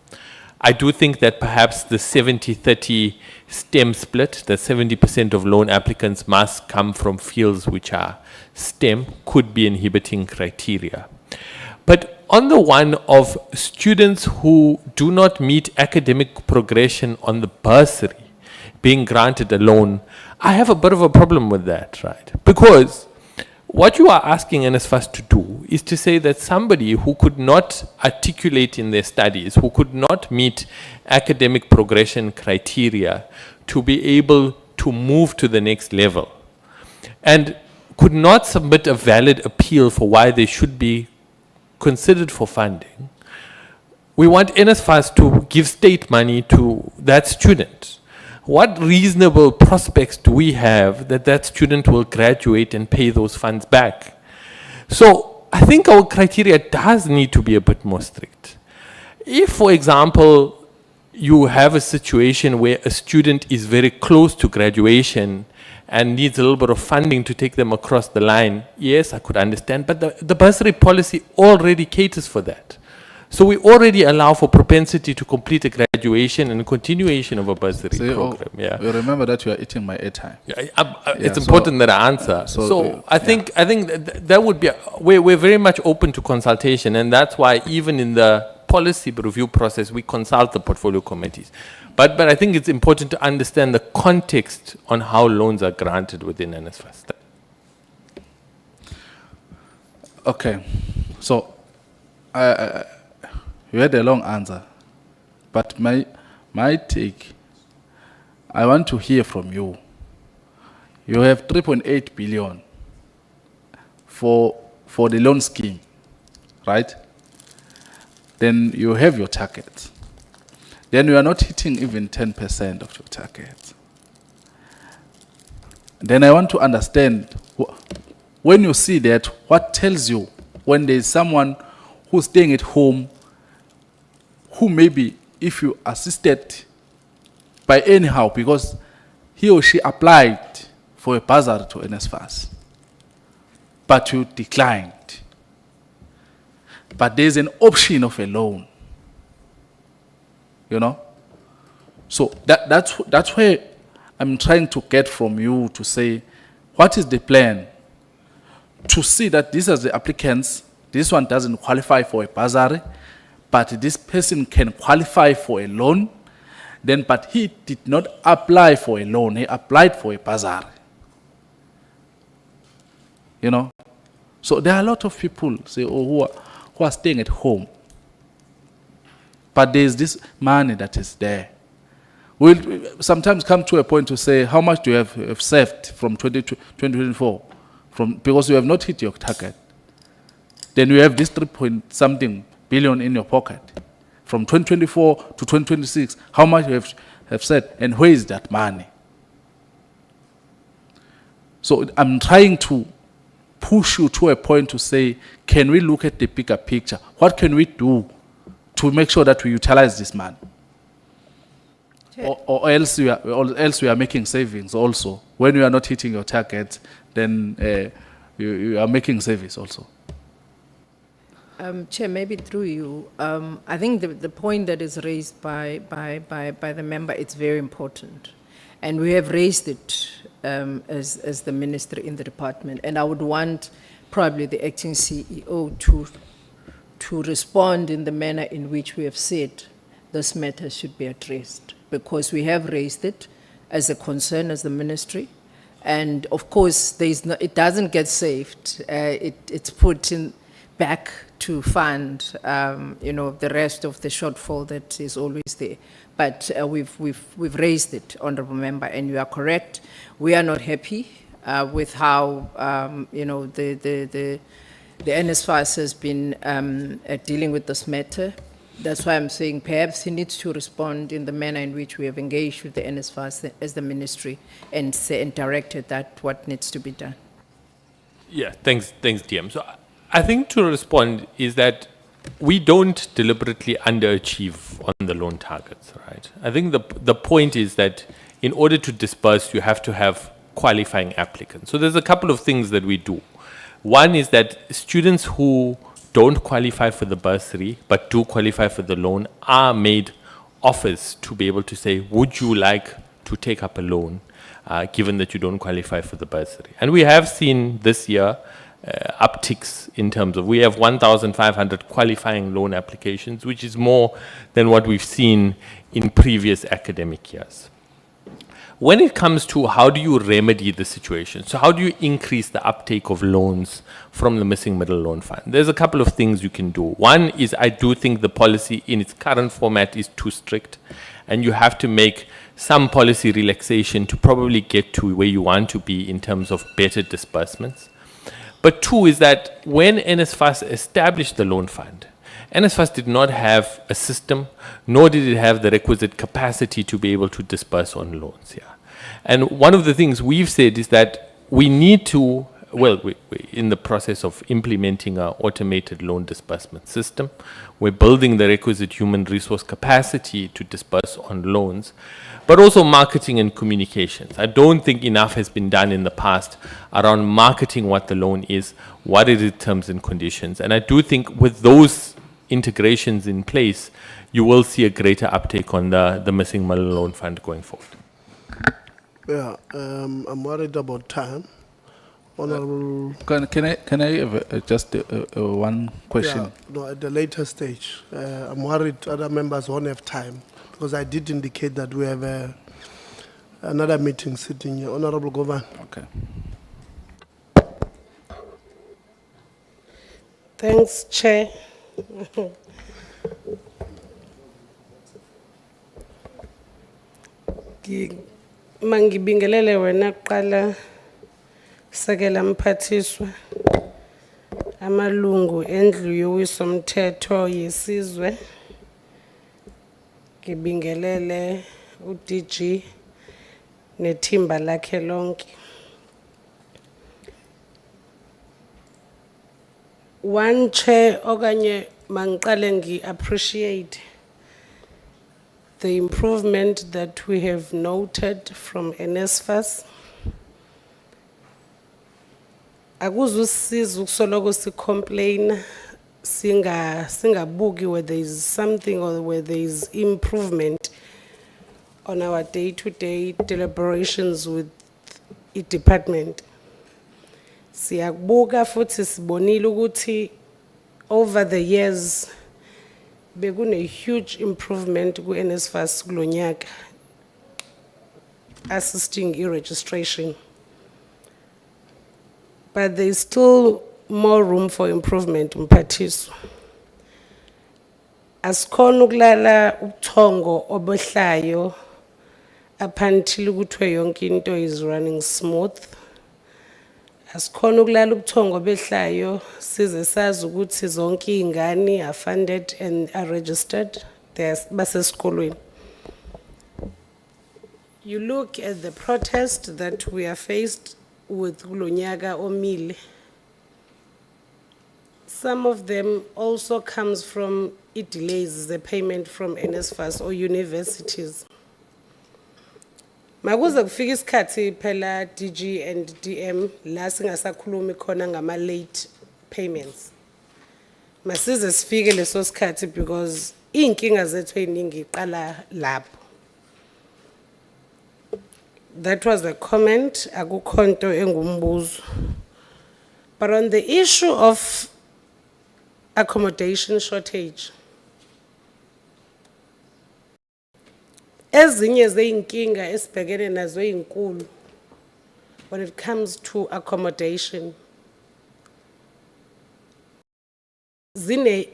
I do think that perhaps the 70-30 STEM split, that 70% of loan applicants must come from fields which are STEM, could be inhibiting criteria. But on the one of students who do not meet academic progression on the bursary being granted a loan, I have a bit of a problem with that, right? Because what you are asking NSFAS to do is to say that somebody who could not articulate in their studies, who could not meet academic progression criteria to be able to move to the next level, and could not submit a valid appeal for why they should be considered for funding, we want NSFAS to give state money to that student what reasonable prospects do we have that that student will graduate and pay those funds back? So I think our criteria does need to be a bit more strict. If, for example, you have a situation where a student is very close to graduation and needs a little bit of funding to take them across the line, yes, I could understand, but the bursary policy already caters for that. So we already allow for propensity to complete a graduation and continuation of a bursary program. Yeah. You remember that you are eating my airtime. It's important that I answer. So I think that would be, we're very much open to consultation, and that's why even in the policy review process, we consult the portfolio committees. But I think it's important to understand the context on how loans are granted within NSFAS. Okay, so you had a long answer, but my take, I want to hear from you. You have 3.8 billion for the loan scheme, right? Then you have your target. Then you are not hitting even 10% of your target. Then I want to understand, when you see that, what tells you when there is someone who's staying at home, who maybe, if you assisted by anyhow, because he or she applied for a bursary to NSFAS, but you declined. But there's an option of a loan, you know? So that's where I'm trying to get from you to say, what is the plan to see that these are the applicants, this one doesn't qualify for a bursary, but this person can qualify for a loan, then but he did not apply for a loan, he applied for a bursary. You know? So there are a lot of people say, who are staying at home, but there's this money that is there. We'll sometimes come to a point to say, how much do you have saved from 2024? Because you have not hit your target. Then you have this 3-point-something billion in your pocket. From 2024 to 2026, how much you have said, and where is that money? So I'm trying to push you to a point to say, can we look at the bigger picture? What can we do to make sure that we utilize this money? Or else we are making savings also. When you are not hitting your target, then you are making savings also. Chair, maybe through you, I think the point that is raised by the member, it's very important. And we have raised it as the minister in the department. And I would want probably the acting CEO to respond in the manner in which we have said this matter should be addressed. Because we have raised it as a concern as the ministry. And of course, it doesn't get saved. It's put in back to fund, the rest of the shortfall that is always there. But we've raised it, Honourable Member, and you are correct. We are not happy with how, the NSFAS has been dealing with this matter. That's why I'm saying perhaps he needs to respond in the manner in which we have engaged with the NSFAS as the ministry and directed that what needs to be done. Yeah, thanks, DM. So I think to respond is that we don't deliberately underachieve on the loan targets, right? I think the point is that in order to disburse, you have to have qualifying applicants. So there's a couple of things that we do. One is that students who don't qualify for the bursary but do qualify for the loan are made offers to be able to say, would you like to take up a loan given that you don't qualify for the bursary? And we have seen this year upticks in terms of, we have 1,500 qualifying loan applications, which is more than what we've seen in previous academic years. When it comes to how do you remedy the situation, so how do you increase the uptake of loans from the missing middle loan fund? There's a couple of things you can do. One is, I do think the policy in its current format is too strict, and you have to make some policy relaxation to probably get to where you want to be in terms of better disbursements. But two is that when NSFAS established the loan fund, NSFAS did not have a system, nor did it have the requisite capacity to be able to disperse on loans. Yeah. And one of the things we've said is that we need to, well, we're in the process of implementing our automated loan disbursement system. We're building the requisite human resource capacity to disperse on loans, but also marketing and communications. I don't think enough has been done in the past around marketing what the loan is, what are the terms and conditions. And I do think with those integrations in place, you will see a greater uptake on the Missing Money Loan Fund going forward. Yeah, I'm worried about time. Honorable. Can I have just one question? Yeah, no, at the later stage. I'm worried other members won't have time because I did indicate that we have another meeting sitting here. Honorable Govan. Okay. Thanks, Chair. Mangibingelele wena kuqala sekela mphathiswa amalungu endlu yowisomthetho yesizwe ngibingelele uDG nethimba lakhe lonke. One chair okanye mangiqale ngi-appreciate the improvement that we have noted from NSFAS. Akuzusiza ukusoloko si-complain singabuki where there is something or where there is improvement on our day-to-day deliberations with the department. Siyakubuka futhi sibonile ukuthi over the years bekune huge improvement ku NSFAS kulonyaka assisting e-registration. But there is still more room for improvement mphathiswa. Asikhona ukulala ubuthongo obehlayo up until kuthiwe yonke into is running smooth. Asikhona ukulala ubuthongo behlayo size sazi ukuthi zonke izingane are funded and are registered basesikolweni. You look at the protest that we are faced with kulonyaka omile. Some of them also comes from delays the payment from NSFAS or universities. Makuze kufika isikhathi phela DG and DM la singasakhulumi khona ngama late payments. Masize sifike leso sikhathi because inkinga zethu eziningi iqala lapho. That was a comment, akukhonto engumbuzo. But on the issue of accommodation shortage, ezinye zeyinkinga esibhekene nazo ezinkulu when it comes to accommodation, zine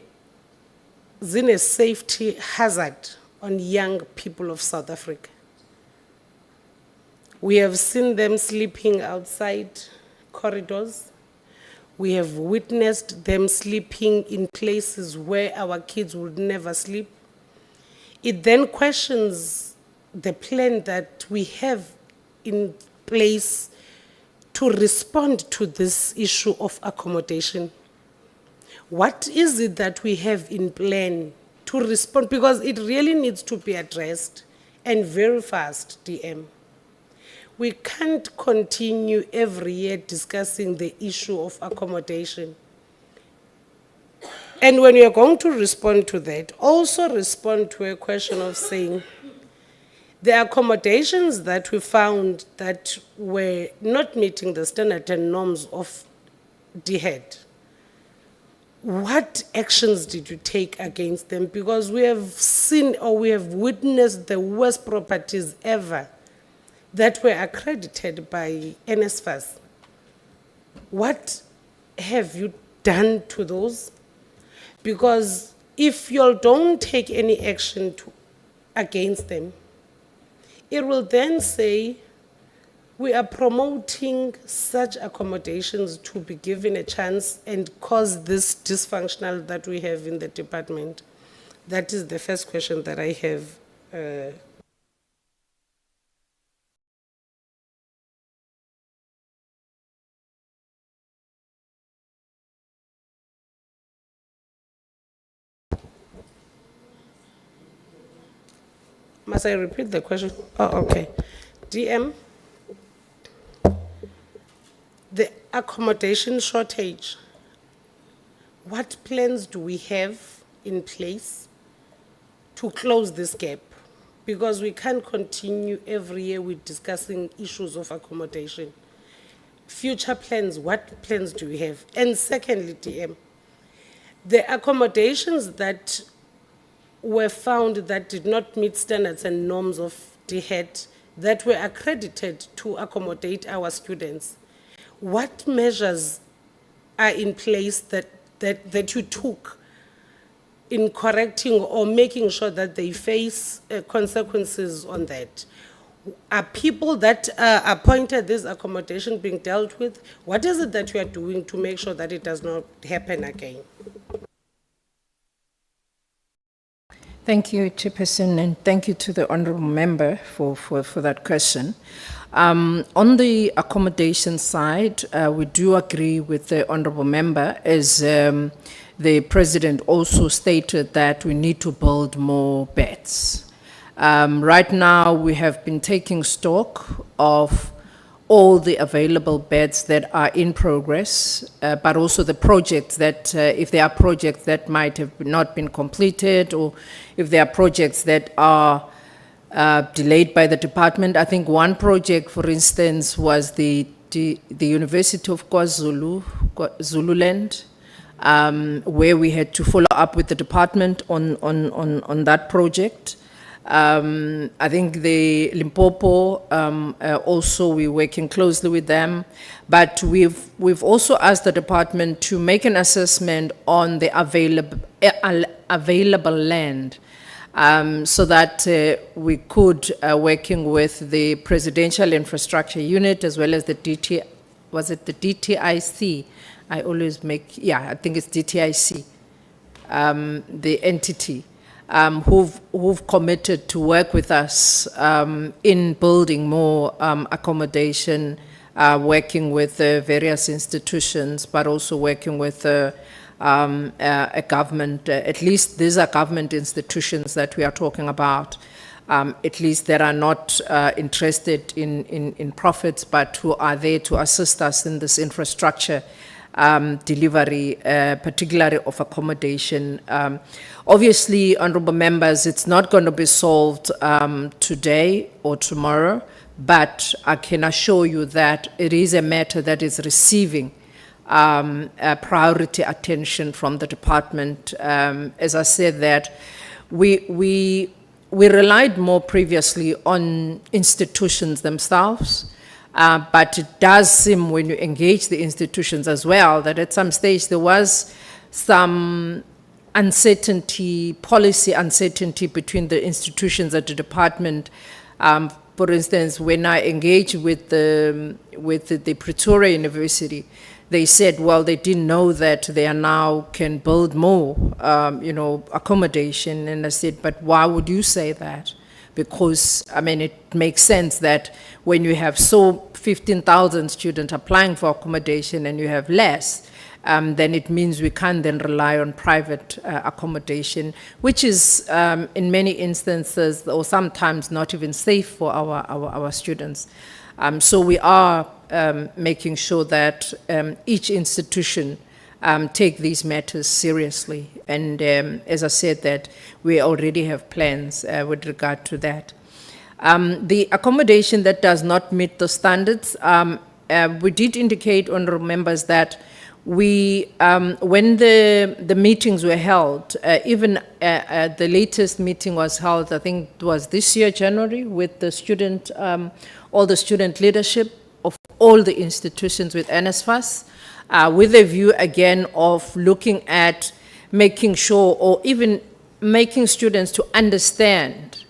safety hazard on young people of South Africa. We have seen them sleeping outside corridors. We have witnessed them sleeping in places where our kids would never sleep. It then questions the plan that we have in place to respond to this issue of accommodation. What is it that we have in plan to respond? Because it really needs to be addressed and very fast, DM. We can't continue every year discussing the issue of accommodation. And when you're going to respond to that, also respond to a question of saying, the accommodations that we found that were not meeting the standard and norms of DHET, what actions did you take against them? Because we have seen or we have witnessed the worst properties ever that were accredited by NSFAS. What have you done to those? Because if you don't take any action against them, it will then say We are promoting such accommodations to be given a chance and cause this dysfunctional that we have in the department. That is the first question that I have. Must I repeat the question? Oh, okay. DM, the accommodation shortage, what plans do we have in place to close this gap? Because we can't continue every year with discussing issues of accommodation. Future plans, what plans do we have? And secondly, DM, the accommodations that were found that did not meet standards and norms of DHET that were accredited to accommodate our students. What measures are in place that you took in correcting or making sure that they face consequences on that? Are people that appointed this accommodation being dealt with? What is it that you are doing to make sure that it does not happen again? Thank you, Chairperson, and thank you to the honourable member for that question. On the accommodation side, we do agree with the honourable member, as the President also stated that we need to build more beds. Right now, we have been taking stock of all the available beds that are in progress, but also the projects that, if there are projects that might have not been completed, or if there are projects that are delayed by the department. I think one project, for instance, was the University of Zululand, where we had to follow up with the department on that project. I think the Limpopo, also we're working closely with them, but we've also asked the department to make an assessment on the available land, so that we could, working with the Presidential Infrastructure Unit as well as the DTIC? I always make, yeah, I think it's DTIC, the entity. Who've committed to work with us in building more accommodation, working with various institutions, but also working with a government. At least these are government institutions that we are talking about, at least that are not interested in profits, but who are there to assist us in this infrastructure delivery, particularly of accommodation. Obviously, honourable members, it's not going to be solved today or tomorrow, but I can assure you that it is a matter that is receiving priority attention from the department. As I said, that we relied more previously on institutions themselves. But it does seem, when you engage the institutions as well, that at some stage there was some uncertainty, policy uncertainty between the institutions at the department. For instance, when I engaged with the Pretoria University, they said, well, they didn't know that they are now can build more, accommodation. And I said, but why would you say that? Because, I mean, it makes sense that when you have 15,000 students applying for accommodation and you have less, then it means we can't then rely on private accommodation, which is in many instances or sometimes not even safe for our students. So we are making sure that each institution take these matters seriously. And as I said, that we already have plans with regard to that. The accommodation that does not meet the standards, we did indicate, honourable members, that we, when the meetings were held, even the latest meeting was held, I think it was this year, January, with the student, all the student leadership of all the institutions with NSFAS, with a view again of looking at making sure, or even making students to understand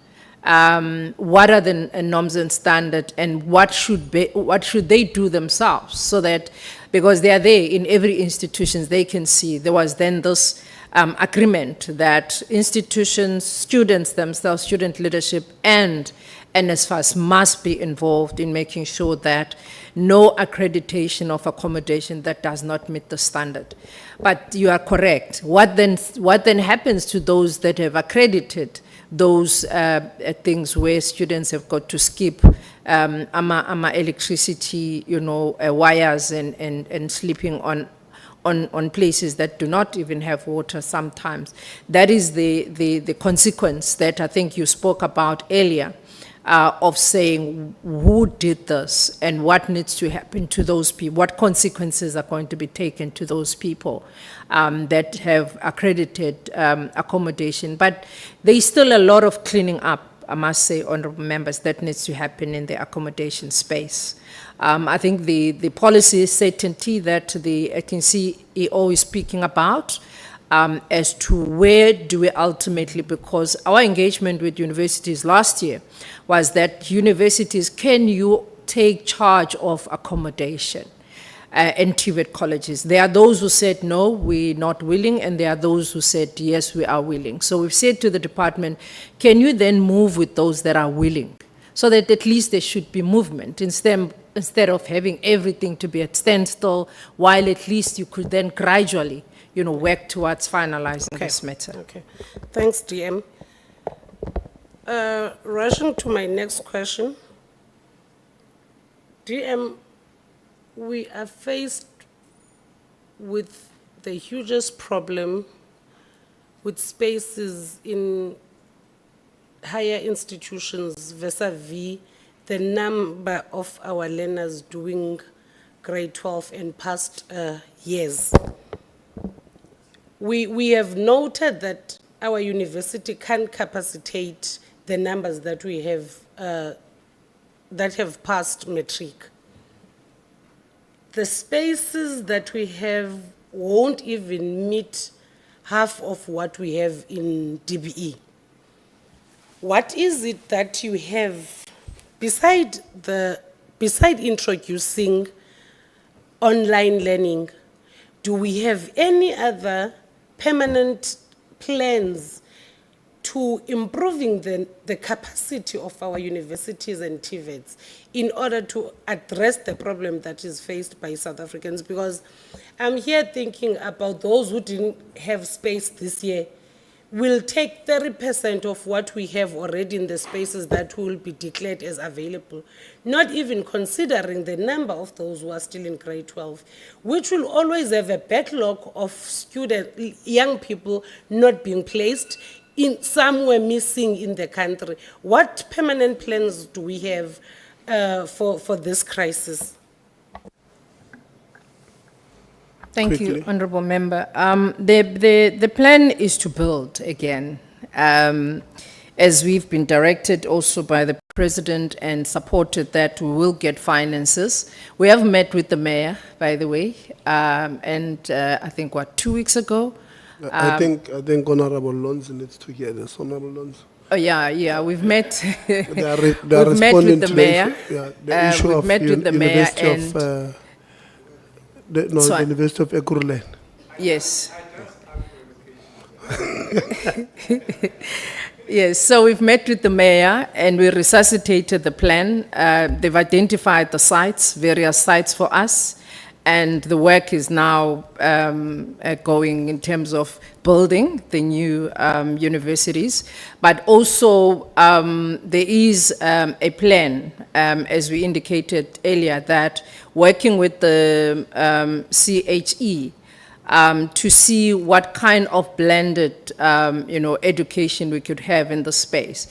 what are the norms and standard, and what should they do themselves, so that, because they are there in every institution, they can see. There was then this agreement that institutions, students themselves, student leadership, and NSFAS must be involved in making sure that no accreditation of accommodation that does not meet the standard. But you are correct. What then happens to those that have accredited those things where students have got to skip electricity, wires and sleeping on places that do not even have water sometimes? That is the consequence that I think you spoke about earlier, of saying who did this and what needs to happen to those people, what consequences are going to be taken to those people that have accredited accommodation. But there is still a lot of cleaning up, I must say, honorable members, that needs to happen in the accommodation space. I think the policy certainty that the acting CEO is speaking about, as to where do we ultimately, because our engagement with universities last year was that universities, can you take charge of accommodation and TVET colleges? There are those who said, no, we're not willing, and there are those who said, yes, we are willing. So we've said to the department, can you then move with those that are willing, so that at least there should be movement, instead of having everything to be at standstill, while at least you could then gradually work towards finalizing this matter. Okay, thanks, DM. Rushing to my next question. DM, we are faced with the hugest problem with spaces in higher institutions vis-a-vis the number of our learners doing grade 12 and past years. We have noted that our university can capacitate the numbers that we have that have passed matric. The spaces that we have won't even meet half of what we have in DBE. What is it that you have, beside introducing online learning, do we have any other permanent plans to improving the capacity of our universities and TVETs in order to address the problem that is faced by South Africans? Because I'm here thinking about those who didn't have space this year will take 30% of what we have already in the spaces that will be declared as available, not even considering the number of those who are still in grade 12, which will always have a backlog of young people not being placed in somewhere missing in the country. What permanent plans do we have for this crisis? Thank you, Honourable Member. The plan is to build again, as we've been directed also by the President and supported that we will get finances. We have met with the Mayor, by the way, and I think, 2 weeks ago? I think Honorable Lonzi needs to hear this. Honorable Lonzi. Oh, yeah, we've met. They are we've met responding with the to Mayor. the issue we've of met with the Mayor University and of the University of Ekurhuleni. yes. Yes, so we've met with the Mayor and we resuscitated the plan. They've identified the sites, various sites for us, and the work is now going in terms of building the new universities. But also there is a plan, as we indicated earlier, that working with the CHE to see what kind of blended, education we could have in the space.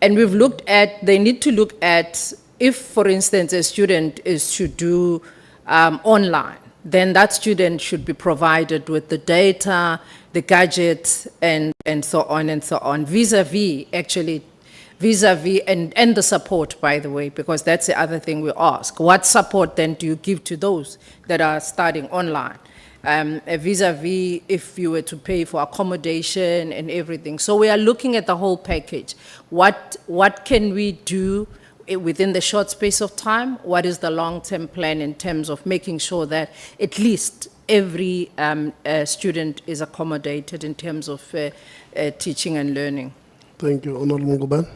And we've looked at, they need to look at, if, for instance, a student is to do online, then that student should be provided with the data, the gadgets, and so on and so on, vis-a-vis, and the support, by the way, because that's the other thing we ask. What support then do you give to those that are studying online? vis-a-vis if you were to pay for accommodation and everything. So we are looking at the whole package. What can we do within the short space of time? What is the long-term plan in terms of making sure that at least every student is accommodated in terms of teaching and learning? Thank you, Honorable Nguban.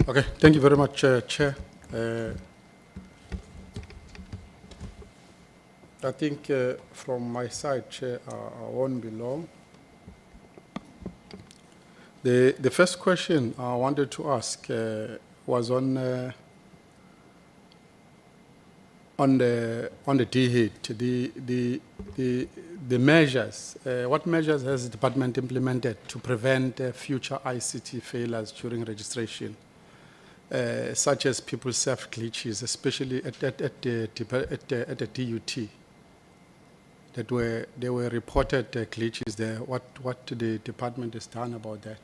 Okay, thank you very much, Chair. I think from my side, Chair, I won't be long. The first question I wanted to ask was on the DHET, the measures. What measures has the department implemented to prevent future ICT failures during registration, such as people self glitches, especially at the DUT? There were reported glitches there. What the department has done about that?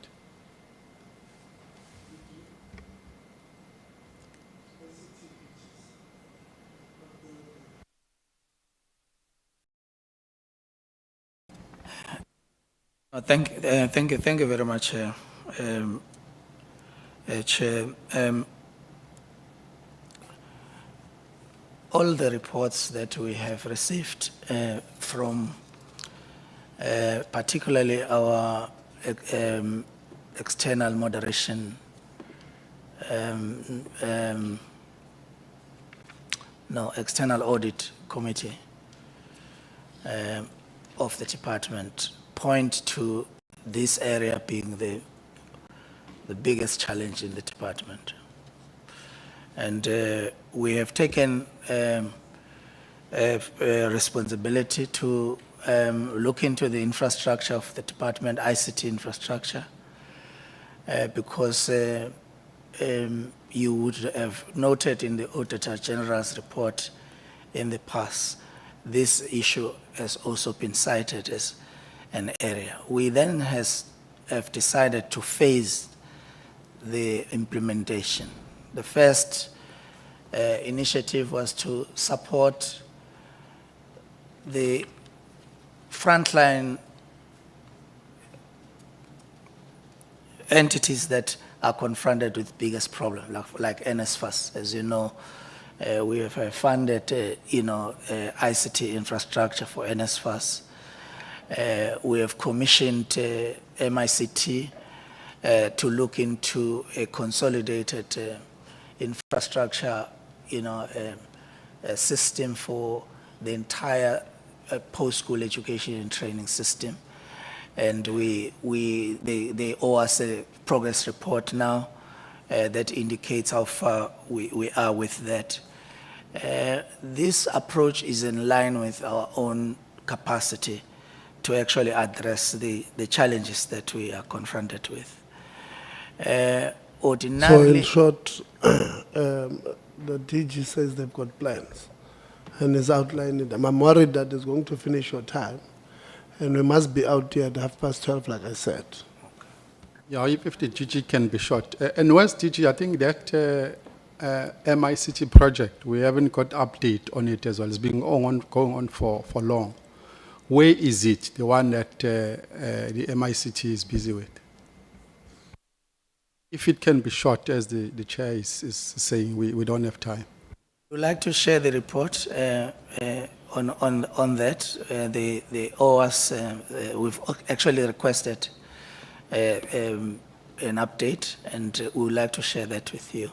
Thank you very much, Chair. All the reports that we have received from particularly our external moderation external audit committee of the department point to this area being the biggest challenge in the department. And we have taken responsibility to look into the infrastructure of the department, ICT infrastructure, because you would have noted in the Auditor General's report in the past, this issue has also been cited as an area. We then have decided to phase the implementation. The first initiative was to support the frontline entities that are confronted with biggest problem, like NSFAS. As you know, we have funded, ICT infrastructure for NSFAS. We have commissioned MICT to look into a consolidated infrastructure, a system for the entire post-school education and training system. And they owe us a progress report now that indicates how far we are with that. This approach is in line with our own capacity to actually address the challenges that we are confronted with. So Ordinarily, in short, the DG says they've got plans and is outlining them. I'm worried that it's going to finish your time and we must be out here at 12:30, like I said. Yeah, if the DG can be short. And where's DG? I think that MICT project, we haven't got update on it as well. It's been going on for long. Where is it, the one that the MICT is busy with? If it can be short, as the chair is saying, we don't have time. we'd like to share the report on that. They owe us, we've actually requested an update, and we would like to share that with you,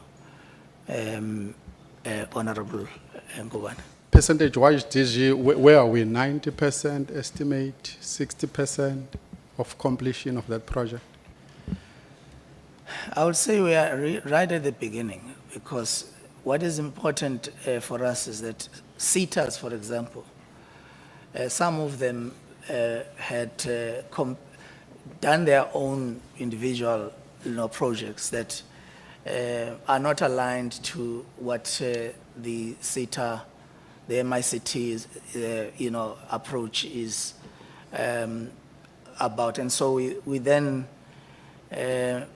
Honorable Nguban. Percentage-wise, DG, where are we? 90% estimate, 60% of completion of that project? I would say we are right at the beginning, because what is important for us is that CETAs, for example, some of them had done their own individual projects that are not aligned to what the CETA, the MICT's approach is about. And so we then have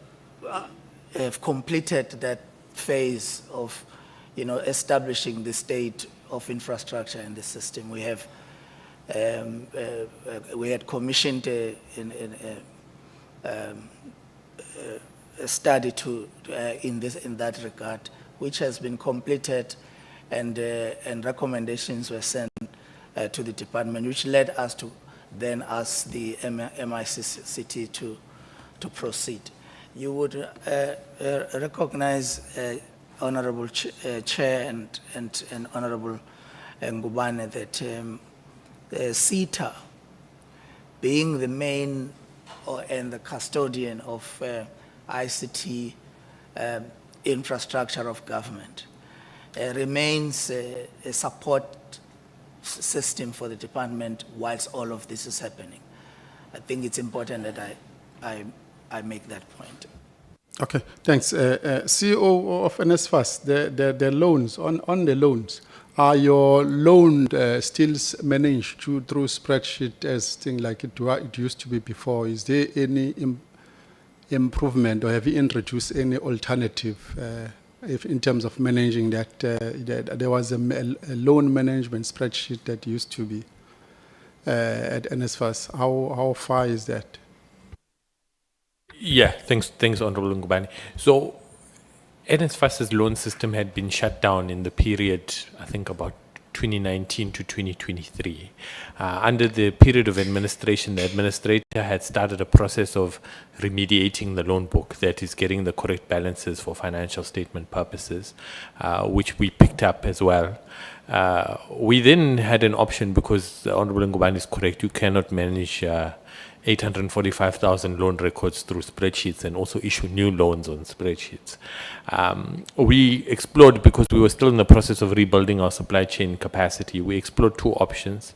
completed that phase of, establishing the state of infrastructure in the system. We have, we had commissioned a study in that regard, which has been completed, and recommendations were sent to the department, which led us to then ask the MICT to proceed. You would recognize, Honorable Chair and Honorable Ngubane, that CETA, being the main and the custodian of ICT infrastructure of government, remains a support system for the department whilst all of this is happening. I think it's important that I make that point. Okay, thanks. CEO of NSFAS, the loans, on the loans, are your loan still managed through spreadsheet as thing like it used to be before? Is there any improvement, or have you introduced any alternative if in terms of managing that? There was a loan management spreadsheet that used to be at NSFAS. How far is that? Yeah, thanks, Honorable Ngubane. So, NSFAS's loan system had been shut down in the period, I think, about 2019 to 2023. Under the period of administration, the administrator had started a process of remediating the loan book, that is, getting the correct balances for financial statement purposes, which we picked up as well. We then had an option, because Honorable Ngubane is correct, you cannot manage 845,000 loan records through spreadsheets and also issue new loans on spreadsheets. We explored, because we were still in the process of rebuilding our supply chain capacity, we explored two options.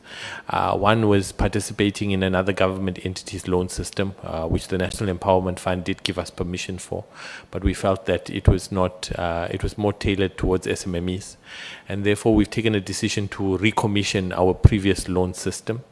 One was participating in another government entity's loan system, which the National Empowerment Fund did give us permission for, but we felt that it was not, it was more tailored towards SMMEs, and therefore we've taken a decision to recommission our previous loan system.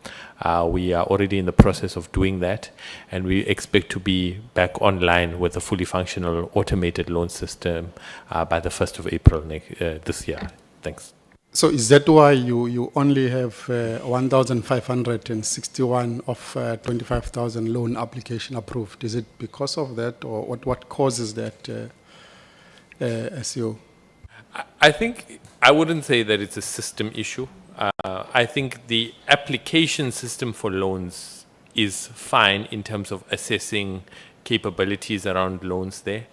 We are already in the process of doing that, and we expect to be back online with a fully functional automated loan system by the 1st of April this year. Thanks. So is that why you only have 1,561 of 25,000 loan application approved? Is it because of that, or what causes that, SEO? I think I wouldn't say that it's a system issue. I think the application system for loans is fine in terms of assessing capabilities around loans there.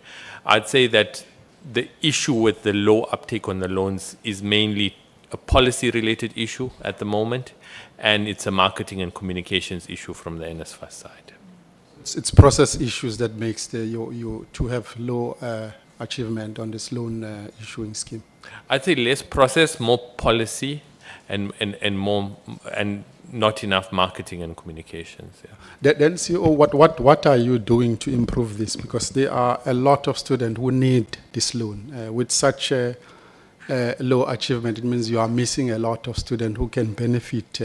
I'd say that the issue with the low uptake on the loans is mainly a policy-related issue at the moment, and it's a marketing and communications issue from the NSFAS side. It's process issues that makes you to have low achievement on this loan issuing scheme. I'd say less process, more policy, and not enough marketing and communications. Yeah. Then, CEO, what are you doing to improve this? Because there are a lot of students who need this loan. With such a low achievement, it means you are missing a lot of students who can benefit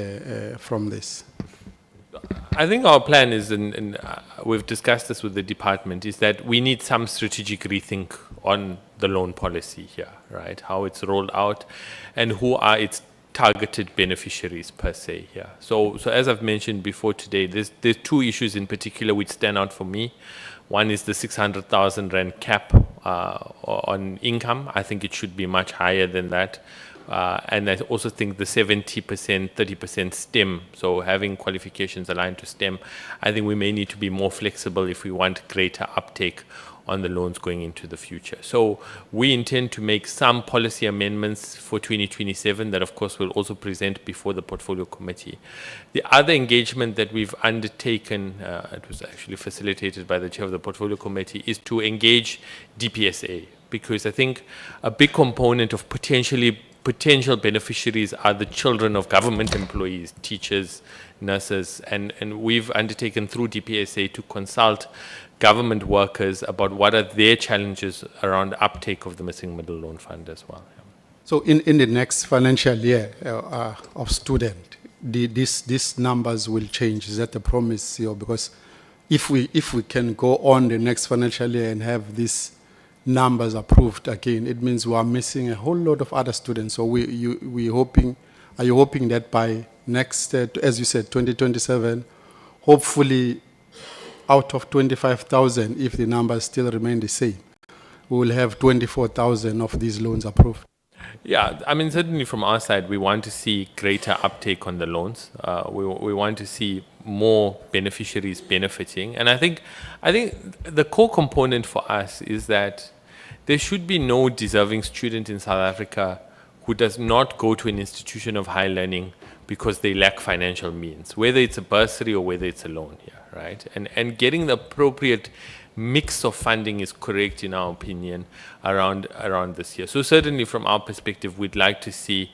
from this. I think our plan is, and we've discussed this with the department, is that we need some strategic rethink on the loan policy here, right? How it's rolled out and who are its targeted beneficiaries per se here. So as I've mentioned before today, there's two issues in particular which stand out for me. One is the 600,000 Rand cap on income. I think it should be much higher than that. And I also think the 70%, 30% STEM, so having qualifications aligned to STEM, I think we may need to be more flexible if we want greater uptake on the loans going into the future. So we intend to make some policy amendments for 2027 that of course we'll also present before the portfolio committee. The other engagement that we've undertaken, it was actually facilitated by the chair of the portfolio committee, is to engage DPSA, because I think a big component of potential beneficiaries are the children of government employees, teachers, nurses, and we've undertaken through DPSA to consult government workers about what are their challenges around uptake of the missing middle loan fund as well. Yeah. So in the next financial year of student, these numbers will change. Is that the promise, CEO? Because if we can go on the next financial year and have this numbers approved again, it means we are missing a whole lot of other students. So are you hoping that by next, as you said, 2027, hopefully out of 25,000, if the numbers still remain the same, we will have 24,000 of these loans approved? Yeah, I mean, certainly from our side, we want to see greater uptake on the loans. We want to see more beneficiaries benefiting. And I think the core component for us is that there should be no deserving student in South Africa who does not go to an institution of higher learning because they lack financial means, whether it's a bursary or whether it's a loan here, right? And getting the appropriate mix of funding is correct in our opinion around this year. So certainly from our perspective, we'd like to see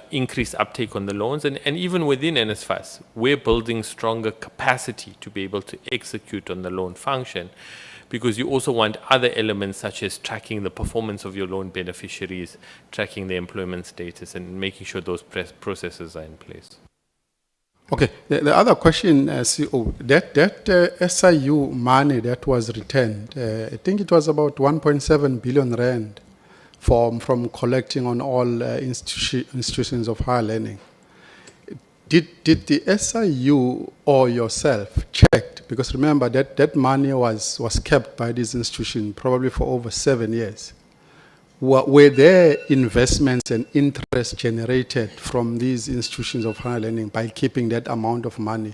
increased uptake on the loans, and even within NSFAS, we're building stronger capacity to be able to execute on the loan function, because you also want other elements such as tracking the performance of your loan beneficiaries, tracking their employment status, and making sure those processes are in place. Okay, the other question, CEO, that SIU money that was returned, I think it was about 1.7 billion rand from collecting on all institutions of higher learning. Did the SIU or yourself checked? Because remember that money was kept by this institution probably for over 7 years. Were there investments and interest generated from these institutions of higher learning by keeping that amount of money?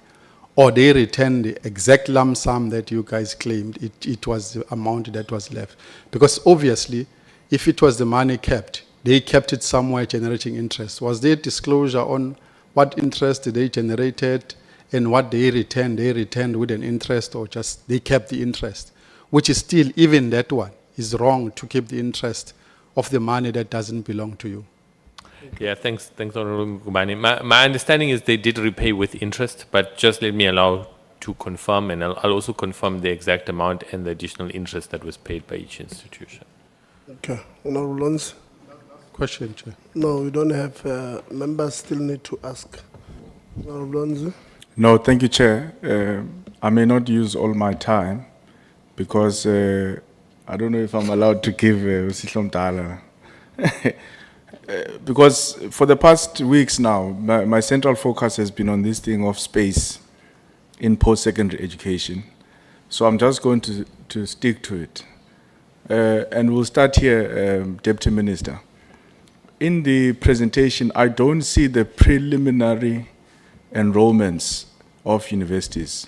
Or they returned the exact lump sum that you guys claimed it was the amount that was left? Because obviously, if it was the money kept, they kept it somewhere generating interest. Was there disclosure on what interest they generated and what they returned with an interest, or just they kept the interest? Which is still, even that one, is wrong to keep the interest of the money that doesn't belong to you. Yeah, thanks, Honorable Ngubane. My understanding is they did repay with interest, but just let me allow to confirm, and I'll also confirm the exact amount and the additional interest that was paid by each institution. Okay, Honorable Lons. Question, Chair. No, we don't have, members still need to ask. Honorable Lons. No, thank you, Chair. I may not use all my time because I don't know if I'm allowed to give Usihlom Dala. Because for the past weeks now, my central focus has been on this thing of space in post-secondary education. So I'm just going to stick to it. And we'll start here, Deputy Minister. In the presentation, I don't see the preliminary enrollments of universities.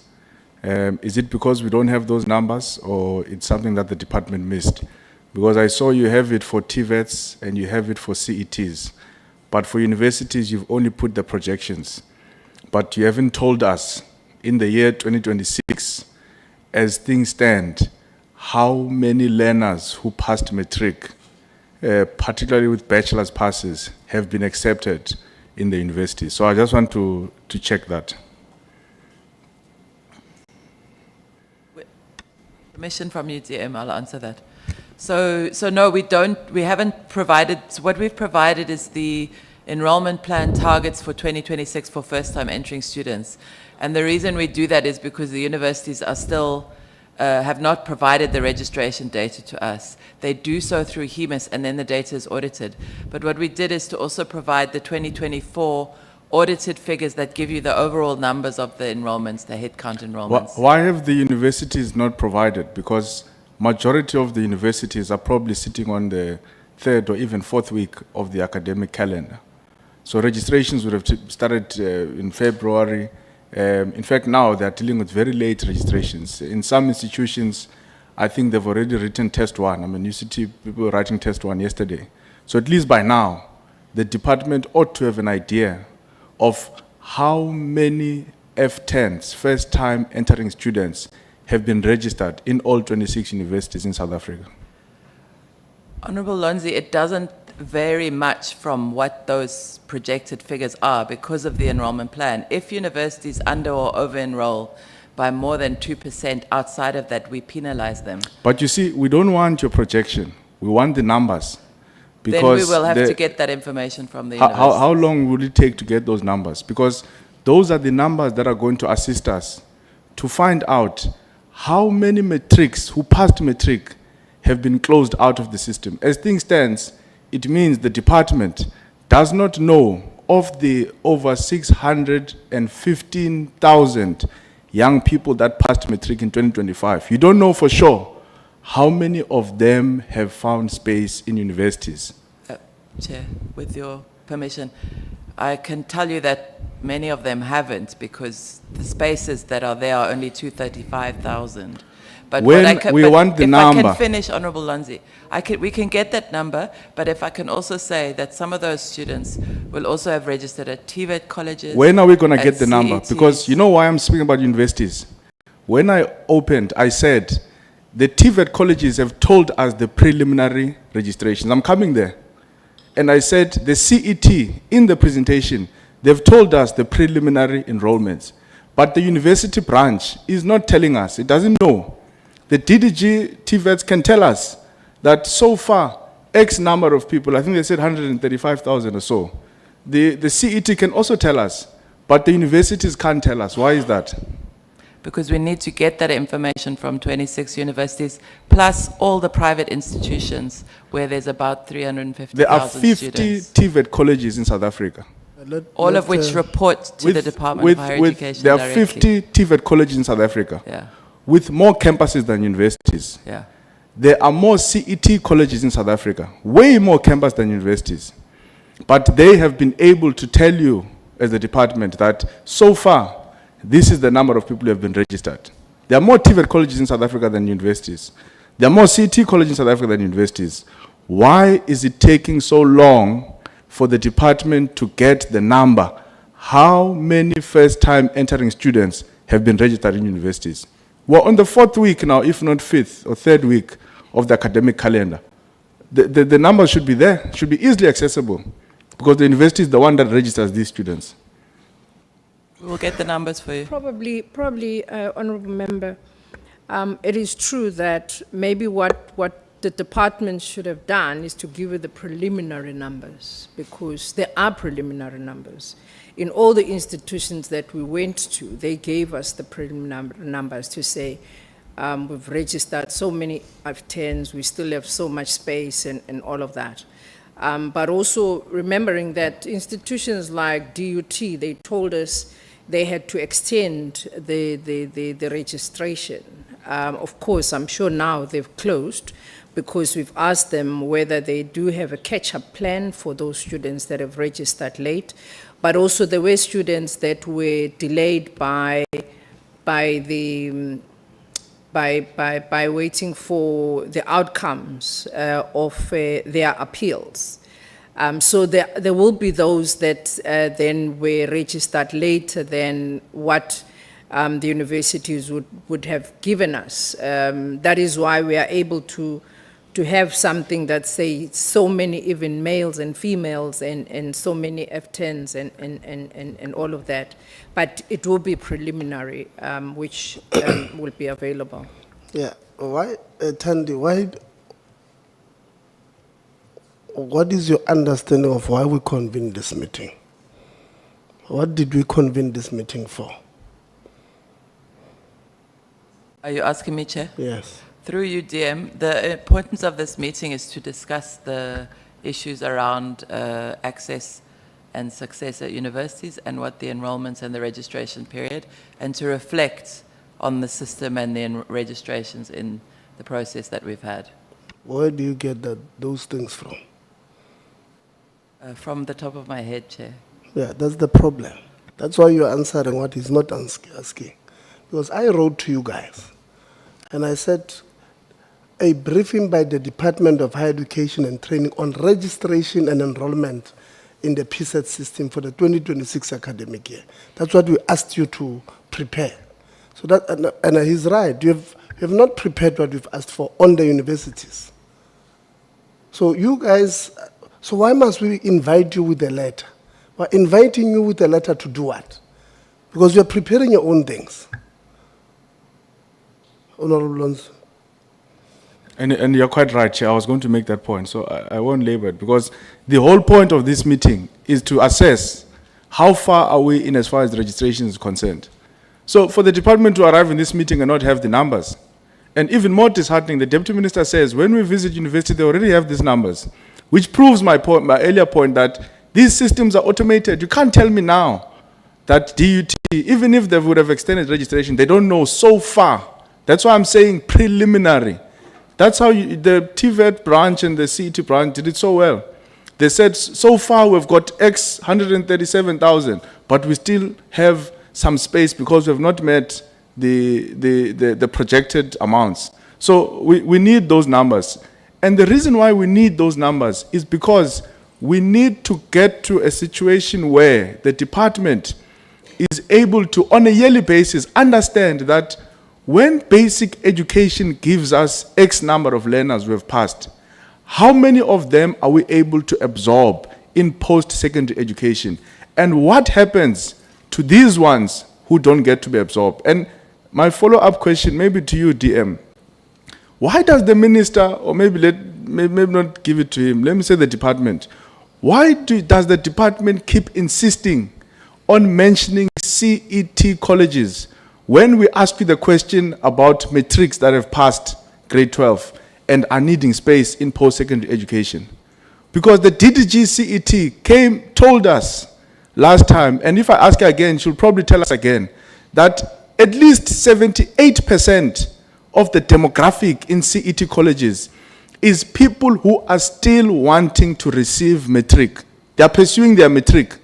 Is it because we don't have those numbers, or it's something that the department missed? Because I saw you have it for TVETs and you have it for CETs. But for universities, you've only put the projections. But you haven't told us, in the year 2026, as things stand, how many learners who passed matric, particularly with bachelor's passes, have been accepted in the university. So I just want to check that. Permission from UTM, I'll answer that. So no, we haven't provided, so what we've provided is the enrollment plan targets for 2026 for first-time entering students. And the reason we do that is because the universities are still, have not provided the registration data to us. They do so through HEMIS, and then the data is audited. But what we did is to also provide the 2024 audited figures that give you the overall numbers of the enrollments, the headcount enrollments. Why have the universities not provided? Because majority of the universities are probably sitting on the 3rd or even 4th week of the academic calendar. So registrations would have started in February. In fact, now they're dealing with very late registrations. In some institutions, I think they've already written test 1. I mean, you see people writing test 1 yesterday. So at least by now, the department ought to have an idea of how many F10s, first-time entering students, have been registered in all 26 universities in South Africa. Honorable Lonzi, it doesn't vary much from what those projected figures are because of the enrollment plan. If universities under or over-enroll by more than 2% outside of that, we penalize them. But you see, we don't want your projection. We want the numbers. Then we will have to get that information from the university. How long will it take to get those numbers? Because those are the numbers that are going to assist us to find out how many matrics who passed matric have been closed out of the system. As things stands, it means the department does not know of the over 615,000 young people that passed matric in 2025. You don't know for sure how many of them have found space in universities. Chair, with your permission, I can tell you that many of them haven't, because the spaces that are there are only 235,000. But When what I can, we but want the if I number- can finish, Honorable Lonzi, we can get that number, but if I can also say that some of those students will also have registered at TVET colleges. When are we going to at get the number? CETs. Because you know why I'm speaking about universities. When I opened, I said, the TVET colleges have told us the preliminary registrations. I'm coming there. And I said, the CET, in the presentation, they've told us the preliminary enrollments. But the university branch is not telling us. It doesn't know. The DDG TVETs can tell us that so far, X number of people, I think they said 135,000 or so. The CET can also tell us, but the universities can't tell us. Why is that? Because we need to get that information from 26 universities, plus all the private institutions where there's about 350,000 There are 50 students. TVET colleges in South Africa. All of which report to the Department of Higher Education there are directly. 50 TVET colleges in South Africa. Yeah. With more campuses than universities. Yeah. There are more CET colleges in South Africa, way more campuses than universities. But they have been able to tell you, as the department, that so far, this is the number of people who have been registered. There are more TVET colleges in South Africa than universities. There are more CET colleges in South Africa than universities. Why is it taking so long for the department to get the number? How many first-time entering students have been registered in universities? We're on the 4th week now, if not 5th or 3rd week of the academic calendar. The numbers should be there, should be easily accessible, because the university is the one that registers these students. We'll get the numbers for you. Probably, Honourable Member, it is true that maybe what the department should have done is to give you the preliminary numbers, because there are preliminary numbers. In all the institutions that we went to, they gave us the preliminary numbers to say, we've registered so many F10s, we still have so much space and all of that. But also remembering that institutions like DHET, they told us they had to extend the registration. Of course, I'm sure now they've closed, because we've asked them whether they do have a catch-up plan for those students that have registered late. But also there were students that were delayed by waiting for the outcomes of their appeals. So there will be those that then were registered later than what the universities would have given us. That is why we are able to have something that say so many even males and females and so many F10s and all of that. But it will be preliminary, which will be available. Yeah, why, Tandy, what is your understanding of why we convened this meeting? What did we convene this meeting for? Are you asking me, Chair? Yes. Through you, DM, the importance of this meeting is to discuss the issues around access and success at universities and what the enrollments and the registration period, and to reflect on the system and the registrations in the process that we've had. Where do you get those things from? From the top of my head, Chair. Yeah, that's the problem. That's why you're answering what he's not asking. Because I wrote to you guys, and I said, a briefing by the Department of Higher Education and Training on registration and enrollment in the PSET system for the 2026 academic year. That's what we asked you to prepare. So that, and he's right, you have not prepared what we've asked for on the universities. So you guys, so why must we invite you with a letter? We're inviting you with a letter to do what? Because you're preparing your own things. Honorable Lonzo. And you're quite right, Chair. I was going to make that point, so I won't labor it, because the whole point of this meeting is to assess how far are we in as far as the registration is concerned. So for the department to arrive in this meeting and not have the numbers, And even more disheartening, the Deputy Minister says, when we visit university, they already have these numbers, which proves my point, my earlier point that these systems are automated. You can't tell me now that DUT, even if they would have extended registration, they don't know so far. That's why I'm saying preliminary. That's how the TVET branch and the CET branch did it so well. They said, so far we've got X 137,000, but we still have some space because we've not met the projected amounts. So we need those numbers. And the reason why we need those numbers is because we need to get to a situation where the department is able to, on a yearly basis, understand that when basic education gives us X number of learners we have passed, how many of them are we able to absorb in post-secondary education? And what happens to these ones who don't get to be absorbed? And my follow-up question, maybe to you, DM, why does the minister, or maybe not give it to him, let me say the department, why does the department keep insisting on mentioning CET colleges when we ask you the question about matrics that have passed grade 12 and are needing space in post-secondary education? Because the DDG CET told us last time, and if I ask her again, she'll probably tell us again, that at least 78% of the demographic in CET colleges is people who are still wanting to receive matric. They are pursuing their matric.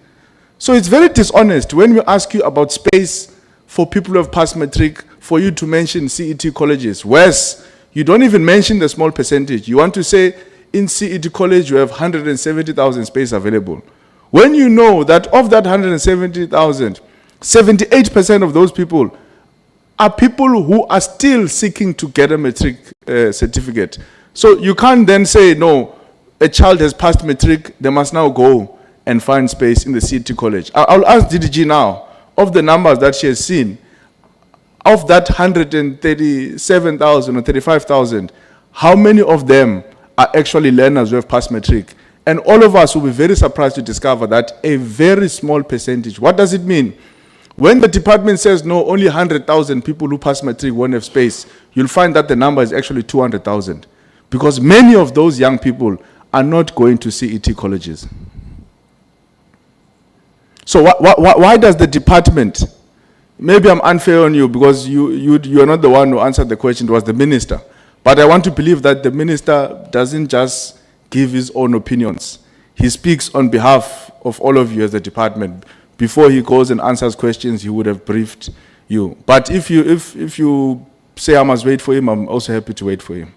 So it's very dishonest when we ask you about space for people who have passed matric, for you to mention CET colleges. Whereas you don't even mention the small percentage. You want to say in CET college you have 170,000 space available. When you know that of that 170,000, 78% of those people are people who are still seeking to get a matric certificate. So you can't then say, no, a child has passed matric, they must now go and find space in the CET college. I'll ask DDG now, of the numbers that she has seen, of that 137,000 or 35,000, how many of them are actually learners who have passed matric? And all of us will be very surprised to discover that a very small percentage. What does it mean? When the department says, no, only 100,000 people who pass matric won't have space, you'll find that the number is actually 200,000. Because many of those young people are not going to CET colleges. So why does the department, maybe I'm unfair on you because you are not the one who answered the question, it was the minister. But I want to believe that the minister doesn't just give his own opinions. He speaks on behalf of all of you as the department. Before he goes and answers questions, he would have briefed you. But if you say I must wait for him, I'm also happy to wait for him.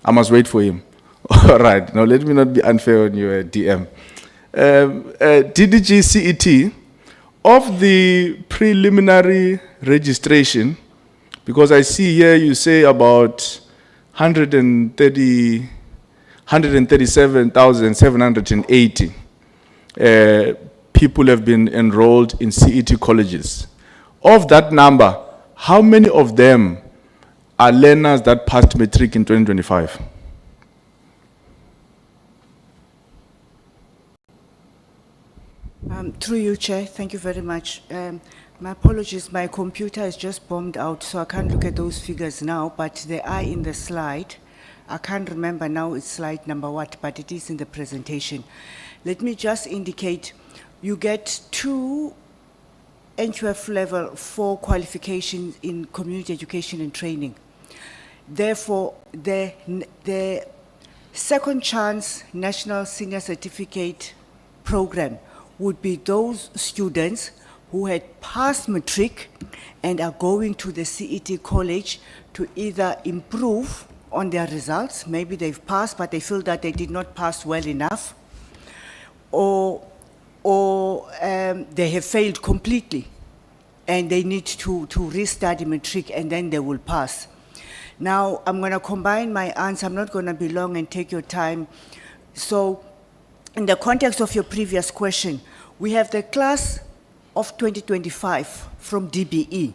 I must wait for him. All right. Now let me not be unfair on you, DM. DDG CET, of the preliminary registration, because I see here you say about 137,780 people have been enrolled in CET colleges. Of that number, how many of them are learners that passed matric in 2025? Through you, Chair, thank you very much. My apologies, my computer is just bombed out, so I can't look at those figures now, but they are in the slide. I can't remember now it's slide number what, but it is in the presentation. Let me just indicate, you get 2 NQF level 4 qualifications in community education and training. Therefore, the second chance National Senior Certificate program would be those students who had passed matric and are going to the CET college to either improve on their results, maybe they've passed but they feel that they did not pass well enough, or they have failed completely and they need to restudy matric and then they will pass. Now, I'm going to combine my answer. I'm not going to be long and take your time. So, in the context of your previous question, we have the class of 2025 from DBE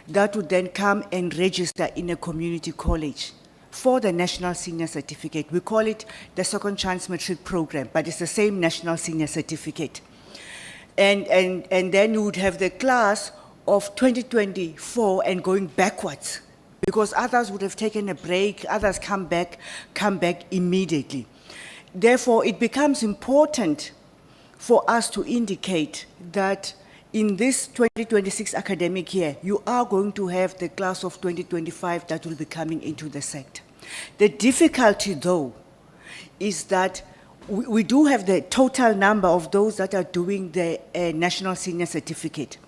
that would then come and register in a community college for the National Senior Certificate. We call it the Second Chance Matric Program, but it's the same National Senior Certificate. And then you would have the class of 2024 and going backwards, because others would have taken a break, others come back immediately. Therefore, it becomes important for us to indicate that in this 2026 academic year, you are going to have the class of 2025 that will be coming into the sector. The difficulty, though, is that we do have the total number of those that are doing the National Senior Certificate.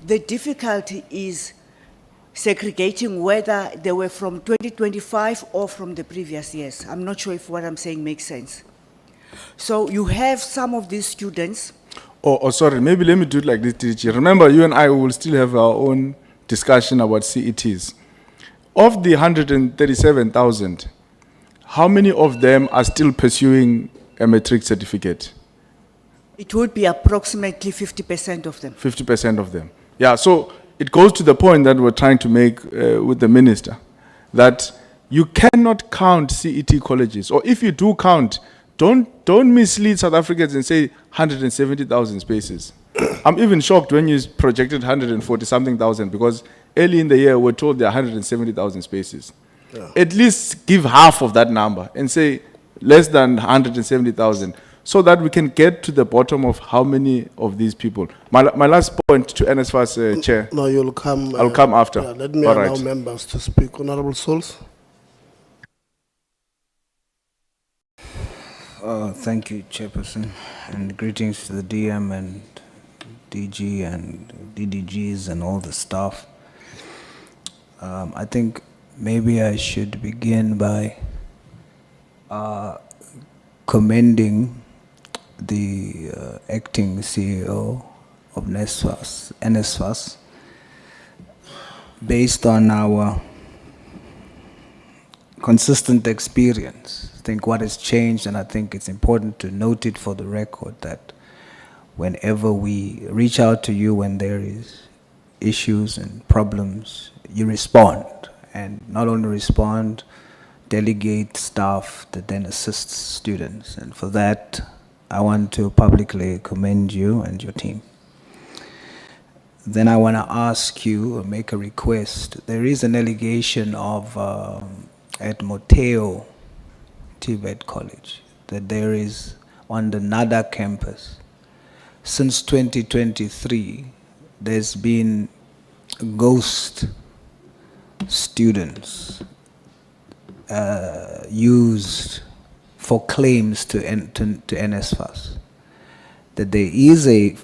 The difficulty is segregating whether they were from 2025 or from the previous years. I'm not sure if what I'm saying makes sense. So you have some of these students. Oh, sorry, maybe let me do it like this, DG. Remember, you and I will still have our own discussion about CETs. Of the 137,000, how many of them are still pursuing a matric certificate? It would be approximately 50% of them. 50% of them. Yeah, so it goes to the point that we're trying to make with the minister, that you cannot count CET colleges, or if you do count, don't mislead South Africans and say 170,000 spaces. I'm even shocked when you projected 140-something thousand, because early in the year we're told there are 170,000 spaces. Yeah. At least give half of that number and say less than 170,000, so that we can get to the bottom of how many of these people. My last point to NSFAS, Chair. No, you'll come. I'll come after. Yeah, let me All allow right. members to speak. Honorable Souls. Thank you, Chairperson, and greetings to the DM and DG and DDGs and all the staff. I think maybe I should begin by commending the acting CEO of NSFAS, based on our consistent experience. I think what has changed, and I think it's important to note it for the record, that whenever we reach out to you when there is issues and problems, you respond, and not only respond, delegate staff that then assists students. And for that, I want to publicly commend you and your team. Then I want to ask you, or make a request. There is an allegation of at Moteo TVET College that there is on the NADA campus, since 2023, there's been ghost students used for claims to NSFAS. That there is a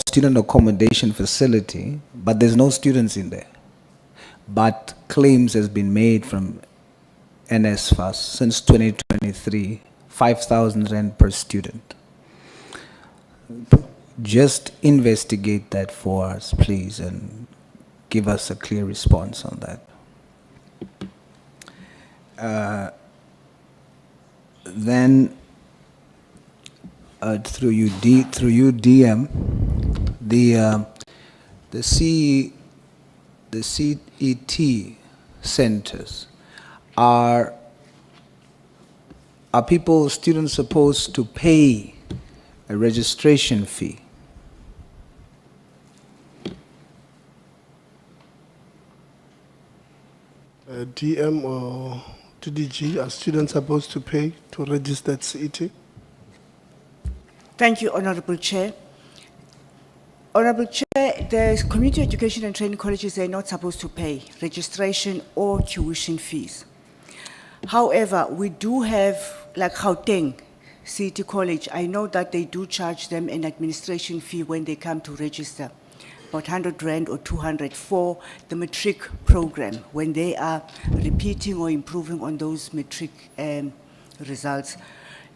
student accommodation facility, but there's no students in there. But claims has been made from NSFAS since 2023, 5,000 rand per student. Just investigate that for us, please, and give us a clear response on that. Then, through you DM, the CET centers, are people, students, supposed to pay a registration fee? DM or TDG, are students supposed to pay to register at CET? Thank you, Honorable Chair. Honorable Chair, the community education and training colleges are not supposed to pay registration or tuition fees. However, we do have, like Gauteng City College, I know that they do charge them an administration fee when they come to register, about 100 Rand or 200 for the matric program, when they are repeating or improving on those matric results.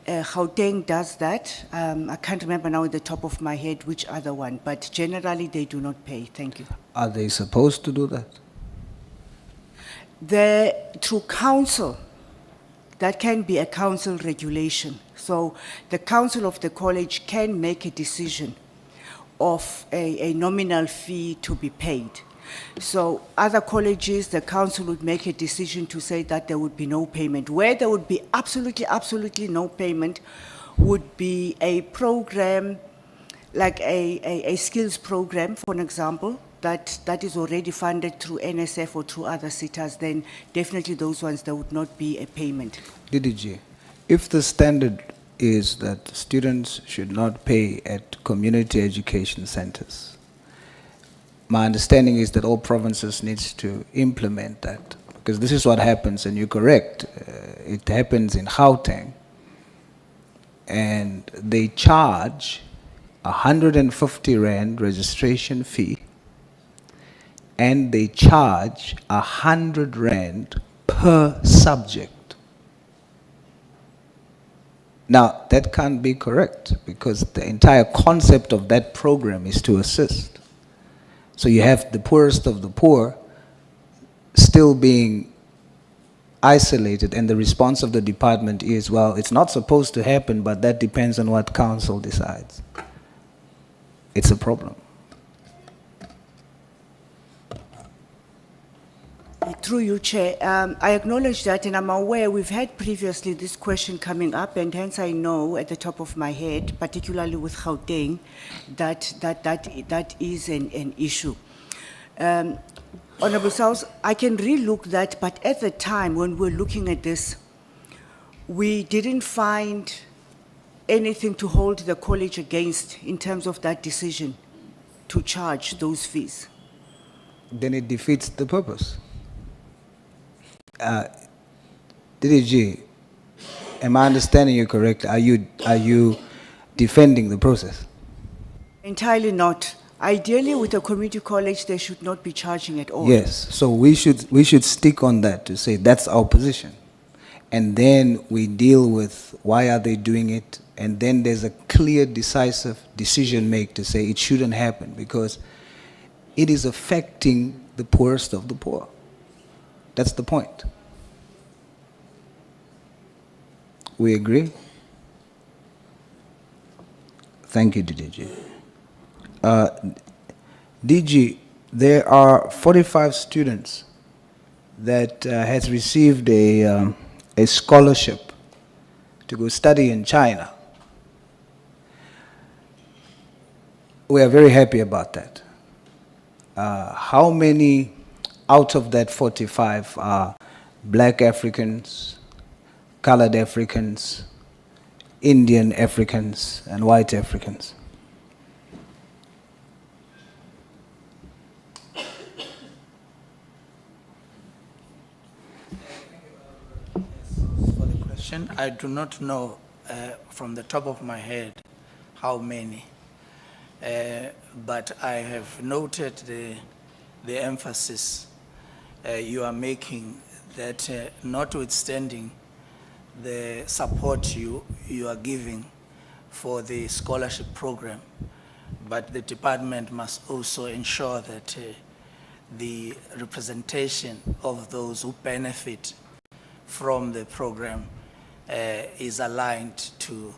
Gauteng does that. I can't remember now at the top of my head which other one, but generally they do not pay. Thank you. Are they supposed to do that? Through council, that can be a council regulation. So the council of the college can make a decision of a nominal fee to be paid. So other colleges, the council would make a decision to say that there would be no payment. Where there would be absolutely no payment would be a program, like a skills program, for an example, that is already funded through NSF or through other SETAs, then definitely those ones, there would not be a payment. DDG, if the standard is that students should not pay at community education centers, my understanding is that all provinces needs to implement that, because this is what happens, and you're correct, it happens in Gauteng, and they charge 150 Rand registration fee, and they charge 100 Rand per subject. Now, that can't be correct, because the entire concept of that program is to assist. So you have the poorest of the poor still being isolated, and the response of the department is, well, it's not supposed to happen, but that depends on what council decides. It's a problem. Through you, Chair, I acknowledge that, and I'm aware we've had previously this question coming up, and hence I know at the top of my head, particularly with Gauteng, that is an issue. Honourable South, I can relook that, but at the time when we were looking at this, we didn't find anything to hold the college against in terms of that decision to charge those fees. Then it defeats the purpose. DDG, am I understanding you correctly? Are you defending the process? Entirely not. Ideally, with a community college, they should not be charging at all. Yes, so we should stick on that to say that's our position. And then we deal with why are they doing it, and then there's a clear, decisive decision made to say it shouldn't happen, because it is affecting the poorest of the poor. That's the point. We agree? Thank you, DDG. DG, there are 45 students that has received a scholarship to go study in China. We are very happy about that. How many out of that 45 are black Africans, colored Africans, Indian Africans, and white Africans? For the question, I do not know from the top of my head how many, but I have noted the emphasis you are making that notwithstanding the support you are giving for the scholarship program, but the department must also ensure that the representation of those who benefit from the program is aligned to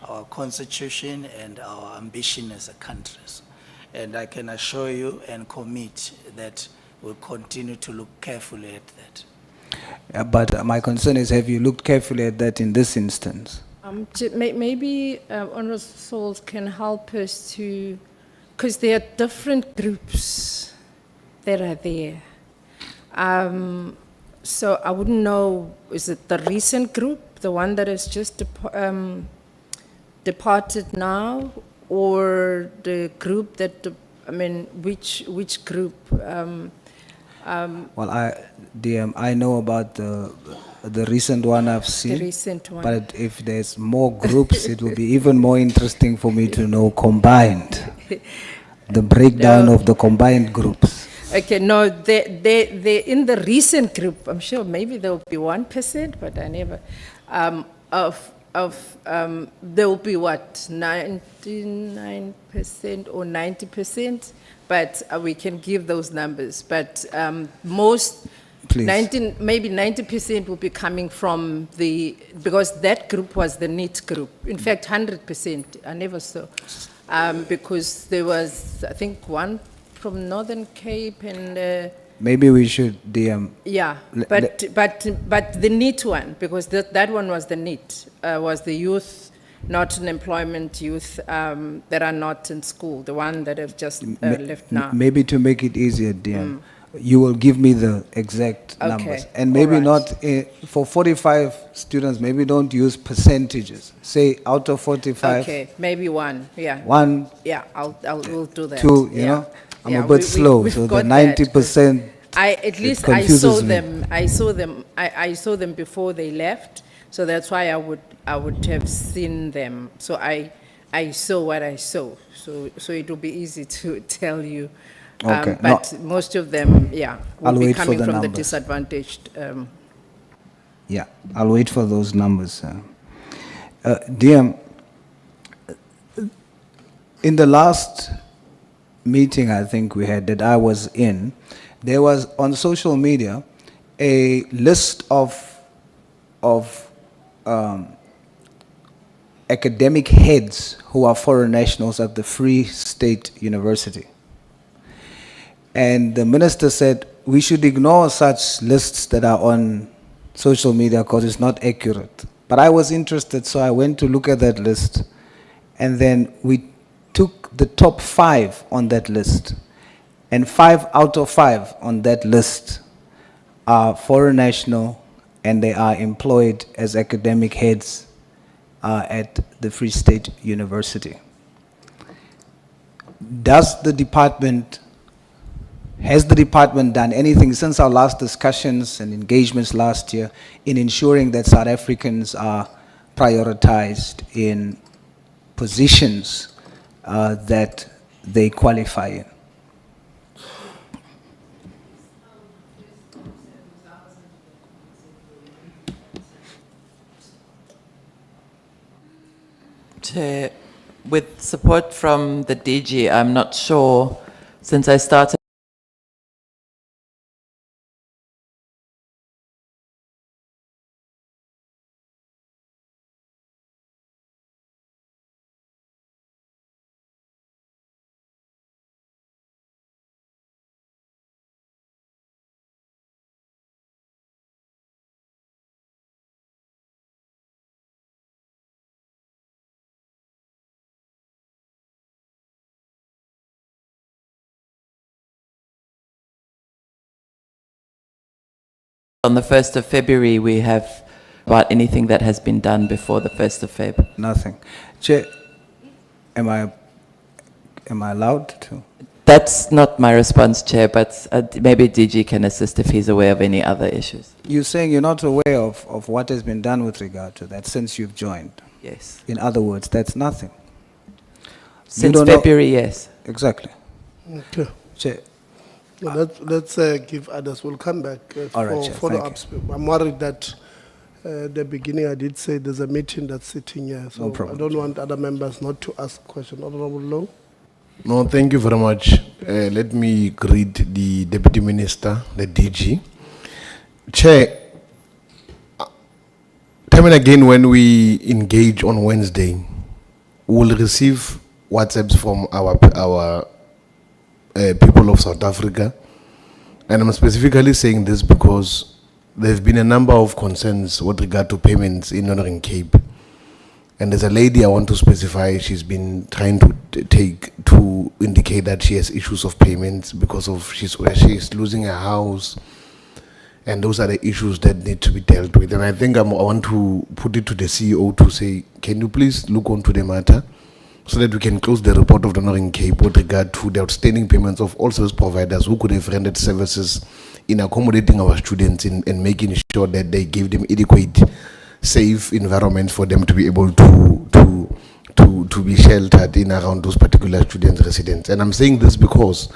our constitution and our ambition as a country. And I can assure you and commit that we'll continue to look carefully at that. But my concern is, have you looked carefully at that in this instance? Maybe Honourable Souls can help us to, because there are different groups that are there. So I wouldn't know, is it the recent group, the one that has just departed now, or the group that, which group? Well, I know about the recent one I've seen. The recent one. But if there's more groups, it will be even more interesting for me to know combined. The breakdown of the combined groups. Okay, no, they in the recent group, I'm sure maybe there will be 1%, but I never, there will be what, 99% or 90%, but we can give those numbers. But most, maybe 90% will be coming from because that group was the NEET group. In fact, 100%, I never saw. Because there was, I think, one from Northern Cape and... maybe we should yeah, but the NEET one, because that one was the NEET, was the youth not in employment youth that are not in school, the one that have just left now. Maybe to make it easier, DM, you will give me the exact Okay, numbers. And all maybe right. not, for 45 students, maybe don't use percentages. Say out of 45, Okay, maybe one, yeah. one, Yeah, we'll do that. two, you yeah. know? I'm Yeah, a bit slow, we've so the got that, 90%. at least I confuses saw me. them, I saw them before they left, so that's why I would have seen them. So I saw what I saw, so it will be easy to tell you. Okay, But most of them, yeah, will I'll be wait for coming the from the numbers. disadvantaged. Yeah, I'll wait for those numbers. DM, in the last meeting I think we had that I was in, there was on social media a list of academic heads who are foreign nationals at the Free State University. And the minister said we should ignore such lists that are on social media because it's not accurate. But I was interested, so I went to look at that list. And then we took the top 5 on that list. And 5 out of 5 on that list are foreign national, and they are employed as academic heads at the Free State University. Has the department done anything since our last discussions and engagements last year in ensuring that South Africans are prioritized in positions that they qualify in? With support from the DG, I'm not sure, since I started on the 1st of February, we have about anything that has been done before the 1st of Feb. Nothing. Chair, am I allowed to? That's not my response, Chair, but maybe DG can assist if he's aware of any other issues. You're saying you're not aware of what has been done with regard to that since you've joined? Yes. In other words, that's nothing. Since don't know- February, yes. Exactly. Okay. Chair, Well, let's give others. We'll come back All right, for Chair, follow-ups. I'm worried that at the beginning I did say there's a meeting that's sitting here, so No problem, I don't want other members not to ask questions. Honorable Low. No, thank you very much. Let me greet the Deputy Minister, the DG. Chair, time and again when we engage on Wednesday, we'll receive WhatsApps from our people of South Africa. And I'm specifically saying this because there have been a number of concerns with regard to payments in Northern Cape. And there's a lady I want to specify, she's been trying to to indicate that she has issues of payments because of she's losing her house. And those are the issues that need to be dealt with. And I think I want to put it to the CEO to say, can you please look onto the matter so that we can close the report of the Northern Cape with regard to the outstanding payments of all service providers who could have rendered services in accommodating our students and making sure that they give them adequate, safe environments for them to be able to be sheltered in around those particular students' residents. And I'm saying this because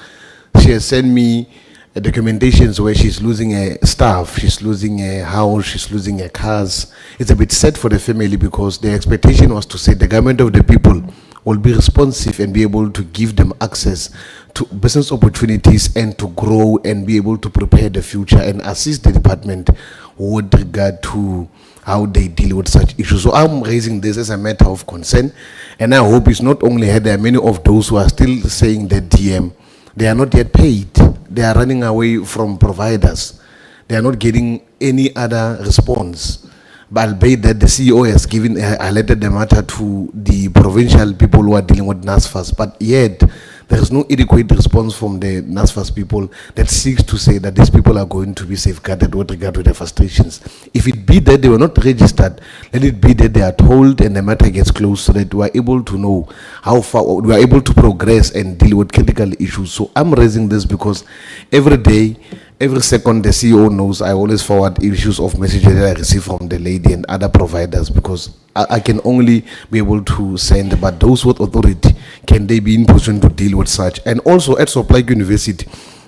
she has sent me documentations where she's losing her staff, she's losing her house, she's losing her cars. It's a bit sad for the family because the expectation was to say the government of the people will be responsive and be able to give them access to business opportunities and to grow and be able to prepare the future and assist the department with regard to how they deal with such issues. So I'm raising this as a matter of concern, and I hope it's not only her. There are many of those who are still saying that DM, they are not yet paid. They are running away from providers. They are not getting any other response. But albeit that the CEO has given highlighted the matter to the provincial people who are dealing with NSFAS, but yet there is no adequate response from the NSFAS people that seeks to say that these people are going to be safeguarded with regard to their frustrations. If it be that they were not registered, let it be that they are told and the matter gets closed so that we are able to know how far we are able to progress and deal with critical issues. So I'm raising this because every day, every second the CEO knows I always forward issues of messages that I receive from the lady and other providers, because I can only be able to send, but those with authority, can they be in position to deal with such? And also at Soplike University,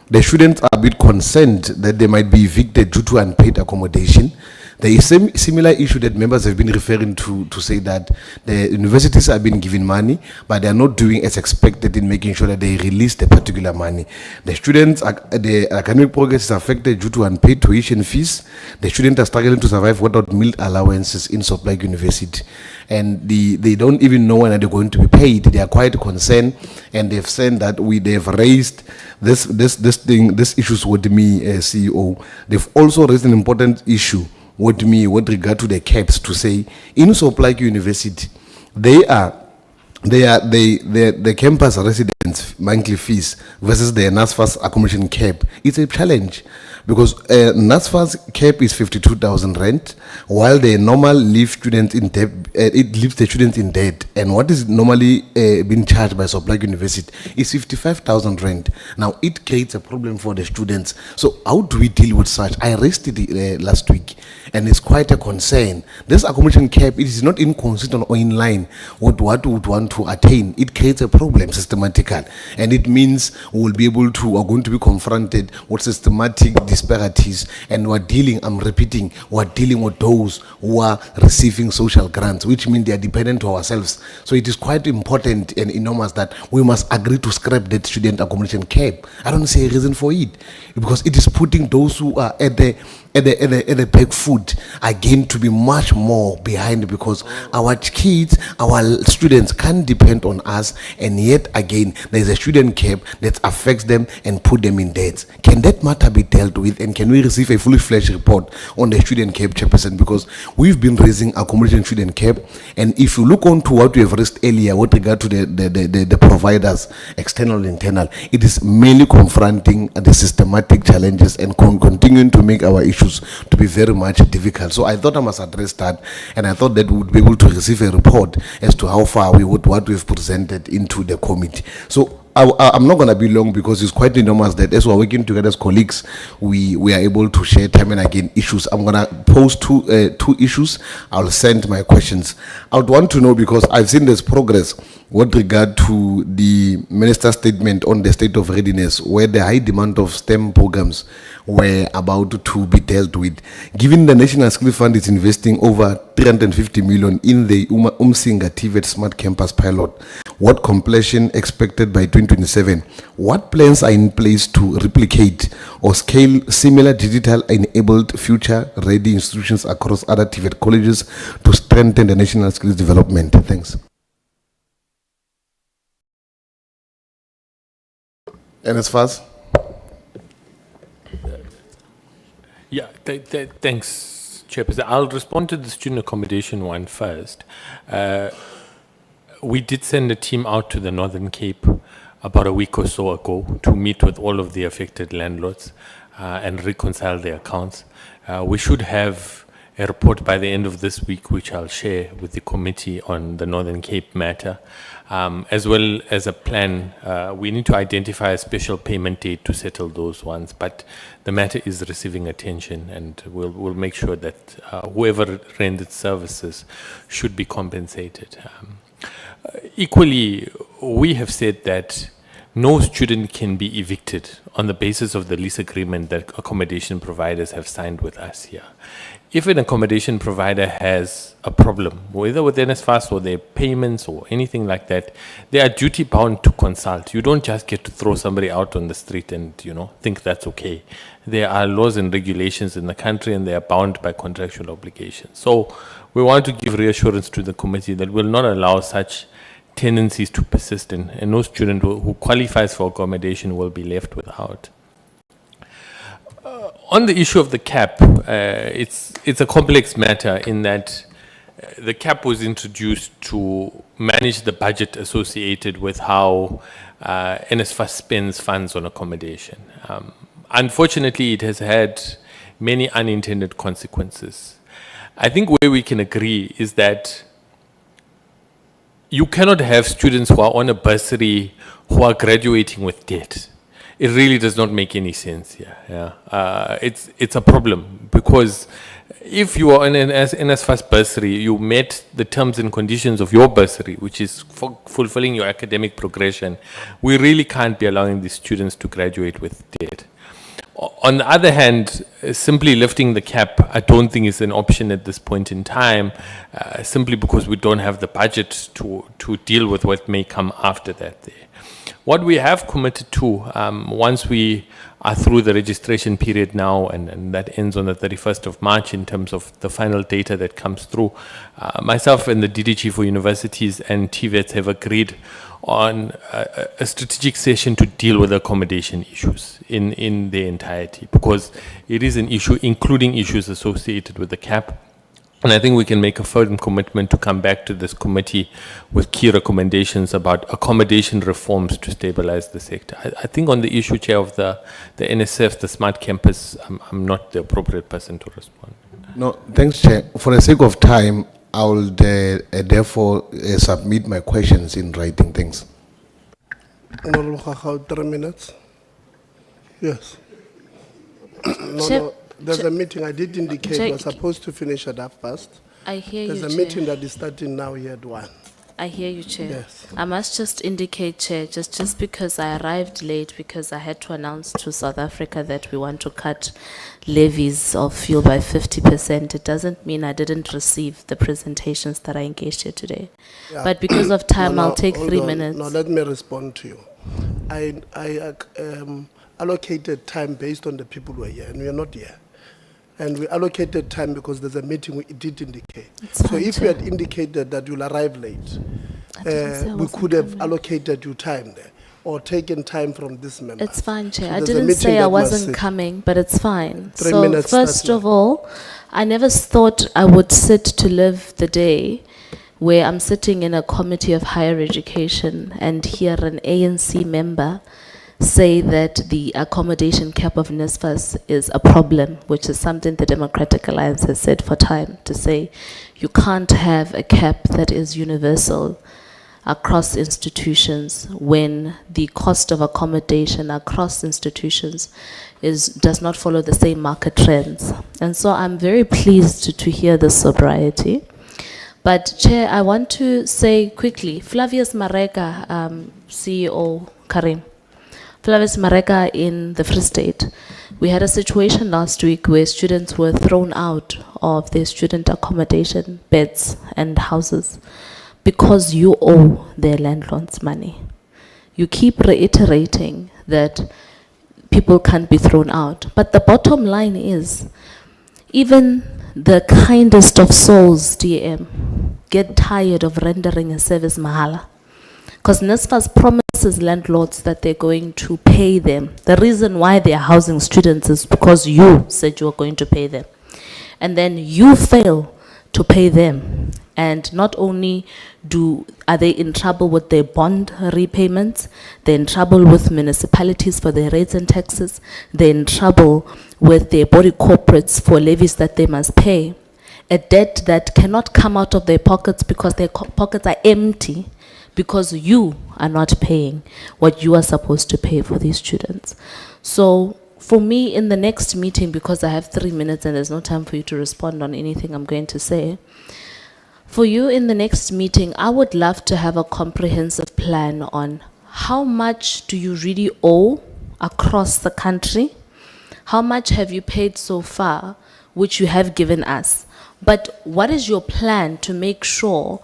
the students are a bit concerned that they might be evicted due to unpaid accommodation. There is a similar issue that members have been referring to say that the universities have been given money, but they are not doing as expected in making sure that they release the particular money. The students, the academic progress is affected due to unpaid tuition fees. The students are struggling to survive without meal allowances in Soplike University. And they don't even know when they're going to be paid. They are quite concerned, and they've said that they've raised this issues with me, CEO. They've also raised an important issue with me with regard to the caps, to say in Soplike University, the campus residents monthly fees versus the NSFAS accommodation cap. It's a challenge because NSFAS cap is 52,000 rand, while the normal leave students in debt, it leaves the students in debt. And what is normally being charged by Soplike University is 55,000 rand. Now it creates a problem for the students. So how do we deal with such? I raised it last week, and it's quite a concern. This accommodation cap, it is not inconsistent or in line with what we would want to attain. It creates a problem systematical, and it means we will be able to, are going to be confronted with systematic disparities, and we're dealing, I'm repeating, we're dealing with those who are receiving social grants, which means they are dependent to ourselves. So it is quite important and enormous that we must agree to scrap that student accommodation cap. I don't see a reason for it, because it is putting those who are at the back foot again to be much more behind, because our kids, our students can't depend on us, and yet again there's a student cap that affects them and put them in debt. Can that matter be dealt with, and can we receive a fully fledged report on the student cap, Chairperson? Because we've been raising accommodation student cap, and if you look on to what we have raised earlier with regard to the providers, external and internal, it is mainly confronting the systematic challenges and continuing to make our issues to be very much difficult. So I thought I must address that, and I thought that we would be able to receive a report as to how far we would, what we've presented into the committee. So I'm not going to be long, because it's quite enormous that as we're working together as colleagues, we are able to share time and again issues. I'm going to pose two issues. I'll send my questions. I would want to know, because I've seen this progress with regard to the minister's statement on the state of readiness, where the high demand of STEM programs were about to be dealt with. Given the National Skill Fund is investing over 350 million in the Umsinga TVET Smart Campus pilot, what completion expected by 2027? What plans are in place to replicate or scale similar digital-enabled future-ready institutions across other TVET colleges to strengthen the national skills development? Thanks. NSFAS? Yeah, thanks, Chairperson. I'll respond to the student accommodation one first. We did send a team out to the Northern Cape about a week or so ago to meet with all of the affected landlords and reconcile their accounts. We should have a report by the end of this week, which I'll share with the committee on the Northern Cape matter, as well as a plan. We need to identify a special payment date to settle those ones, but the matter is receiving attention, and we'll make sure that whoever rendered services should be compensated. Equally, we have said that no student can be evicted on the basis of the lease agreement that accommodation providers have signed with us here. If an accommodation provider has a problem, whether with NSFAS or their payments or anything like that, they are duty bound to consult. You don't just get to throw somebody out on the street and, think that's okay. There are laws and regulations in the country, and they are bound by contractual obligations. So we want to give reassurance to the committee that we'll not allow such tendencies to persist, and no student who qualifies for accommodation will be left without. On the issue of the cap, it's a complex matter in that the cap was introduced to manage the budget associated with how NSFAS spends funds on accommodation. Unfortunately, it has had many unintended consequences. I think where we can agree is that you cannot have students who are on a bursary who are graduating with debt. It really does not make any sense here. Yeah. It's a problem because if you are on an NSFAS bursary, you met the terms and conditions of your bursary, which is fulfilling your academic progression. We really can't be allowing these students to graduate with debt. On the other hand, simply lifting the cap, I don't think is an option at this point in time, simply because we don't have the budget to deal with what may come after that there. What we have committed to, once we are through the registration period now, and that ends on the 31st of March in terms of the final data that comes through, myself and the DDG for universities and TVET have agreed on a strategic session to deal with accommodation issues in their entirety, because it is an issue, including issues associated with the cap. And I think we can make a firm commitment to come back to this committee with key recommendations about accommodation reforms to stabilize the sector. I think on the issue, Chair, of the NSF, the smart campus, I'm not the appropriate person to respond. No, thanks, Chair. For the sake of time, I will therefore submit my questions in writing. Thanks. Honorable Khakha, 3 minutes. Yes. No, there's a meeting I did indicate we're supposed to finish at 1:30. I hear you, There's a meeting that is starting now here at 1. I hear you, Chair. Yes. I must just indicate, Chair, just because I arrived late, because I had to announce to South Africa that we want to cut levies of fuel by 50%, it doesn't mean I didn't receive the presentations that I engaged here today. Yeah. But because of time, No, I'll take hold 3 on. minutes. No, let me respond to you. I allocated time based on the people who are here, and we are not here. And we allocated time because there's a meeting we did indicate. So fine, if you had indicated that you'll arrive late, we could have allocated you time there or taken time from this member. It's fine, Chair. So I there's a didn't meeting say I that must wasn't sit. coming, but it's fine. 3 So minutes first starts of all, I never thought I would sit to live the day where I'm sitting in a committee of higher education and hear an ANC member say that the accommodation cap of NSFAS is a problem, which is something the Democratic Alliance has said for time, to say you can't have a cap that is universal across institutions when the cost of accommodation across institutions does not follow the same market trends. And so I'm very pleased to hear this sobriety. But Chair, I want to say quickly, Flavius Mareka, CEO Karim, Flavius Mareka in the Free State, we had a situation last week where students were thrown out of their student accommodation beds and houses because you owe their landlords money. You keep reiterating that people can't be thrown out. But the bottom line is, even the kindest of souls, DM, get tired of rendering a service mahala. Because NSFAS promises landlords that they're going to pay them. The reason why they're housing students is because you said you were going to pay them. And then you fail to pay them. And not only are they in trouble with their bond repayments, they're in trouble with municipalities for their rates and taxes, they're in trouble with their body corporates for levies that they must pay. A debt that cannot come out of their pockets because their pockets are empty, because you are not paying what you are supposed to pay for these students. So for me, in the next meeting, because I have 3 minutes and there's no time for you to respond on anything I'm going to say, for you in the next meeting, I would love to have a comprehensive plan on how much do you really owe across the country? How much have you paid so far, which you have given us? But what is your plan to make sure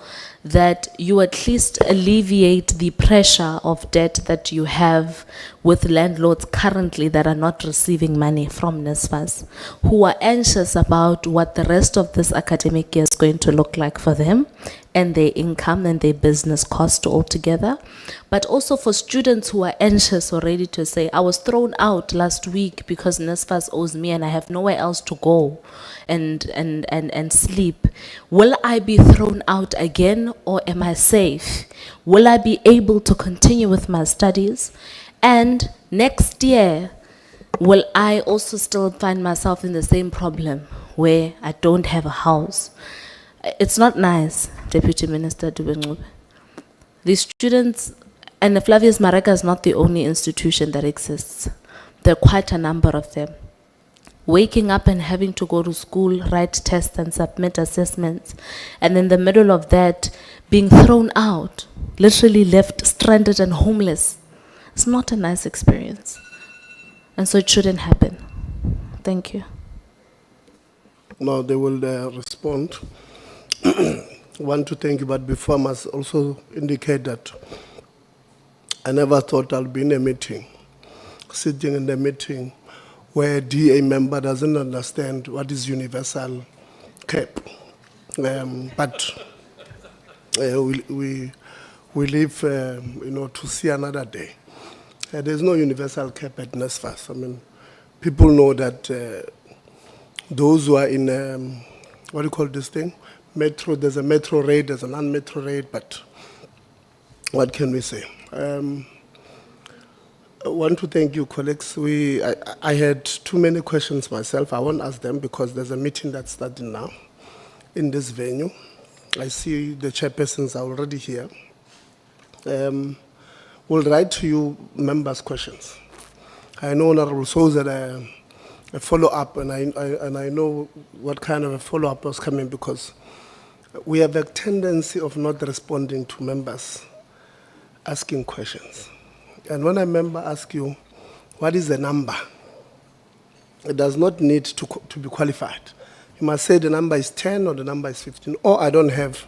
that you at least alleviate the pressure of debt that you have with landlords currently that are not receiving money from NSFAS, who are anxious about what the rest of this academic year is going to look like for them and their income and their business cost altogether. But also for students who are anxious already to say, I was thrown out last week because NSFAS owes me and I have nowhere else to go and sleep. Will I be thrown out again or am I safe? Will I be able to continue with my studies? And next year, will I also still find myself in the same problem where I don't have a house? It's not nice, Deputy Minister Dube. These students, and the Flavius Mareka is not the only institution that exists. There are quite a number of them. Waking up and having to go to school, write tests and submit assessments, and in the middle of that, being thrown out, literally left stranded and homeless. It's not a nice experience. And so it shouldn't happen. Thank you. Now they will respond. Want to thank you, but before I must also indicate that I never thought I'll be in a meeting, sitting in the meeting where a DA member doesn't understand what is universal cap. But we live, to see another day. There's no universal cap at NSFAS. I mean, people know that those who are in, what do you call this thing? Metro, there's a metro rate, there's a non-metro rate, but what can we say? I want to thank you, colleagues. I had too many questions myself. I won't ask them because there's a meeting that's starting now in this venue. I see the chairpersons are already here. We'll write to you members' questions. I know Honorable Souza a follow-up, and I know what kind of a follow-up was coming because we have a tendency of not responding to members asking questions. And when a member asks you, what is the number? It does not need to be qualified. You must say the number is 10 or the number is 15, or I don't have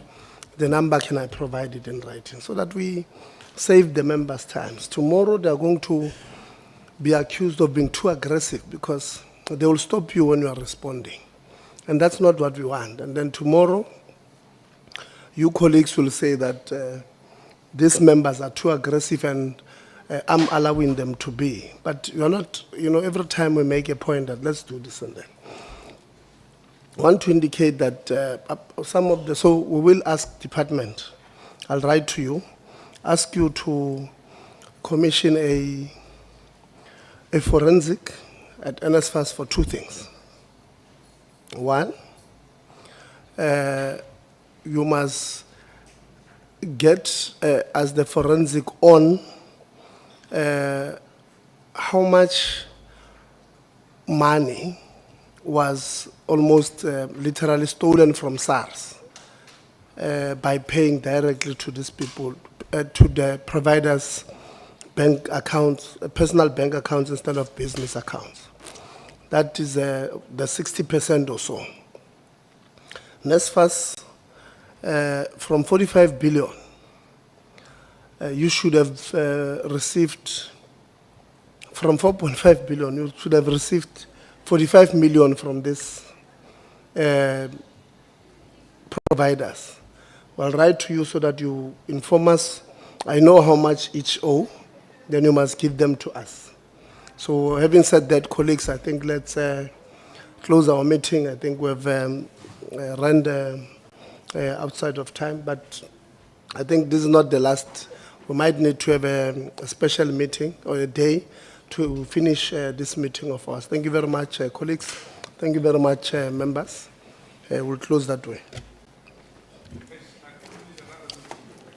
the number, can I provide it in writing? So that we save the members' times. Tomorrow they are going to be accused of being too aggressive because they will stop you when you are responding. And that's not what we want. And then tomorrow, you colleagues will say that these members are too aggressive and I'm allowing them to be. But you're not, every time we make a point that let's do this and that. I want to indicate that so we will ask department, I'll write to you, ask you to commission a forensic at NSFAS for two things. One, you must get as the forensic on how much money was almost literally stolen from SARS by paying directly to these people, to the providers' bank accounts, personal bank accounts instead of business accounts. That is the 60% or so. NSFAS, from 45 billion, you should have received, from 4.5 billion, you should have received 45 million from these providers. I'll write to you so that you inform us. I know how much each owe, then you must give them to us. So having said that, colleagues, I think let's close our meeting. I think we've run outside of time, but I think this is not the last. We might need to have a special meeting or a day to finish this meeting of ours. Thank you very much, colleagues. Thank you very much, members. We'll close that way.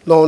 No.